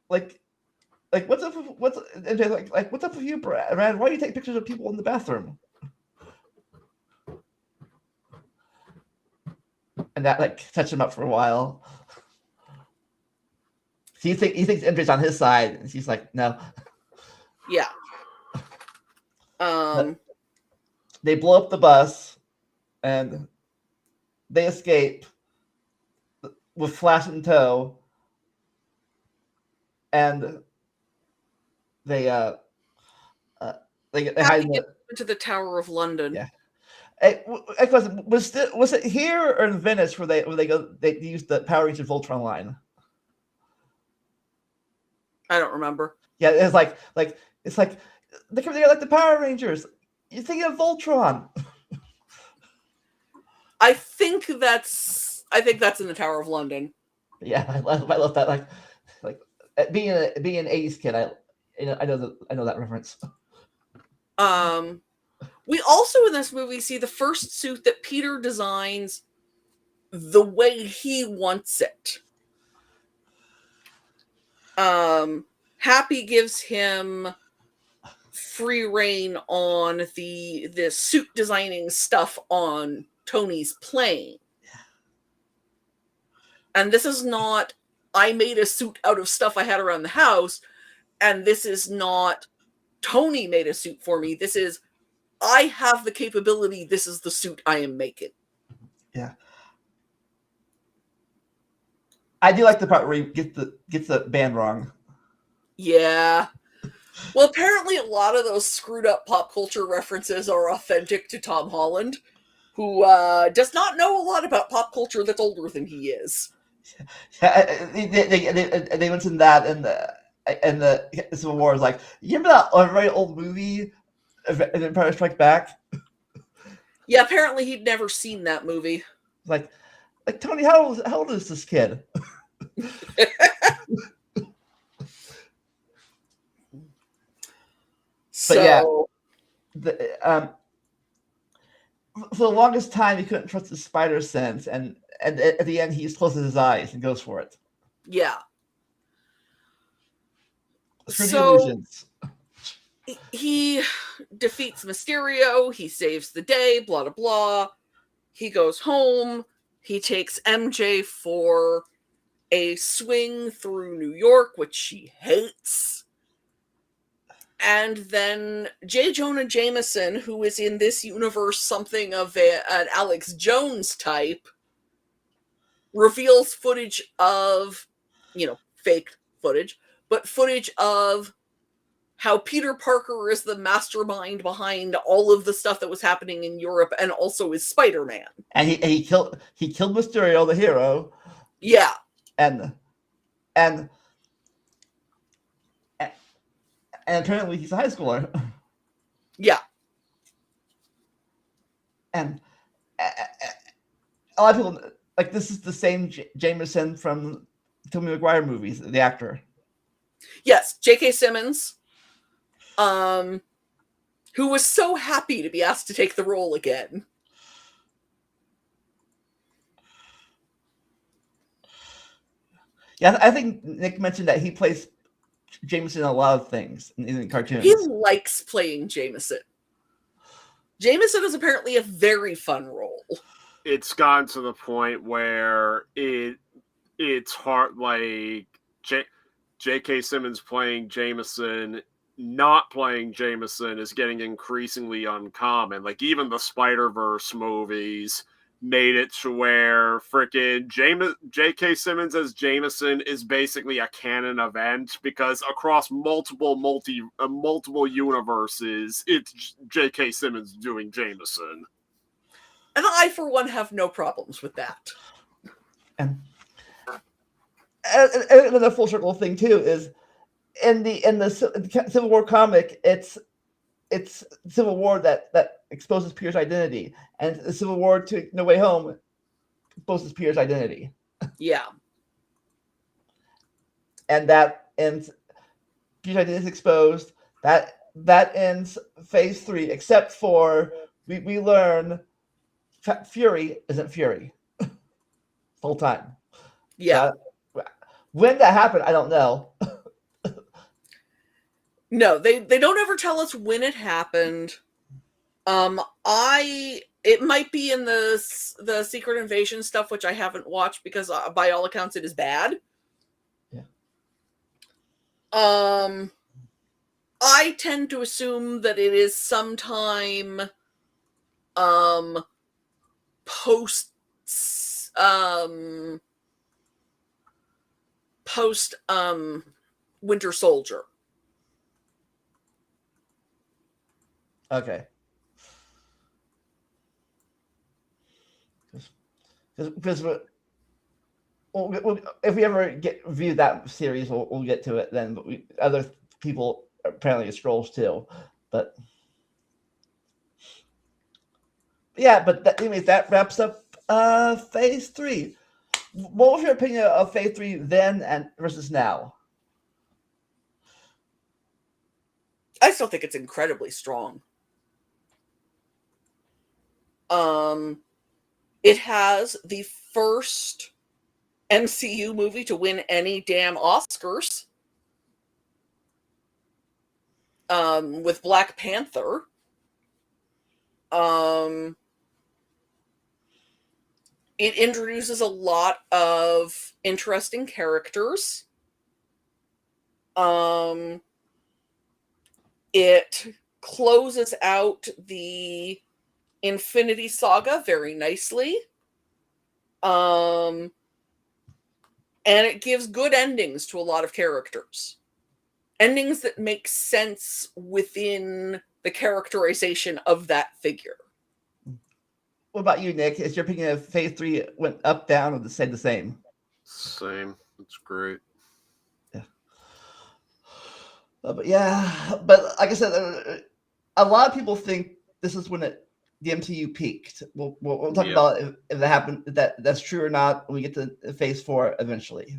what's up? And they're like what's up with you, Brad? Why do you take pictures of people in the bathroom? And that like touched him up for a while. He thinks MJ's on his side, and she's like, no. Yeah. They blow up the bus, and they escape with Flash in tow, and they hide in the, into the Tower of London. Yeah. Was it here or in Venice where they used the Power Rangers Voltron line? I don't remember. Yeah, it's like they come together like the Power Rangers. You're thinking of Voltron. I think that's in the Tower of London. Yeah, I love that. Like being an '80s kid, I know that reference. We also in this movie see the first suit that Peter designs the way he wants it. Happy gives him free reign on the suit designing stuff on Tony's plane. And this is not, I made a suit out of stuff I had around the house, and this is not, Tony made a suit for me. This is, I have the capability, this is the suit I am making. Yeah. I do like the part where he gets the band wrong. Yeah. Well, apparently a lot of those screwed up pop culture references are authentic to Tom Holland, who does not know a lot about pop culture that's older than he is. Yeah, they mentioned that in the Civil War. Is like, you remember that very old movie, Empire Strikes Back? Yeah, apparently he'd never seen that movie. Like Tony, how old is this kid? So, but yeah, for the longest time he couldn't trust his spider sense, and at the end he just closes his eyes and goes for it. Yeah. Through the illusions. He defeats Mysterio, he saves the day, blah, blah, blah. He goes home, he takes MJ for a swing through New York, which she hates. And then J. Jonah Jameson, who is in this universe something of an Alex Jones type, reveals footage of, fake footage, but footage of how Peter Parker is the mastermind behind all of the stuff that was happening in Europe, and also is Spider-Man. And he killed Mysterio, the hero. Yeah. And apparently he's a high schooler. Yeah. And a lot of people, like, this is the same Jameson from Tobey Maguire movies, the actor. Yes, J.K. Simmons, who was so happy to be asked to take the role again. Yeah, I think Nick mentioned that he plays Jameson in a lot of things in cartoons. He likes playing Jameson. Jameson is apparently a very fun role. It's gotten to the point where it's hard, like J.K. Simmons playing Jameson, not playing Jameson is getting increasingly uncommon. Like, even the Spider-Verse movies made it to where frickin' J.K. Simmons as Jameson is basically a canon event, because across multiple universes, it's J.K. Simmons doing Jameson. And I, for one, have no problems with that. And another full circle thing too is in the Civil War comic, it's Civil War that exposes Peter's identity, and the Civil War to No Way Home exposes Peter's identity. Yeah. And that ends, Peter's identity is exposed. That ends phase 3, except for we learn Fury isn't Fury. whole time. Yeah. So, when that happened, I don't know. No, they don't ever tell us when it happened. It might be in the Secret Invasion stuff, which I haven't watched because by all accounts it is bad. Yeah. I tend to assume that it is sometime post Winter Soldier. Okay. Because if we ever view that series, we'll get to it then. But other people apparently get scrolls too. But yeah, but anyways, that wraps up Phase 3. What was your opinion of Phase 3 then and versus now? I still think it's incredibly strong. It has the first MCU movie to win any damn Oscars. With Black Panther. It introduces a lot of interesting characters. It closes out the Infinity Saga very nicely. And it gives good endings to a lot of characters. Endings that make sense within the characterization of that figure. What about you, Nick? Is your opinion of Phase 3 went up, down, or stayed the same? Same. It's great. Yeah. But like I said, a lot of people think this is when the MCU peaked. We'll talk about if that happened, if that's true or not when we get to Phase 4 eventually.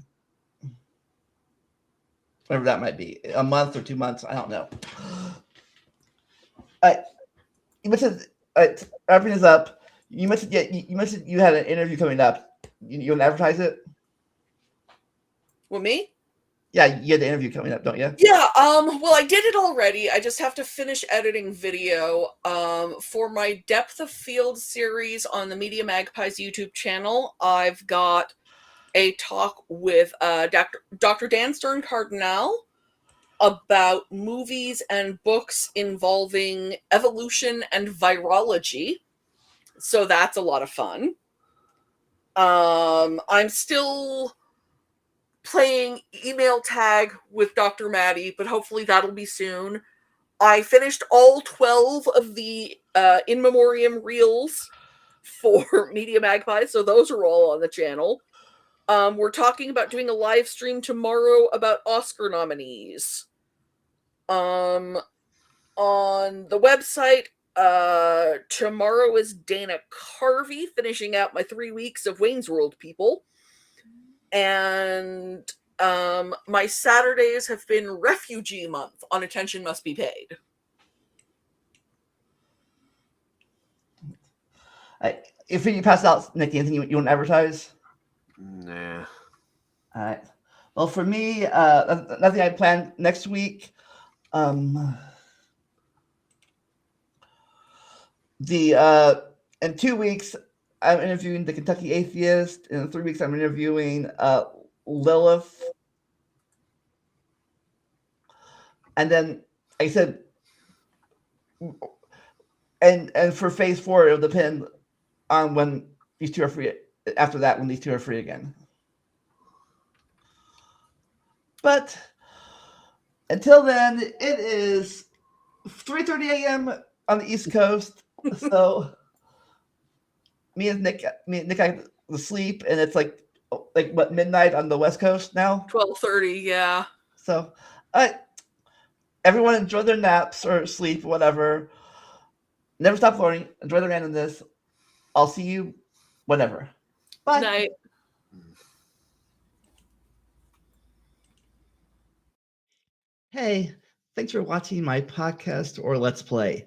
Whatever that might be, a month or 2 months, I don't know. You mentioned wrapping this up. You mentioned you had an interview coming up. You want to advertise it? With me? Yeah, you had the interview coming up, don't you? Yeah, well, I did it already. I just have to finish editing video. For my Depth of Field series on the Media Magpies YouTube channel, I've got a talk with Dr. Dan Stern Cardinal about movies and books involving evolution and virology. So that's a lot of fun. I'm still playing email tag with Dr. Maddie, but hopefully that'll be soon. I finished all 12 of the in memoriam reels for Media Magpie, so those are all on the channel. We're talking about doing a live stream tomorrow about Oscar nominees. On the website, tomorrow is Dana Carvey finishing out my 3 weeks of Wayne's World people. And my Saturdays have been Refugee Month on Attention Must Be Paid. If you pass out, Nick, anything you want to advertise? Nah. All right. Well, for me, nothing I planned next week. In 2 weeks, I'm interviewing the Kentucky Atheist. In 3 weeks, I'm interviewing Lilith. And then, like I said, and for Phase 4, it'll depend on when these two are free. After that, when these two are free again. But until then, it is 3:30 a.m. on the East Coast. So me and Nick had to sleep, and it's like what, midnight on the West Coast now? 12:30, yeah. So everyone enjoy their naps or sleep, whatever. Never stop learning. Enjoy the randomness. I'll see you whenever. Bye. Night. Hey, thanks for watching my podcast or Let's Play.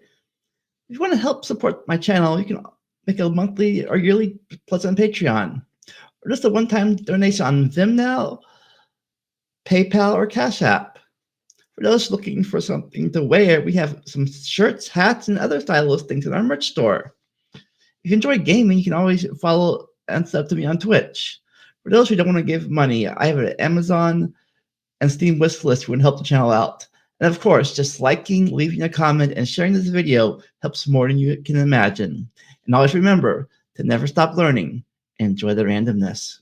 If you want to help support my channel, you can make a monthly or yearly pledge on Patreon. or just a one-time donation on Venmo, PayPal, or Cash App. For those looking for something to wear, we have some shirts, hats, and other stylish things in our merch store. If you enjoy gaming, you can always follow and sub to me on Twitch. For those who don't want to give money, I have an Amazon and Steam wish list who can help the channel out. And of course, just liking, leaving a comment, and sharing this video helps more than you can imagine. And always remember to never stop learning and enjoy the randomness.